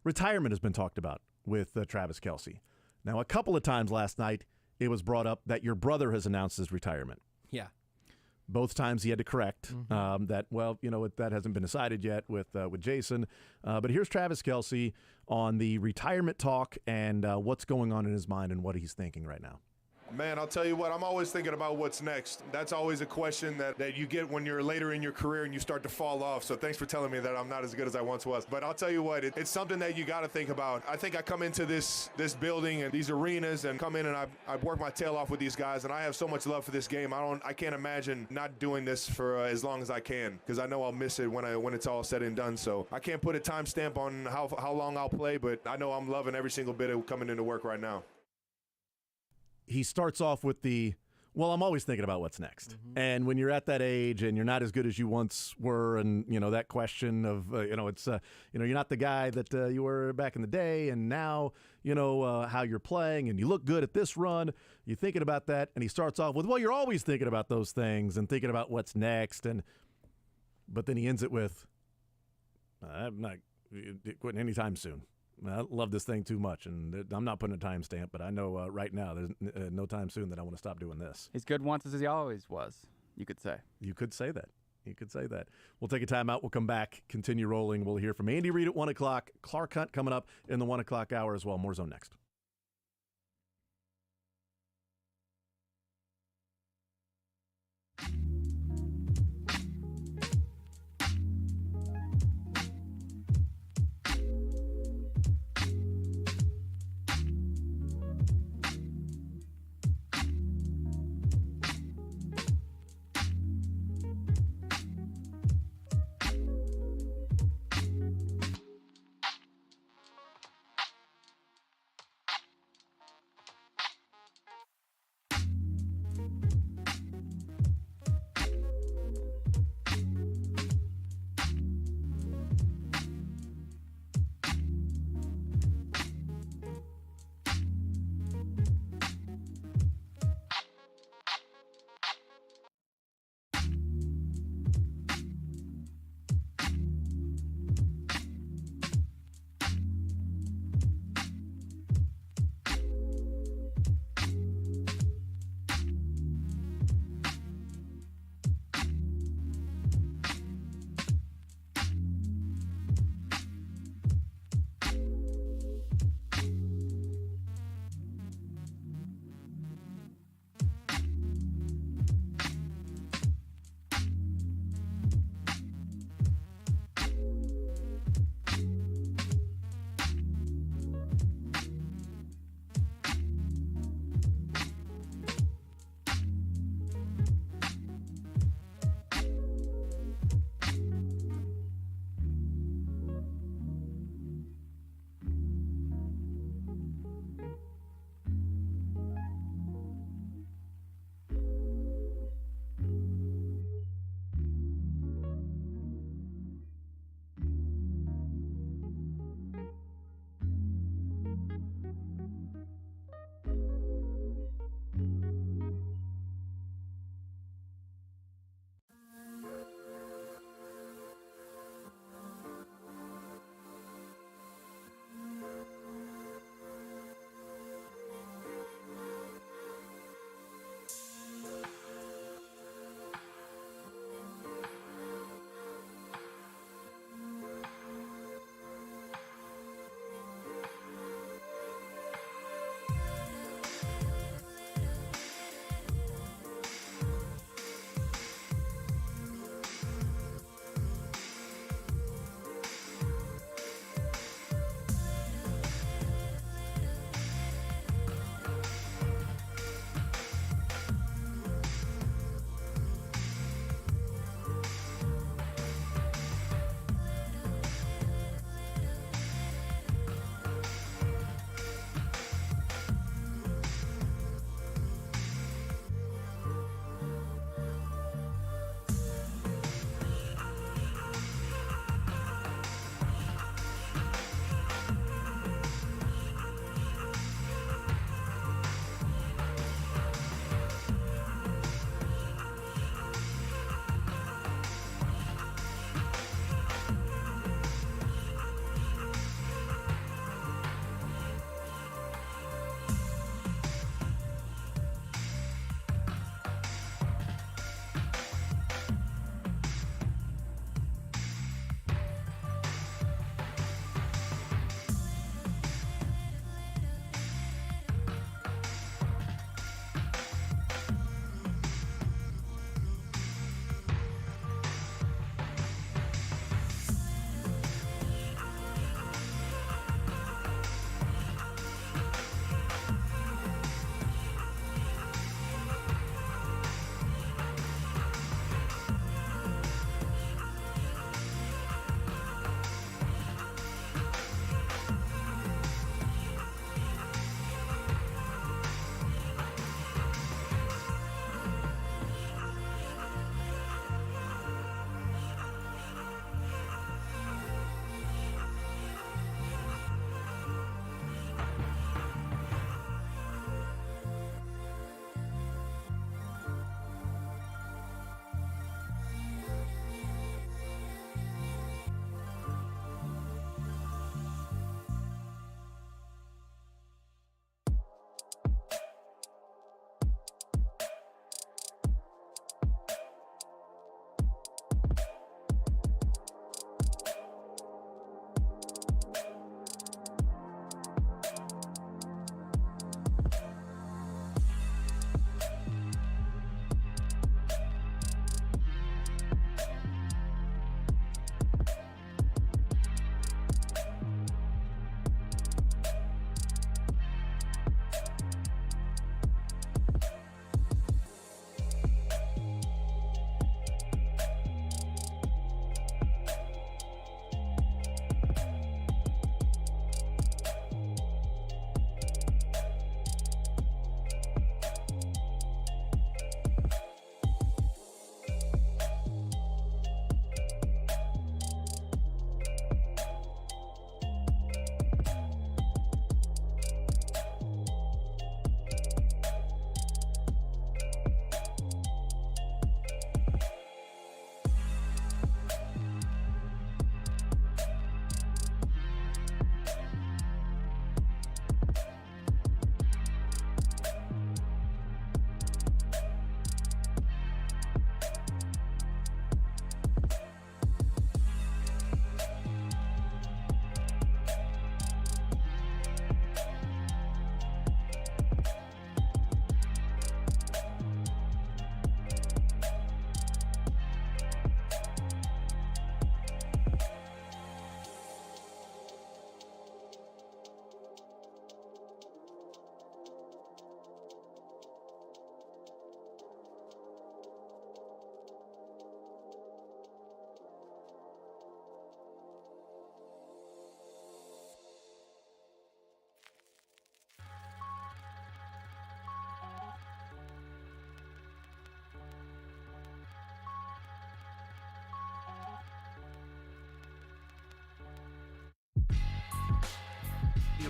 retirement has been talked about with Travis Kelce. Now, a couple of times last night, it was brought up that your brother has announced his retirement. Yeah. Both times he had to correct that, that hasn't been decided yet with Jason. But here's Travis Kelce on the retirement talk and what's going on in his mind and what he's thinking right now. Man, I'll tell you what, I'm always thinking about what's next. That's always a question that you get when you're later in your career and you start to fall off. So thanks for telling me that I'm not as good as I once was. But I'll tell you what, it's something that you got to think about. I think I come into this building and these arenas and come in and I work my tail off with these guys, and I have so much love for this game. I can't imagine not doing this for as long as I can, because I know I'll miss it when it's all said and done. So I can't put a timestamp on how long I'll play, but I know I'm loving every single bit of coming into work right now. He starts off with I'm always thinking about what's next. And when you're at that age and you're not as good as you once were, and, that question of, it's, you're not the guy that you were back in the day, and now, how you're playing, and you look good at this run, you're thinking about that, and he starts off with, you're always thinking about those things and thinking about what's next, but then he ends it with, I'm not quitting anytime soon. I love this thing too much, and I'm not putting a timestamp, but I know right now there's no time soon that I want to stop doing this. He's good once as he always was, you could say. You could say that. We'll take a timeout. We'll come back, continue rolling. We'll hear from Andy Reid at 1 o'clock. Clark Hunt coming up in the 1 o'clock hour as well. More Zone next.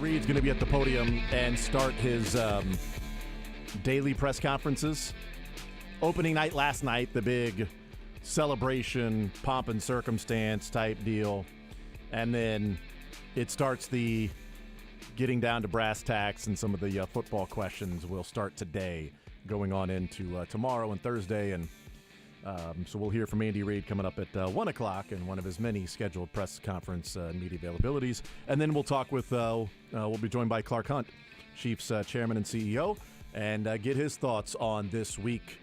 Reid's going to be at the podium and start his daily press conferences. Opening night last night, the big celebration, pomp and circumstance type deal. And then it starts the getting down to brass tacks, and some of the football questions will start today, going on into tomorrow and Thursday. And so we'll hear from Andy Reid coming up at 1 o'clock in one of his many scheduled press conference media availabilities. And then we'll talk with, we'll be joined by Clark Hunt, Chiefs chairman and CEO, and get his thoughts on this week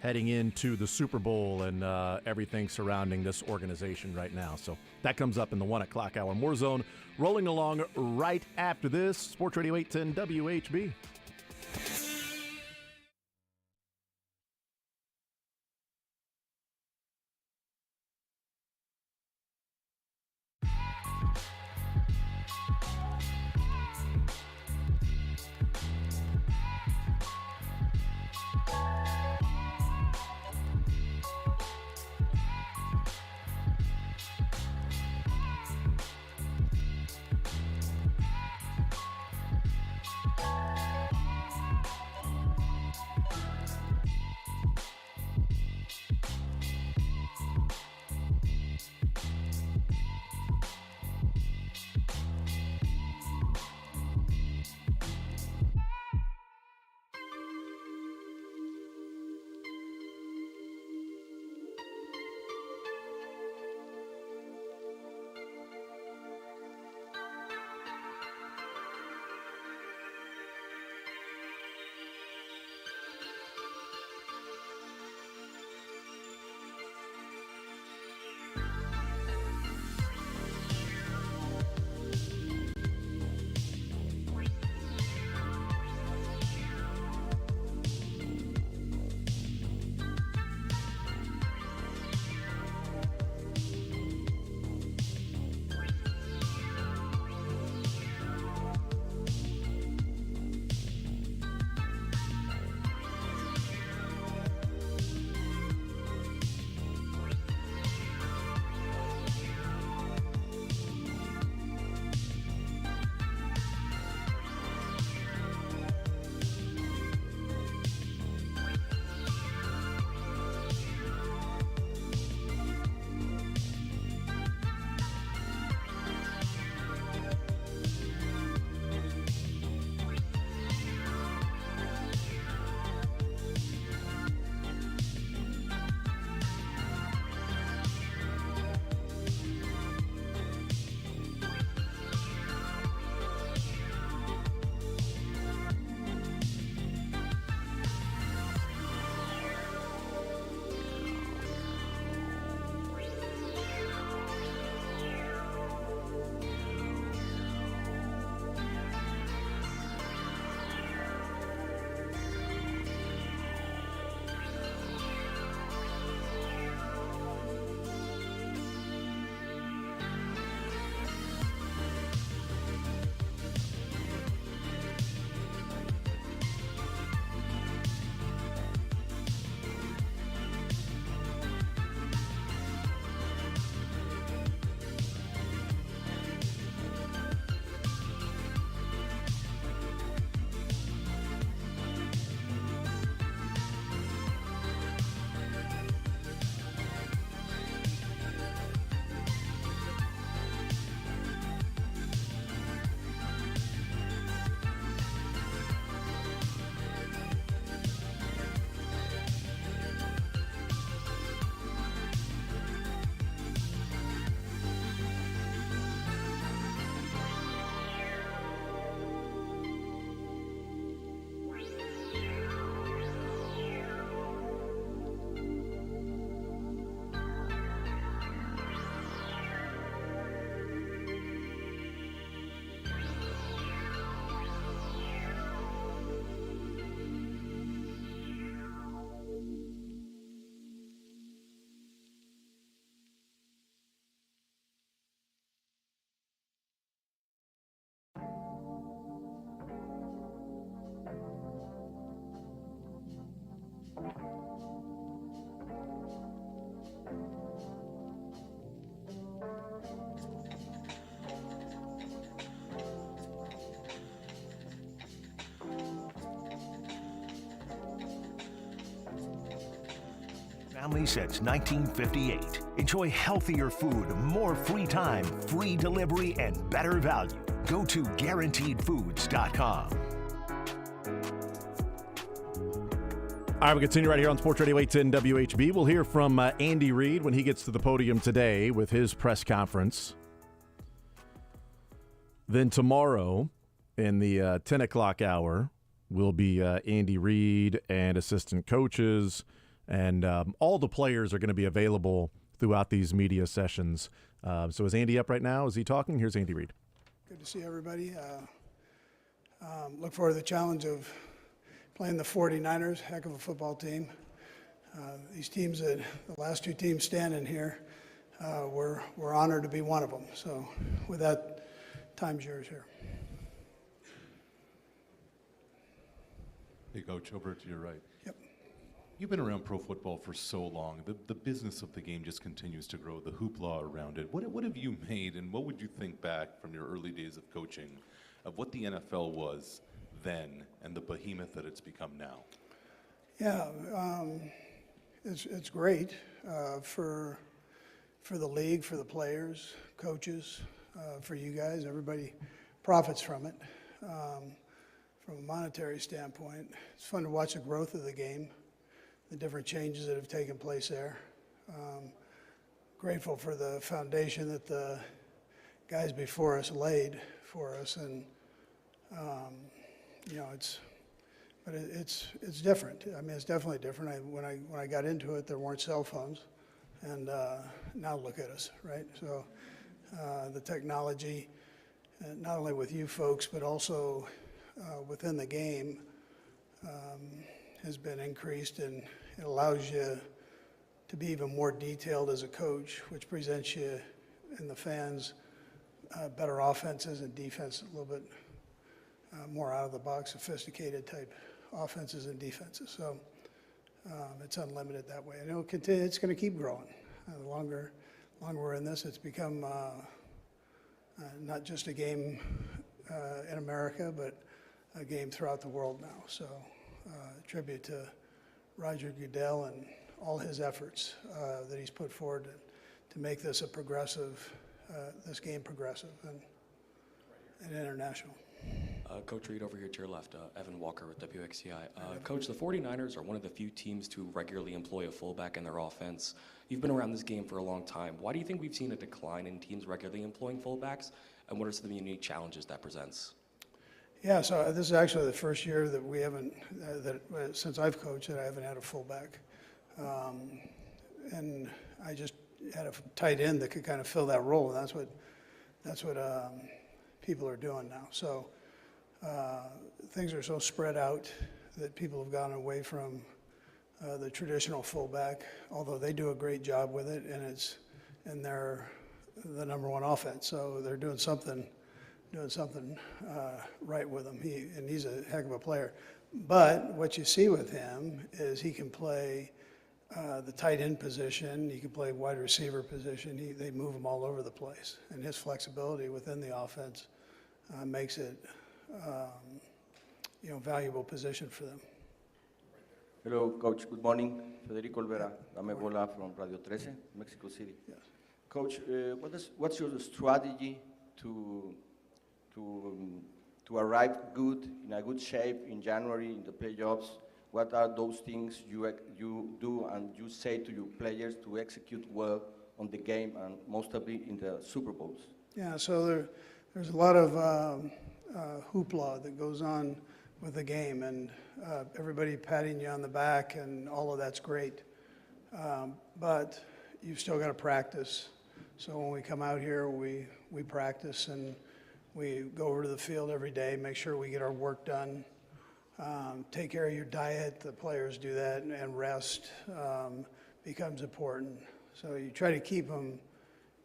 heading into the Super Bowl and everything surrounding this organization right now. So that comes up in the 1 o'clock hour. More Zone rolling along right after this. Sports Radio 810 WHB. family since 1958. Enjoy healthier food, more free time, free delivery, and better value. Go to GuaranteedFoods.com. All right, we continue right here on Sports Radio 810 WHB. We'll hear from Andy Reid when he gets to the podium today with his press conference. Then tomorrow, in the 10 o'clock hour, will be Andy Reid and assistant coaches, and all the players are going to be available throughout these media sessions. So is Andy up right now? Is he talking? Here's Andy Reid. Good to see everybody. Look forward to the challenge of playing the 49ers, heck of a football team. These teams, the last two teams standing here, we're honored to be one of them. So with that, time's yours here. Hey, Coach, over to your right. Yep. You've been around pro football for so long. The business of the game just continues to grow, the hoopla around it. What have you made, and what would you think back from your early days of coaching of what the NFL was then and the behemoth that it's become now? Yeah, it's great for the league, for the players, coaches, for you guys. Everybody profits from it. From a monetary standpoint, it's fun to watch the growth of the game, the different changes that have taken place there. Grateful for the foundation that the guys before us laid for us, and you know, it's different. I mean, it's definitely different. When I got into it, there weren't cell phones, and now look at us, right? So the technology, not only with you folks, but also within the game, has been increased, and it allows you to be even more detailed as a coach, which presents you and the fans better offenses and defense, a little bit more out-of-the-box, sophisticated type offenses and defenses. So it's unlimited that way. And it'll continue, it's going to keep growing. The longer we're in this, it's become not just a game in America, but a game throughout the world now. So tribute to Roger Goodell and all his efforts that he's put forward to make this a progressive, this game progressive and international. Coach Reid, over here to your left, Evan Walker with WXCI. Coach, the 49ers are one of the few teams to regularly employ a fullback in their offense. You've been around this game for a long time. Why do you think we've seen a decline in teams regularly employing fullbacks, and what are some of the unique challenges that presents? Yeah, so this is actually the first year that we haven't, since I've coached, that I haven't had a fullback. And I just had a tight end that could kind of fill that role, and that's what people are doing now. So things are so spread out that people have gone away from the traditional fullback, although they do a great job with it, and they're the number one offense. So they're doing something right with him. He's a heck of a player. But what you see with him is he can play the tight end position. He can play wide receiver position. They move him all over the place, and his flexibility within the offense makes it valuable position for them. Hello, Coach. Good morning. Federico Olvera, Amegola from Radio 13, Mexico City. Yes. Coach, what's your strategy to arrive in a good shape in January in the playoffs? What are those things you do and you say to your players to execute well on the game and mostly in the Super Bowls? Yeah, so there's a lot of hoopla that goes on with the game, and everybody patting you on the back, and all of that's great. But you've still got to practice. So when we come out here, we practice, and we go over to the field every day, make sure we get our work done. Take care of your diet. The players do that, and rest becomes important. So you try to keep them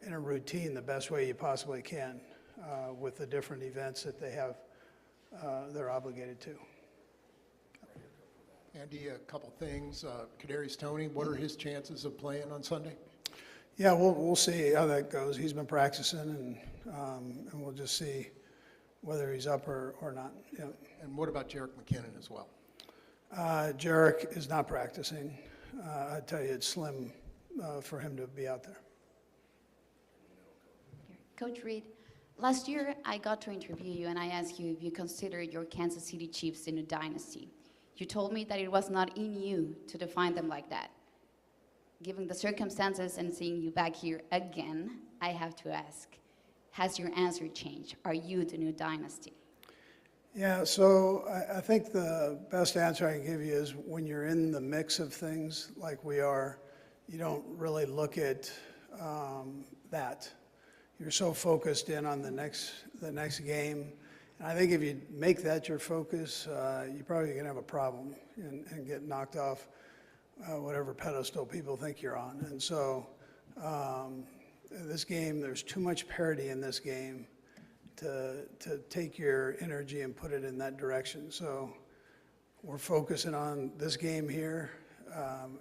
in a routine the best way you possibly can with the different events that they have, they're obligated to. Andy, a couple things. Kadarius Toney, what are his chances of playing on Sunday? Yeah, we'll see how that goes. He's been practicing, and we'll just see whether he's up or not. Yeah. And what about Jerick McKinnon as well? Jerick is not practicing. I tell you, it's slim for him to be out there. Coach Reed, last year I got to interview you and I asked you if you consider your Kansas City Chiefs a new dynasty. You told me that it was not in you to define them like that. Given the circumstances and seeing you back here again, I have to ask, has your answer changed? Are you the new dynasty? Yeah, so I think the best answer I can give you is when you're in the mix of things like we are, you don't really look at that. You're so focused in on the next game. And I think if you make that your focus, you're probably going to have a problem and get knocked off whatever pedestal people think you're on. And so this game, there's too much parity in this game to take your energy and put it in that direction. So we're focusing on this game here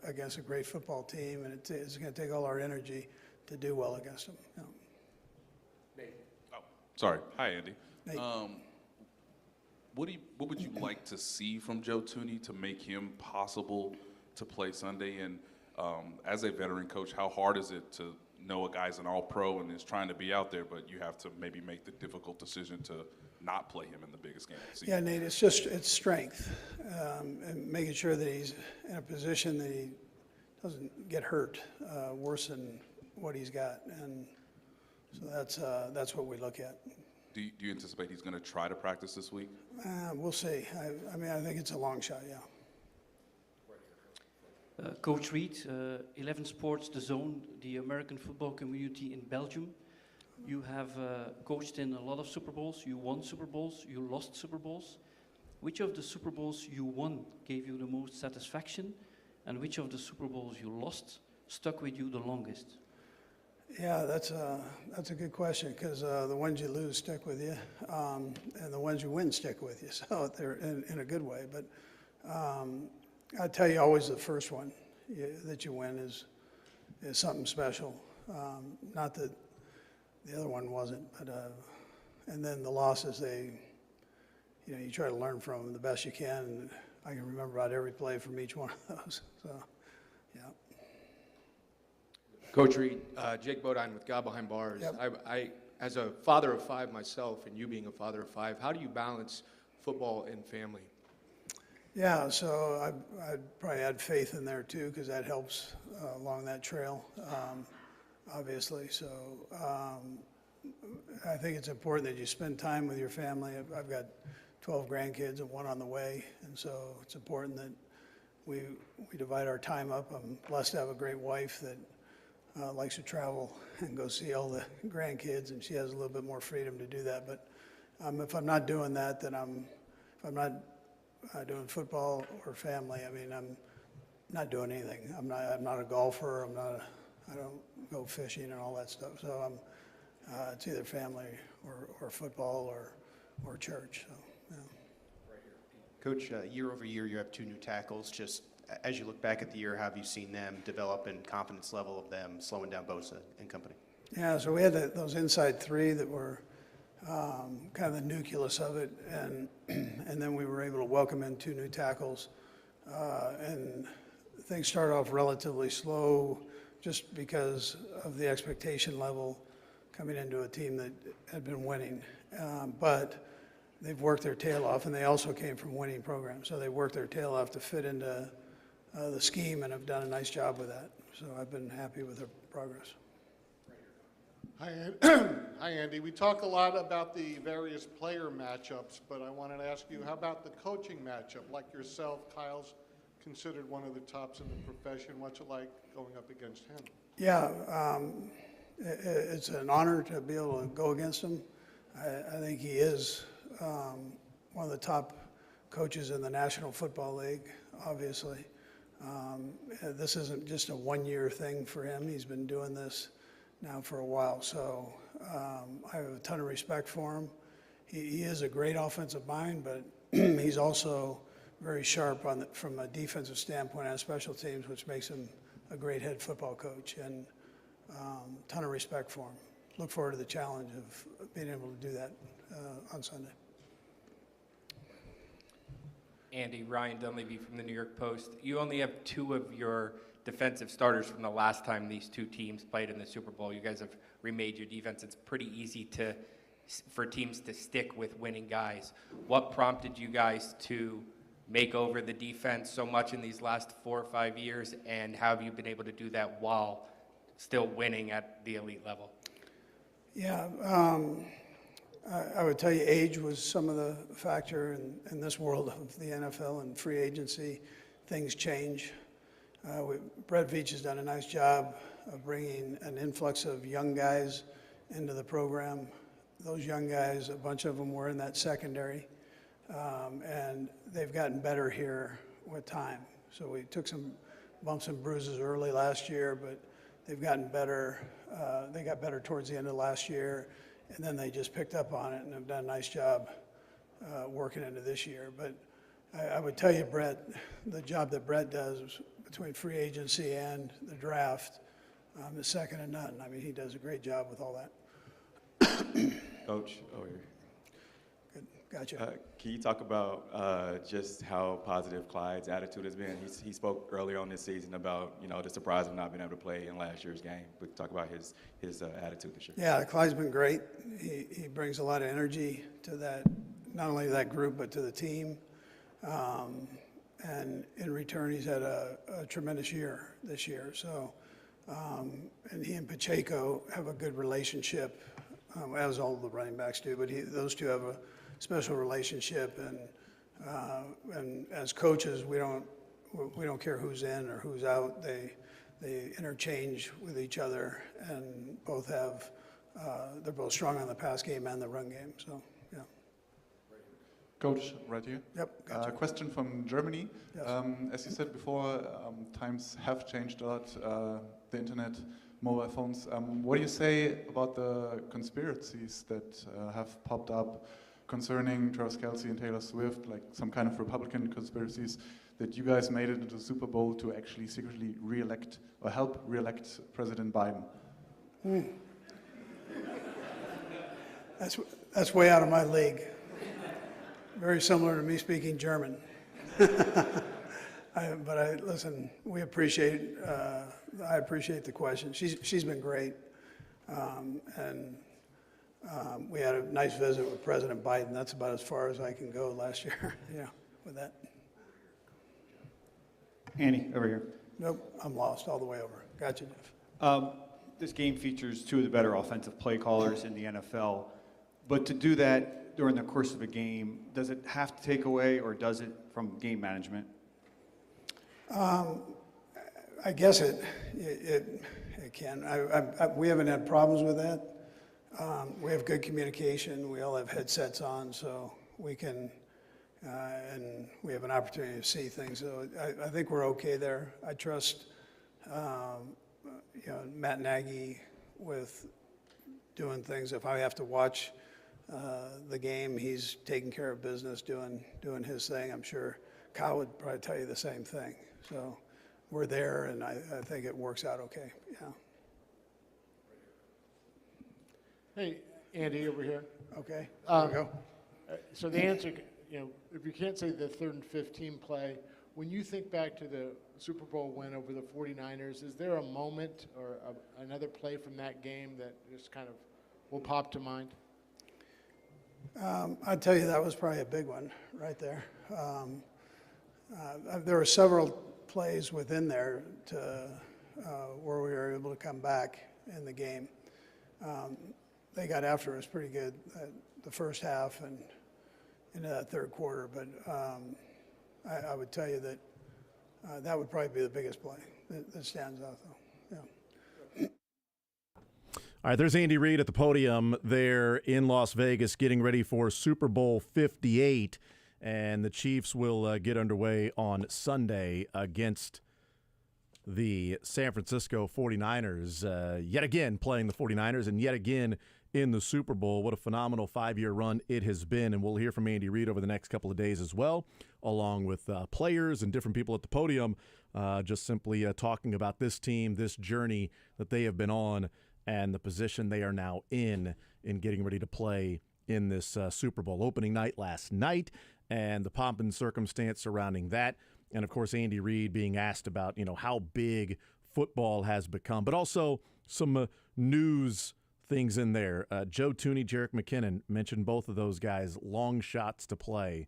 against a great football team, and it's going to take all our energy to do well against them. You know. Sorry. Hi, Andy. Nate. What would you like to see from Joe Thuney to make him possible to play Sunday? And as a veteran coach, how hard is it to know a guy's an all-pro and is trying to be out there, but you have to maybe make the difficult decision to not play him in the biggest game of the season? Yeah, Nate, it's strength and making sure that he's in a position that he doesn't get hurt worse than what he's got. And so that's what we look at. Do you anticipate he's going to try to practice this week? We'll see. I mean, I think it's a long shot, yeah. Coach Reed, 11 Sports, The Zone, the American football community in Belgium. You have coached in a lot of Super Bowls. You won Super Bowls. You lost Super Bowls. Which of the Super Bowls you won gave you the most satisfaction? And which of the Super Bowls you lost stuck with you the longest? Yeah, that's a good question because the ones you lose stick with you, and the ones you win stick with you. So they're in a good way. But I tell you, always the first one that you win is something special. Not that the other one wasn't, but and then the losses, you try to learn from them the best you can. And I can remember about every play from each one of those. So, yeah. Coach Reed, Jake Bodine with God Behind Bars. Yep. I, as a father of 5 myself, and you being a father of 5, how do you balance football and family? Yeah, so I'd probably add faith in there too, because that helps along that trail, obviously. So I think it's important that you spend time with your family. I've got 12 grandkids and 1 on the way, and so it's important that we divide our time up. I'm blessed to have a great wife that likes to travel and go see all the grandkids, and she has a little bit more freedom to do that. But if I'm not doing that, then if I'm not doing football or family, I mean, I'm not doing anything. I'm not a golfer. I don't go fishing and all that stuff. So it's either family or football or church. So, yeah. Coach, year over year, you have 2 new tackles. Just as you look back at the year, how have you seen them develop and confidence level of them slowing down Bosa and company? Yeah, so we had those inside 3 that were kind of the nucleus of it, and then we were able to welcome in 2 new tackles, and things started off relatively slow just because of the expectation level coming into a team that had been winning, but they've worked their tail off, and they also came from winning programs, so they worked their tail off to fit into the scheme and have done a nice job with that. So I've been happy with their progress. Hi, Andy. We talk a lot about the various player matchups, but I wanted to ask you, how about the coaching matchup? Like yourself, Kyle's considered one of the tops in the profession. What's it like going up against him? Yeah, it's an honor to be able to go against him. I think he is one of the top coaches in the National Football League, obviously. This isn't just a one-year thing for him. He's been doing this now for a while, so I have a ton of respect for him. He is a great offensive mind, but he's also very sharp from a defensive standpoint on special teams, which makes him a great head football coach, and a ton of respect for him. Look forward to the challenge of being able to do that on Sunday. Andy, Ryan Dunleavy from the New York Post. You only have 2 of your defensive starters from the last time these 2 teams played in the Super Bowl. You guys have remade your defense. It's pretty easy for teams to stick with winning guys. What prompted you guys to make over the defense so much in these last 4 or 5 years, and how have you been able to do that while still winning at the elite level? Yeah, I would tell you age was some of the factor in this world of the NFL and free agency. Things change. Brett Veach has done a nice job of bringing an influx of young guys into the program. Those young guys, a bunch of them were in that secondary, and they've gotten better here with time. So we took some bumps and bruises early last year, but they've gotten better. They got better towards the end of last year, and then they just picked up on it and have done a nice job working into this year. But I would tell you, Brett, the job that Brett does between free agency and the draft is second to none. I mean, he does a great job with all that. Coach, over here. Good, gotcha. Can you talk about just how positive Clyde's attitude has been? He spoke earlier on this season about, you know, the surprise of not being able to play in last year's game. But talk about his attitude this year. Yeah, Clyde's been great. He brings a lot of energy to that, not only that group, but to the team. And in return, he's had a tremendous year this year. So, and he and Pacheco have a good relationship, as all the running backs do. But those two have a special relationship. And as coaches, we don't care who's in or who's out. They interchange with each other, and both have they're both strong on the pass game and the run game. So, yeah. Coach, right here. Yep. Gotcha. Question from Germany. Yes. As you said before, times have changed a lot. The internet, mobile phones. What do you say about the conspiracies that have popped up concerning Travis Kelce and Taylor Swift, like some kind of Republican conspiracies, that you guys made it into the Super Bowl to actually secretly re-elect or help re-elect President Biden? That's way out of my league. Very similar to me speaking German. Listen, we appreciate, I appreciate the question. She's been great. We had a nice visit with President Biden. That's about as far as I can go last year, with that. Andy, over here. Nope, I'm lost all the way over. Gotcha, Jeff. This game features 2 of the better offensive play callers in the NFL. But to do that during the course of a game, does it have to take away, or does it from game management? I guess it can. We haven't had problems with that. We have good communication. We all have headsets on, so we can, and we have an opportunity to see things. So I think we're okay there. I trust, Matt Nagy with doing things. If I have to watch the game, he's taking care of business, doing his thing. I'm sure Kyle would probably tell you the same thing. So we're there, and I think it works out okay. Yeah. Hey, Andy, over here. Okay. There we go. So the answer, if you can't say the 3rd and 15 play, when you think back to the Super Bowl win over the 49ers, is there a moment or another play from that game that just kind of will pop to mind? I'd tell you that was probably a big one right there. There were several plays within there where we were able to come back in the game. They got after us pretty good the first half and into that third quarter, but I would tell you that that would probably be the biggest play that stands out, though. Yeah. All right, there's Andy Reid at the podium there in Las Vegas getting ready for Super Bowl 58, and the Chiefs will get underway on Sunday against the San Francisco 49ers, yet again playing the 49ers and yet again in the Super Bowl. What a phenomenal 5-year run it has been, and we'll hear from Andy Reid over the next couple of days as well, along with players and different people at the podium, just simply talking about this team, this journey that they have been on, and the position they are now in getting ready to play in this Super Bowl. Opening night last night, and the pomp and circumstance surrounding that. And, of course, Andy Reid being asked about, how big football has become. But also some news things in there. Joe Thuney, Jerick McKinnon, mentioned both of those guys, long shots to play.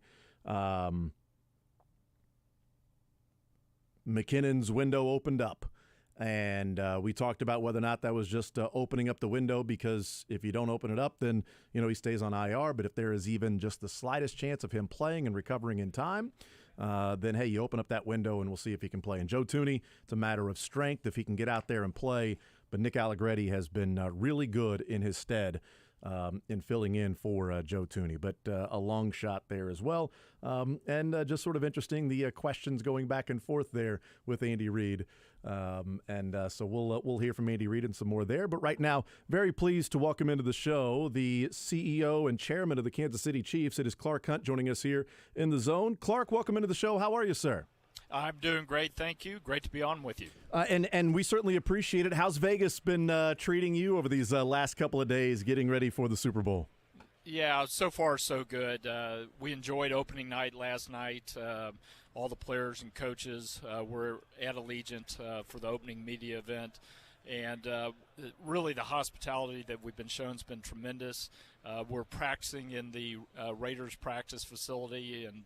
McKinnon's window opened up. And we talked about whether or not that was just opening up the window, because if you don't open it up, then, he stays on IR. But if there is even just the slightest chance of him playing and recovering in time, then, hey, you open up that window and we'll see if he can play. And Joe Thuney, it's a matter of strength if he can get out there and play. But Nick Allegretti has been really good in his stead in filling in for Joe Thuney. But a long shot there as well. And just sort of interesting, the questions going back and forth there with Andy Reid. So we'll hear from Andy Reid and some more there. But right now, very pleased to welcome into the show the CEO and chairman of the Kansas City Chiefs. It is Clark Hunt joining us here in the Zone. Clark, welcome into the show. How are you, sir? I'm doing great, thank you. Great to be on with you. And we certainly appreciate it. How's Vegas been treating you over these last couple of days getting ready for the Super Bowl? Yeah, so far so good. We enjoyed opening night last night. All the players and coaches were at Allegiant for the opening media event. And really the hospitality that we've been shown has been tremendous. We're practicing in the Raiders practice facility, and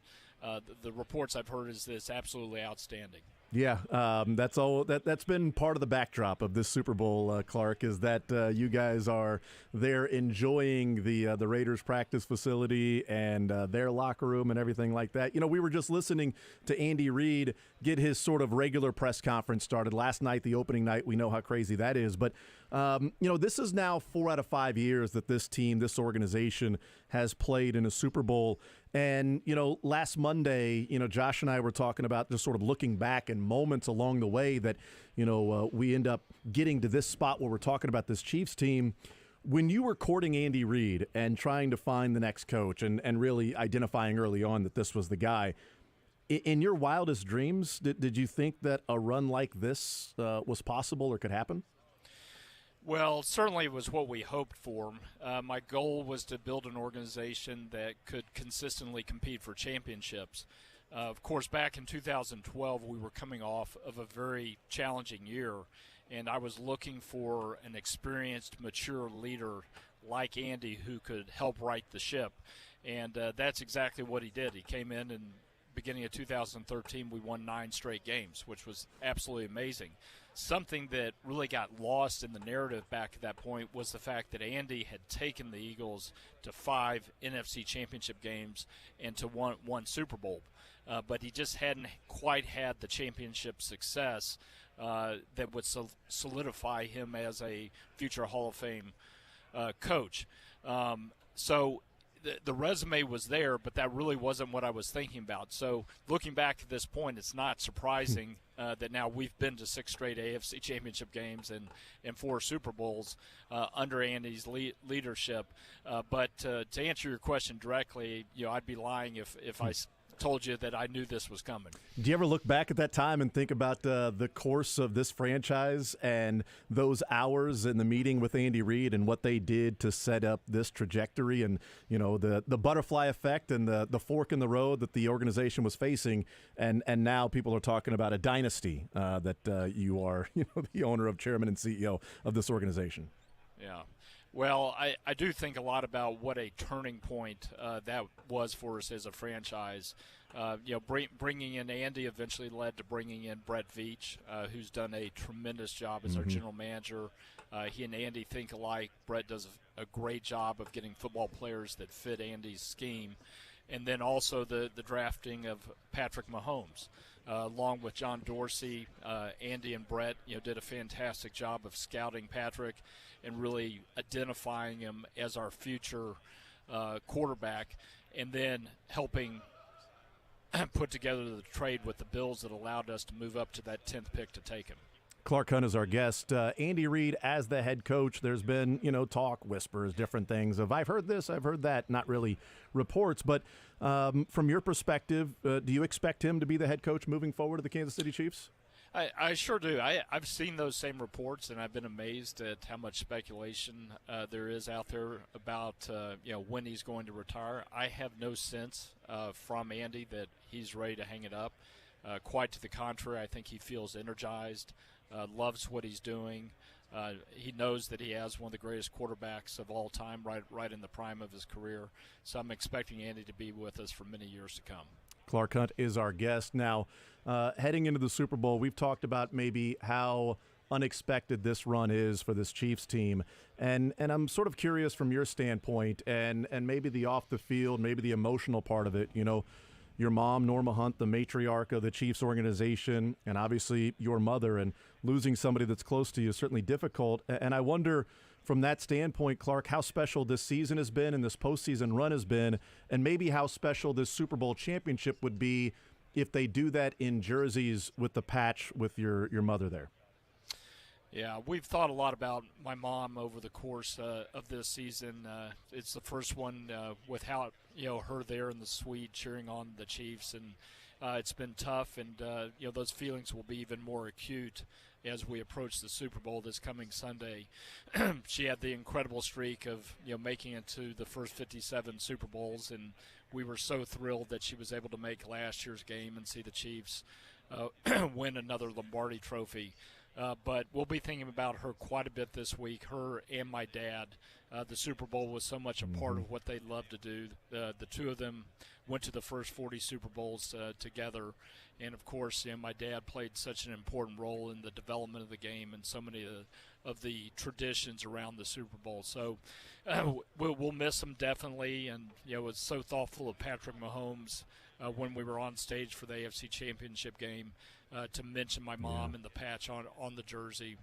the reports I've heard is that it's absolutely outstanding. Yeah, that's been part of the backdrop of this Super Bowl, Clark, is that you guys are there enjoying the Raiders practice facility and their locker room and everything like that. We were just listening to Andy Reid get his sort of regular press conference started last night, the opening night. We know how crazy that is, but this is now 4 out of 5 years that this team, this organization, has played in a Super Bowl. And, last Monday, Josh and I were talking about just sort of looking back and moments along the way that, we end up getting to this spot where we're talking about this Chiefs team. When you were courting Andy Reid and trying to find the next coach and really identifying early on that this was the guy, in your wildest dreams, did you think that a run like this was possible or could happen? Well, certainly it was what we hoped for. My goal was to build an organization that could consistently compete for championships. Of course, back in 2012, we were coming off of a very challenging year, and I was looking for an experienced, mature leader like Andy who could help right the ship. And that's exactly what he did. He came in and beginning of 2013, we won 9 straight games, which was absolutely amazing. Something that really got lost in the narrative back at that point was the fact that Andy had taken the Eagles to 5 NFC championship games and to one Super Bowl. But he just hadn't quite had the championship success that would solidify him as a future Hall of Fame coach. So the resume was there, but that really wasn't what I was thinking about. So looking back at this point, it's not surprising that now we've been to 6 straight AFC championship games and 4 Super Bowls under Andy's leadership. But to answer your question directly, I'd be lying if I told you that I knew this was coming. Do you ever look back at that time and think about the course of this franchise and those hours in the meeting with Andy Reid and what they did to set up this trajectory and, the butterfly effect and the fork in the road that the organization was facing, and now people are talking about a dynasty that you are, the owner of, chairman and CEO of this organization? Yeah. Well, I do think a lot about what a turning point that was for us as a franchise. Bringing in Andy eventually led to bringing in Brett Veach, who's done a tremendous job as our general manager. He and Andy think alike. Brett does a great job of getting football players that fit Andy's scheme. And then also the drafting of Patrick Mahomes. Along with John Dorsey, Andy and Brett, did a fantastic job of scouting Patrick and really identifying him as our future quarterback, and then helping put together the trade with the Bills that allowed us to move up to that 10th pick to take him. Clark Hunt is our guest. Andy Reid as the head coach, there's been, talk, whispers, different things of I've heard this, I've heard that, not really reports. But from your perspective, do you expect him to be the head coach moving forward to the Kansas City Chiefs? I sure do. I've seen those same reports, and I've been amazed at how much speculation there is out there about when he's going to retire. I have no sense from Andy that he's ready to hang it up. Quite to the contrary, I think he feels energized, loves what he's doing. He knows that he has one of the greatest quarterbacks of all time right in the prime of his career. So I'm expecting Andy to be with us for many years to come. Clark Hunt is our guest. Now, heading into the Super Bowl, we've talked about maybe how unexpected this run is for this Chiefs team. And I'm sort of curious from your standpoint and maybe the off the field, maybe the emotional part of it. You know, your mom, Norma Hunt, the matriarch of the Chiefs organization, and obviously your mother, and losing somebody that's close to you is certainly difficult. And I wonder, from that standpoint, Clark, how special this season has been and this postseason run has been, and maybe how special this Super Bowl championship would be if they do that in jerseys with the patch with your mother there. Yeah, we've thought a lot about my mom over the course of this season. It's the first one without her there in the suite cheering on the Chiefs, and it's been tough. And those feelings will be even more acute as we approach the Super Bowl this coming Sunday. She had the incredible streak of making it to the first 57 Super Bowls, and we were so thrilled that she was able to make last year's game and see the Chiefs win another Lombardi Trophy. But we'll be thinking about her quite a bit this week, her and my dad. The Super Bowl was so much a part of what they love to do. The two of them went to the first 40 Super Bowls together. And, of course, my dad played such an important role in the development of the game and so many of the traditions around the Super Bowl. So we'll miss him definitely. And, was so thoughtful of Patrick Mahomes when we were on stage for the AFC Championship game to mention my mom and the patch on the jersey.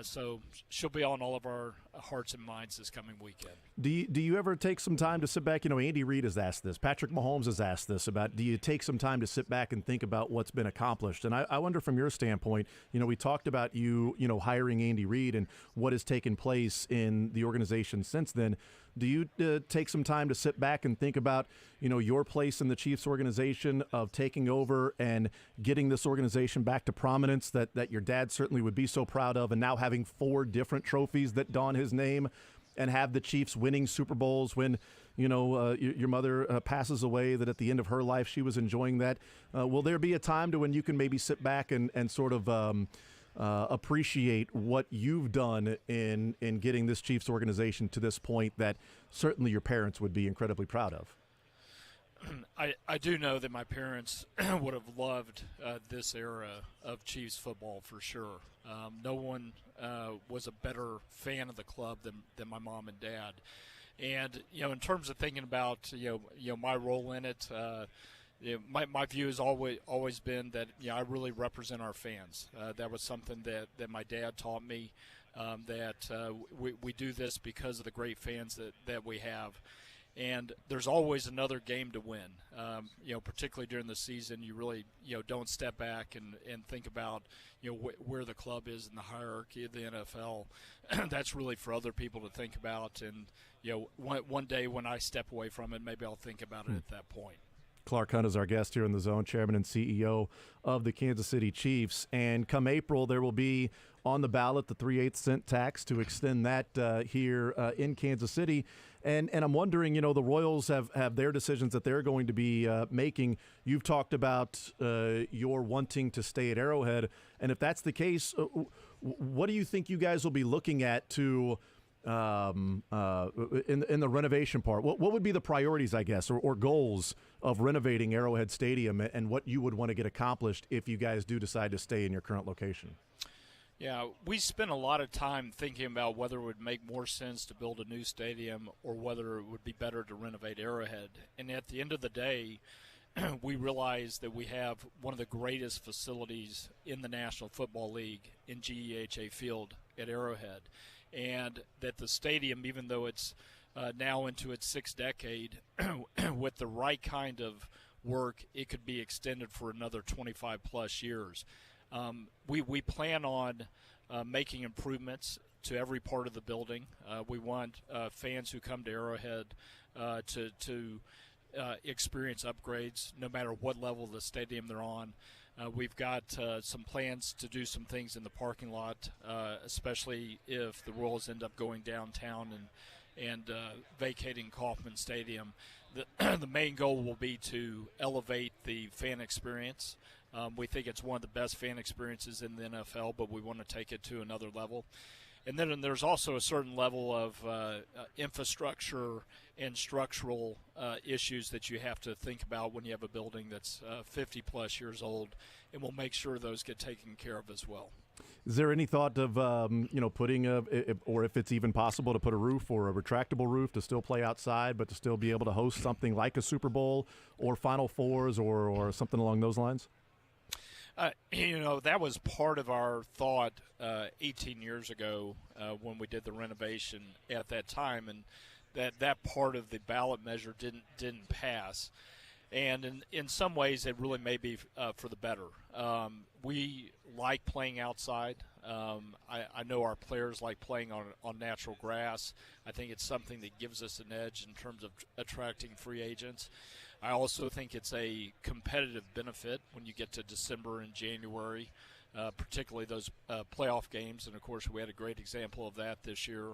So she'll be on all of our hearts and minds this coming weekend. Do you ever take some time to sit back? Andy Reid has asked this. Patrick Mahomes has asked this about, do you take some time to sit back and think about what's been accomplished? And I wonder from your standpoint, we talked about you hiring Andy Reid and what has taken place in the organization since then. Do you take some time to sit back and think about, your place in the Chiefs organization of taking over and getting this organization back to prominence that your dad certainly would be so proud of, and now having 4 different trophies that don his name, and have the Chiefs winning Super Bowls when, your mother passes away, that at the end of her life she was enjoying that? Will there be a time to when you can maybe sit back and sort of appreciate what you've done in getting this Chiefs organization to this point that certainly your parents would be incredibly proud of? I do know that my parents would have loved this era of Chiefs football for sure. No one was a better fan of the club than my mom and dad. And, in terms of thinking about, my role in it, my view has always been that I really represent our fans. That was something that my dad taught me, that we do this because of the great fans that we have. And there's always another game to win. Particularly during the season, you really don't step back and think about where the club is in the hierarchy of the NFL. That's really for other people to think about. And one day when I step away from it, maybe I'll think about it at that point. Clark Hunt is our guest here in the Zone, chairman and CEO of the Kansas City Chiefs. And come April, there will be on the ballot the 3/8 cent tax to extend that here in Kansas City. And I'm wondering, the Royals have their decisions that they're going to be making. You've talked about your wanting to stay at Arrowhead. And if that's the case, what do you think you guys will be looking at to in the renovation part? What would be the priorities, I guess, or goals of renovating Arrowhead Stadium, and what you would want to get accomplished if you guys do decide to stay in your current location? Yeah, we spent a lot of time thinking about whether it would make more sense to build a new stadium or whether it would be better to renovate Arrowhead. And at the end of the day, we realized that we have one of the greatest facilities in the National Football League in GEHA Field at Arrowhead. And that the stadium, even though it's now into its 6th decade, with the right kind of work, it could be extended for another 25-plus years. We plan on making improvements to every part of the building. We want fans who come to Arrowhead to experience upgrades no matter what level of the stadium they're on. We've got some plans to do some things in the parking lot, especially if the Royals end up going downtown and vacating Kauffman Stadium. The main goal will be to elevate the fan experience. We think it's one of the best fan experiences in the NFL, but we want to take it to another level. And then there's also a certain level of infrastructure and structural issues that you have to think about when you have a building that's 50-plus years old, and we'll make sure those get taken care of as well. Is there any thought of putting or if it's even possible to put a roof or a retractable roof to still play outside, but to still be able to host something like a Super Bowl or Final Fours or something along those lines? That was part of our thought 18 years ago when we did the renovation at that time, and that part of the ballot measure didn't pass. And in some ways, it really may be for the better. We like playing outside. I know our players like playing on natural grass. I think it's something that gives us an edge in terms of attracting free agents. I also think it's a competitive benefit when you get to December and January, particularly those playoff games. And, of course, we had a great example of that this year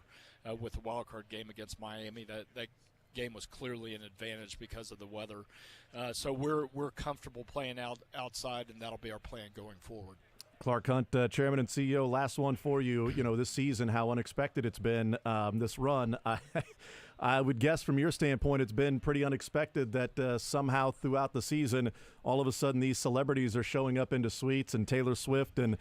with the wild card game against Miami. That game was clearly an advantage because of the weather. So we're comfortable playing outside, and that'll be our plan going forward. Clark Hunt, Chairman and CEO, last one for you. This season, how unexpected it's been, this run. I would guess from your standpoint it's been pretty unexpected that somehow throughout the season all of a sudden these celebrities are showing up into suites and Taylor Swift, and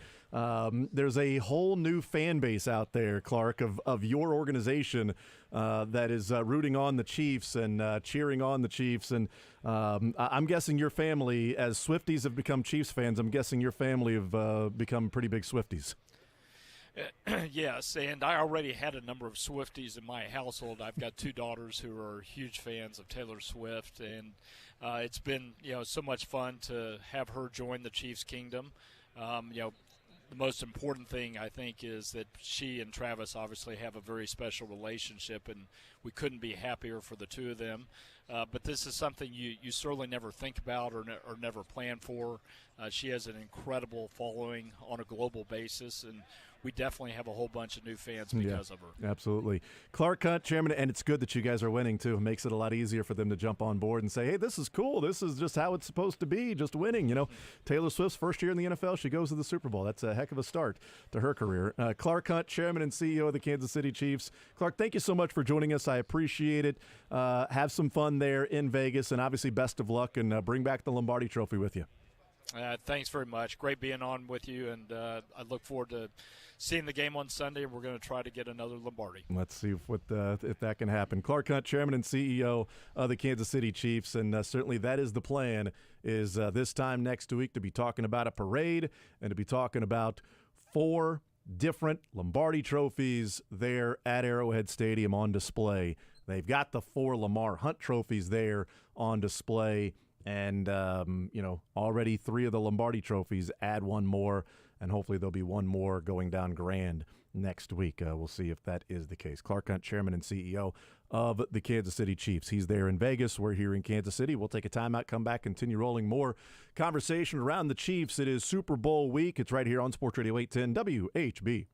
there's a whole new fan base out there, Clark, of your organization that is rooting on the Chiefs and cheering on the Chiefs. And I'm guessing your family, as Swifties have become Chiefs fans, I'm guessing your family have become pretty big Swifties. Yes, and I already had a number of Swifties in my household. I've got two daughters who are huge fans of Taylor Swift, and it's been so much fun to have her join the Chiefs kingdom. The most important thing, I think, is that she and Travis obviously have a very special relationship, and we couldn't be happier for the two of them. But this is something you certainly never think about or never plan for. She has an incredible following on a global basis, and we definitely have a whole bunch of new fans because of her. Absolutely. Clark Hunt, Chairman, and it's good that you guys are winning, too. It makes it a lot easier for them to jump on board and say, hey, this is cool. This is just how it's supposed to be, just winning. Taylor Swift's first year in the NFL, she goes to the Super Bowl. That's a heck of a start to her career. Clark Hunt, Chairman and CEO of the Kansas City Chiefs. Clark, thank you so much for joining us. I appreciate it. Have some fun there in Vegas, and obviously best of luck, and bring back the Lombardi Trophy with you. Thanks very much. Great being on with you, and I look forward to seeing the game on Sunday. We're going to try to get another Lombardi. Let's see if that can happen. Clark Hunt, Chairman and CEO of the Kansas City Chiefs, and certainly that is the plan, is this time next week to be talking about a parade and to be talking about 4 different Lombardi trophies there at Arrowhead Stadium on display. They've got the 4 Lamar Hunt trophies there on display. And, already 3 of the Lombardi trophies, add 1 more, and hopefully there'll be 1 more going down grand next week. We'll see if that is the case. Clark Hunt, Chairman and CEO of the Kansas City Chiefs. He's there in Vegas. We're here in Kansas City. We'll take a timeout, come back, continue rolling more conversation around the Chiefs. It is Super Bowl week. It's right here on Sports Radio 810 WHB.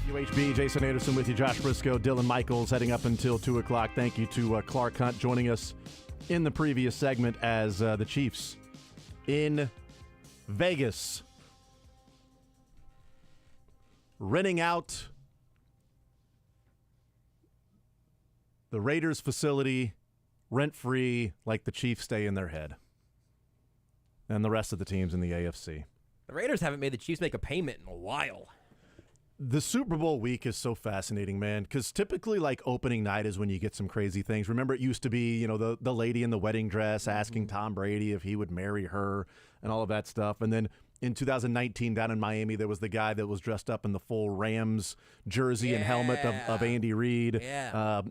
UHB, Jason Anderson with you, Josh Brisco, Dylan Michaels heading up until 2 o'clock. Thank you to Clark Hunt joining us in the previous segment as the Chiefs in Vegas renting out the Raiders facility rent-free like the Chiefs stay in their head and the rest of the teams in the AFC. The Raiders haven't made the Chiefs make a payment in a while. The Super Bowl week is so fascinating, man, because typically, like, opening night is when you get some crazy things. Remember, it used to be, you know, the lady in the wedding dress asking Tom Brady if he would marry her and all of that stuff. And then in 2019 down in Miami, there was the guy that was dressed up in the full Rams jersey and helmet of Andy Reid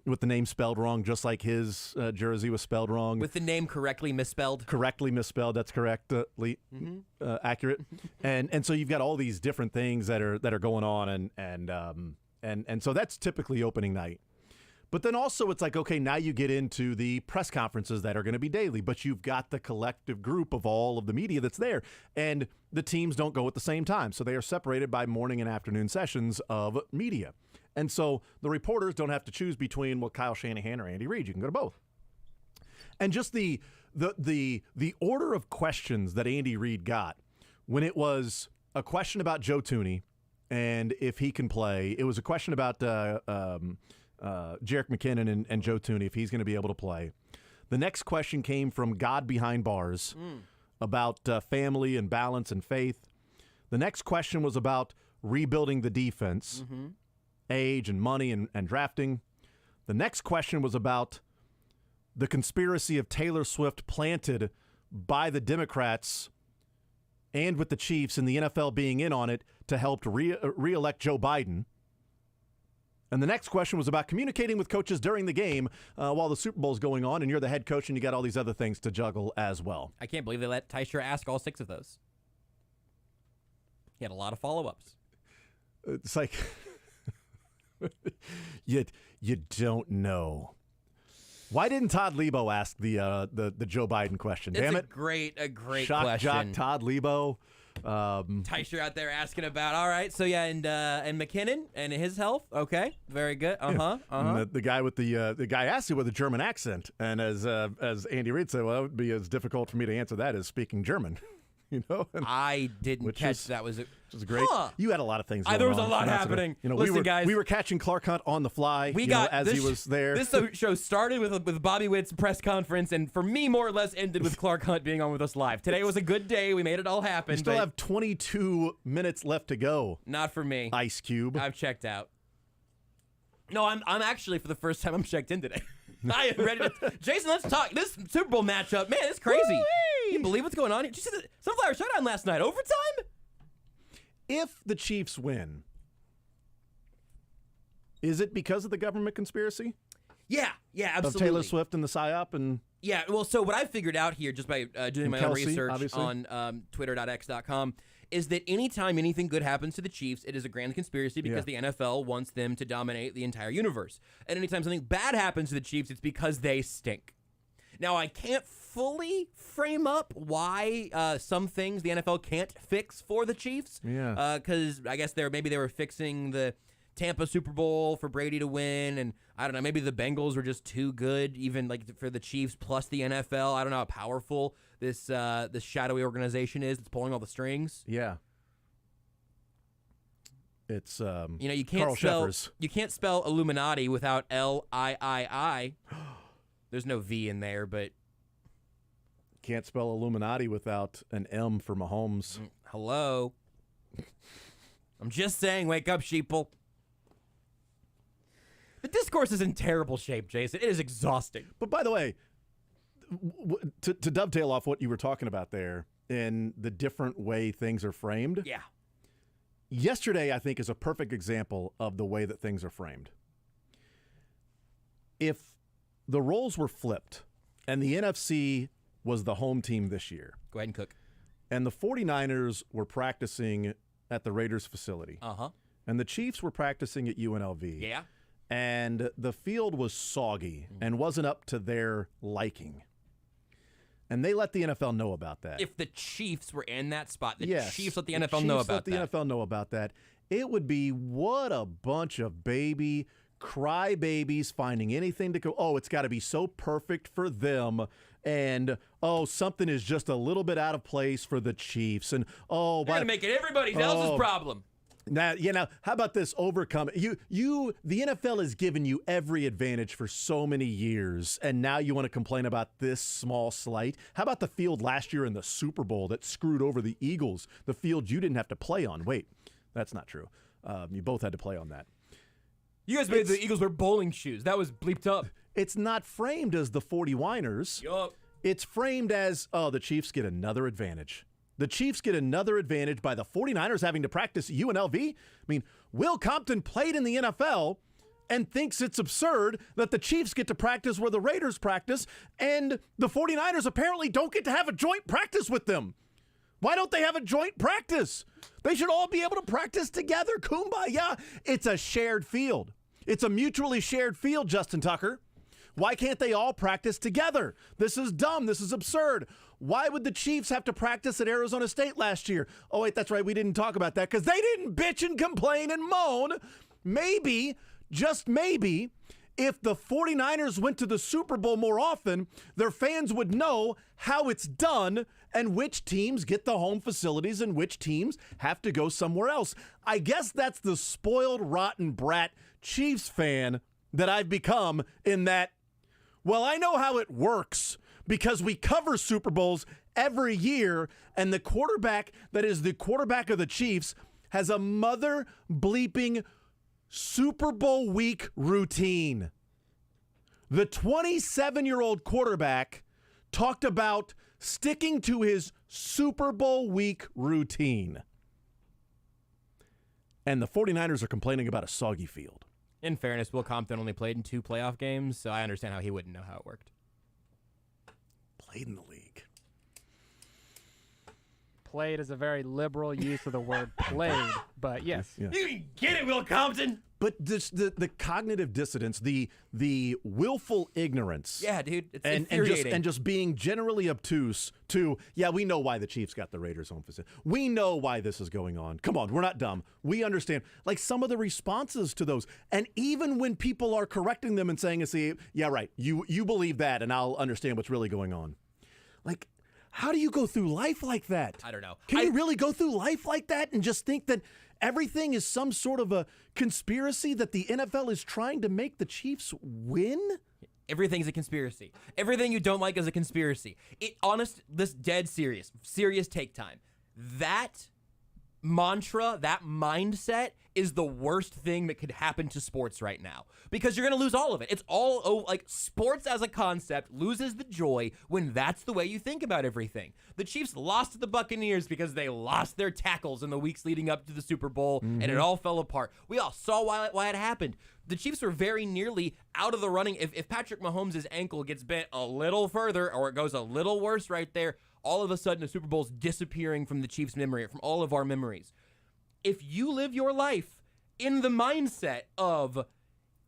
with the name spelled wrong, just like his jersey was spelled wrong. With the name correctly misspelled. Correctly misspelled, that's correct, accurate. And so you've got all these different things that are going on, and so that's typically opening night. But then also it's like, okay, now you get into the press conferences that are going to be daily, but you've got the collective group of all of the media that's there. And the teams don't go at the same time. So they are separated by morning and afternoon sessions of media. And so the reporters don't have to choose between, well, Kyle Shanahan or Andy Reid. You can go to both. And just the order of questions that Andy Reid got when it was a question about Joe Thuney and if he can play, it was a question about Jerick McKinnon and Joe Thuney, if he's going to be able to play. The next question came from God Behind Bars about family and balance and faith. The next question was about rebuilding the defense, age and money and drafting. The next question was about the conspiracy of Taylor Swift planted by the Democrats and with the Chiefs and the NFL being in on it to help re-elect Joe Biden. And the next question was about communicating with coaches during the game while the Super Bowl is going on, and you're the head coach and you got all these other things to juggle as well. I can't believe they let Tysher ask all 6 of those. He had a lot of follow-ups. It's like, you don't know. Why didn't Todd Lebo ask the Joe Biden question? Damn it. A great Shock question. jock Todd Lebo. Tysher out there asking about, all right, so yeah, and McKinnon and his health, okay, very good, And the guy with the guy asked you with a German accent, and as Andy Reid said, well, it would be as difficult for me to answer that as speaking German. You know, I didn't catch that. Was great. Huh. You had a lot of things going there was on. A lot happening. You know, Listen, guys, we were catching Clark Hunt on the fly. As he was there. This show started with Bobby Witt's press conference, and for me, more or less, ended with Clark Hunt being on with us live. Today was a good day. We made it all happen. You still have 22 minutes left to go. Not for me. Ice Cube. I've checked out. No, I'm actually, for the first time, I'm checked in today. I am ready to. Jason, let's talk. This Super Bowl matchup, man, it's crazy. Woo-wee! You believe what's going on here? Did you see the Sunflower Showdown last night? Overtime? If the Chiefs win, is it because of the government conspiracy? Yeah, absolutely. Of Taylor Swift and the PSYOP and. Yeah, well, so what I figured out here just by doing my own research obviously. On twitter.x.com is that anytime anything good happens to the Chiefs, it is a grand conspiracy because the NFL wants them to dominate the entire universe. And anytime something bad happens to the Chiefs, it's because they stink. Now, I can't fully frame up why some things the NFL can't fix for the Chiefs. Yeah. Because I guess maybe they were fixing the Tampa Super Bowl for Brady to win, and I don't know, maybe the Bengals were just too good, even like for the Chiefs plus the NFL. I don't know how powerful this shadowy organization is that's pulling all the strings. Yeah, it's you can't spell Illuminati without L-I-I-I. There's no V in there, but can't spell Illuminati without an M for Mahomes. Hello, I'm just saying, wake up, sheeple. The discourse is in terrible shape, Jason. It is exhausting. But by the way, to dovetail off what you were talking about there in the different way things are framed. Yeah. Yesterday, I think, is a perfect example of the way that things are framed. If the roles were flipped and the NFC was the home team this year. Go ahead and cook. And the 49ers were practicing at the Raiders facility. And the Chiefs were practicing at UNLV. Yeah. And the field was soggy and wasn't up to their liking. And they let the NFL know about that. If the Chiefs were in that spot, the Yes, Chiefs let the the NFL Chiefs know let about the that. NFL know about that. It would be what a bunch of baby crybabies finding anything to go, oh, it's got to be so perfect for them. And, oh, something is just a little bit out of place for the Chiefs. And, oh, They're going to make it everybody else's problem. Now, how about this overcome? The NFL has given you every advantage for so many years, and now you want to complain about this small slight? How about the field last year in the Super Bowl that screwed over the Eagles, the field you didn't have to play on? Wait, that's not true. You both had to play on that. You guys made the Eagles wear bowling shoes. That was bleeped up. It's not framed as the 40-winers. Yup. It's framed as, oh, the Chiefs get another advantage. The Chiefs get another advantage by the 49ers having to practice UNLV. I mean, Will Compton played in the NFL and thinks it's absurd that the Chiefs get to practice where the Raiders practice, and the 49ers apparently don't get to have a joint practice with them. Why don't they have a joint practice? They should all be able to practice together. Kumbaya. It's a shared field. It's a mutually shared field, Justin Tucker. Why can't they all practice together? This is dumb. This is absurd. Why would the Chiefs have to practice at Arizona State last year? Oh, wait, that's right. We didn't talk about that because they didn't bitch and complain and moan. Maybe, just maybe, if the 49ers went to the Super Bowl more often, their fans would know how it's done and which teams get the home facilities and which teams have to go somewhere else. I guess that's the spoiled, rotten brat Chiefs fan that I've become in that, well, I know how it works because we cover Super Bowls every year, and the quarterback that is the quarterback of the Chiefs has a mother bleeping Super Bowl week routine. The 27-year-old quarterback talked about sticking to his Super Bowl week routine. And the 49ers are complaining about a soggy field. In fairness, Will Compton only played in 2 playoff games, so I understand how he wouldn't know how it worked. Played in the league. Played is a very liberal use of the word played, but yes. Yeah. You can get it, Will Compton! But the cognitive dissonance, the willful ignorance. Yeah, dude, it's and infuriating. just being generally obtuse to, yeah, we know why the Chiefs got the Raiders home facility. We know why this is going on. Come on, we're not dumb. We understand. Like some of the responses to those. And even when people are correcting them and saying, see, yeah, right, you believe that, and I'll understand what's really going on. Like, how do you go through life like that? I don't know. Can you really go through life like that and just think that everything is some sort of a conspiracy that the NFL is trying to make the Chiefs win? Everything's a conspiracy. Everything you don't like is a conspiracy. This dead serious take time. That mantra, that mindset is the worst thing that could happen to sports right now because you're going to lose all of it. It's all like sports as a concept loses the joy when that's the way you think about everything. The Chiefs lost to the Buccaneers because they lost their tackles in the weeks leading up to the Super Bowl and it all fell apart. We all saw why it happened. The Chiefs were very nearly out of the running. If Patrick Mahomes' ankle gets bent a little further or it goes a little worse right there, all of a sudden the Super Bowl's disappearing from the Chiefs' memory, from all of our memories. If you live your life in the mindset of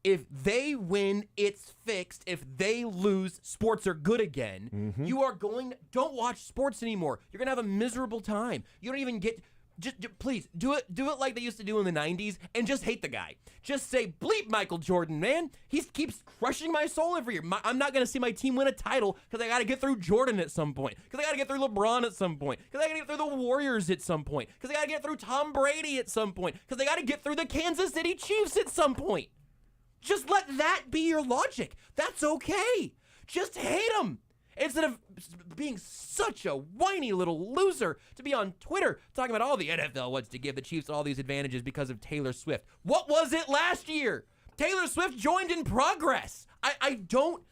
if they win, it's fixed. If they lose, sports are good again. You are don't watch sports anymore. You're going to have a miserable time. You don't even get, just please do it like they used to do in the 90s and just hate the guy. Just say, bleep Michael Jordan, man. He keeps crushing my soul every year. I'm not going to see my team win a title because I got to get through Jordan at some point. Because I got to get through LeBron at some point. Because I got to get through the Warriors at some point. Because I got to get through Tom Brady at some point. Because I got to get through the Kansas City Chiefs at some point. Just let that be your logic. That's okay. Just hate them. Instead of being such a whiny little loser to be on Twitter talking about all the NFL wants to give the Chiefs all these advantages because of Taylor Swift. What was it last year? Taylor Swift joined in progress. I don't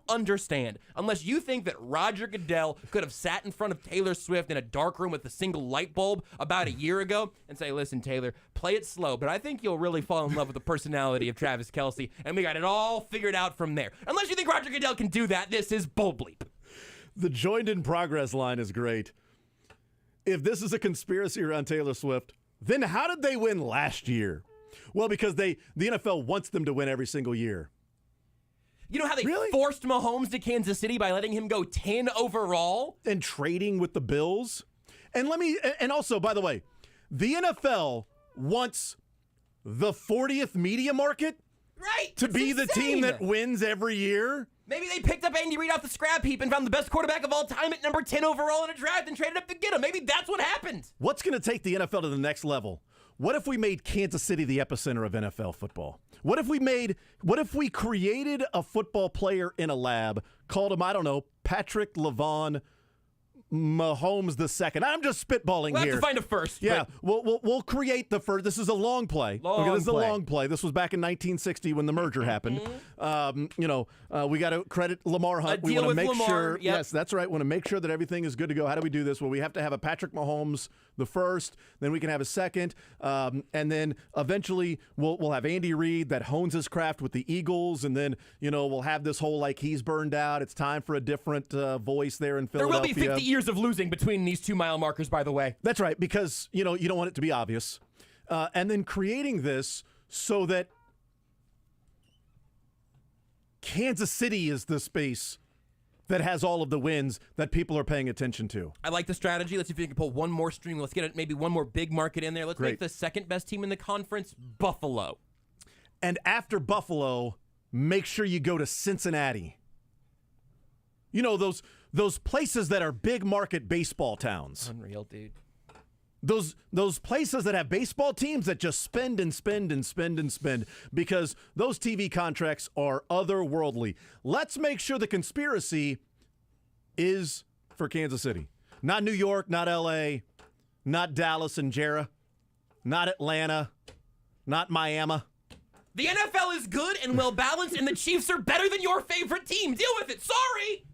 understand. Unless you think that Roger Goodell could have sat in front of Taylor Swift in a dark room with a single light bulb about a year ago and say, listen, Taylor, play it slow, but I think you'll really fall in love with the personality of Travis Kelce, and we got it all figured out from there. Unless you think Roger Goodell can do that, this is bull bleep. The joined in progress line is great. If this is a conspiracy around Taylor Swift, then how did they win last year? Well, because the NFL wants them to win every single year. You know how they forced Mahomes to Kansas City by letting him go 10 overall? And trading with the Bills. And also, by the way, the NFL wants the 40th media market to be the team that wins every year. Maybe they picked up Andy Reid off the scrap heap and found the best quarterback of all time at number 10 overall in a draft and traded up to get him. Maybe that's what happened. What's going to take the NFL to the next level? What if we made Kansas City the epicenter of NFL football? What if we created a football player in a lab, called him, I don't know, Patrick LeVon Mahomes the second. I'm just spitballing we'll here. Have to find a first. Yeah, we'll create the first. This is a long play. This is a long play. This was back in 1960 when the merger happened. We got to credit Lamar Hunt. We want to make sure. Yes, that's right. Want to make sure that everything is good to go. How do we do this? Well, we have to have a Patrick Mahomes the first. Then we can have a second, and then eventually we'll have Andy Reid that hones his craft with the Eagles, and then we'll have this whole he's burned out. It's time for a different voice there in Philadelphia. There will be 50 years of losing between these 2 mile markers, by the way. That's right, because you don't want it to be obvious. And then creating this so that Kansas City is the space that has all of the wins that people are paying attention to. I like the strategy. Let's see if we can pull one more stream. Let's get maybe one more big market in there. Let's make the second best team in the conference Buffalo. And after Buffalo, make sure you go to Cincinnati. Those places that are big market baseball towns. Unreal, dude. Those places that have baseball teams that just spend and spend and spend and spend because those TV contracts are otherworldly. Let's make sure the conspiracy is for Kansas City. Not New York, not LA, not Dallas and Jarrah, not Atlanta, not Miami. The NFL is good and well balanced, and the Chiefs are better than your favorite team. Deal with it. Sorry.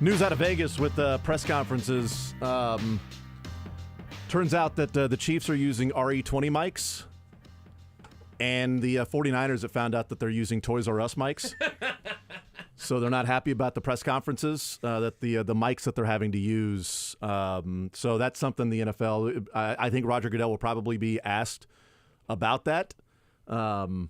News out of Vegas with press conferences. Turns out that the Chiefs are using RE20 mics, and the 49ers have found out that they're using Toys R Us mics. So they're not happy about the press conferences, that the mics that they're having to use. So that's something the NFL, I think Roger Goodell will probably be asked about that. It's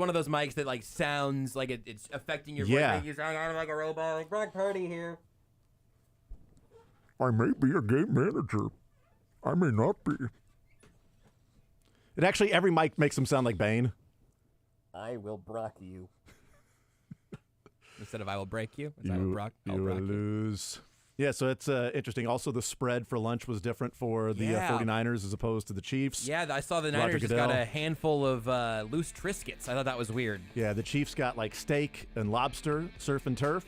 one of those mics that like sounds like it's affecting your Yeah. voice. You sound like a robot. Like Brock Purdy here. I may be a game manager. I may not be. It actually, every mic makes him sound like Bane. I will Brock you. Instead of I will break you. I will Brock You will lose. Yeah, so it's interesting. Also, the spread for lunch was different for the 49ers as opposed to the Chiefs. Yeah, I saw the Roger Niners just Goodell. got a handful of loose Triscuits. I thought that was weird. Yeah, the Chiefs got like steak and lobster, surf and turf.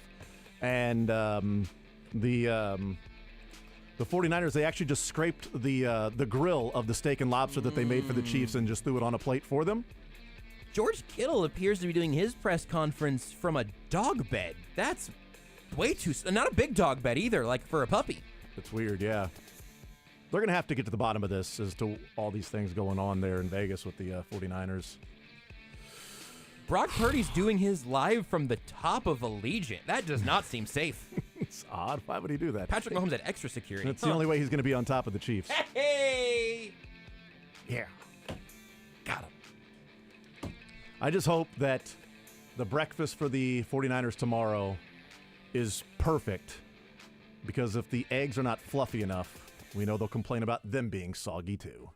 And the 49ers, they actually just scraped the grill of the steak and lobster that they made for the Chiefs and just threw it on a plate for them. George Kittle appears to be doing his press conference from a dog bed. That's way too... Not a big dog bed either, like for a puppy. It's weird, yeah. They're going to have to get to the bottom of this as to all these things going on there in Vegas with the 49ers. Brock Purdy's doing his live from the top of Allegiant. That does not seem safe. It's odd. Why would he do that? Patrick Mahomes had extra security. It's the only way he's going to be on top of the Chiefs. Hey! Yeah. Got him. I just hope that the breakfast for the 49ers tomorrow is perfect, because if the eggs are not fluffy enough, we know they'll complain about them being soggy too.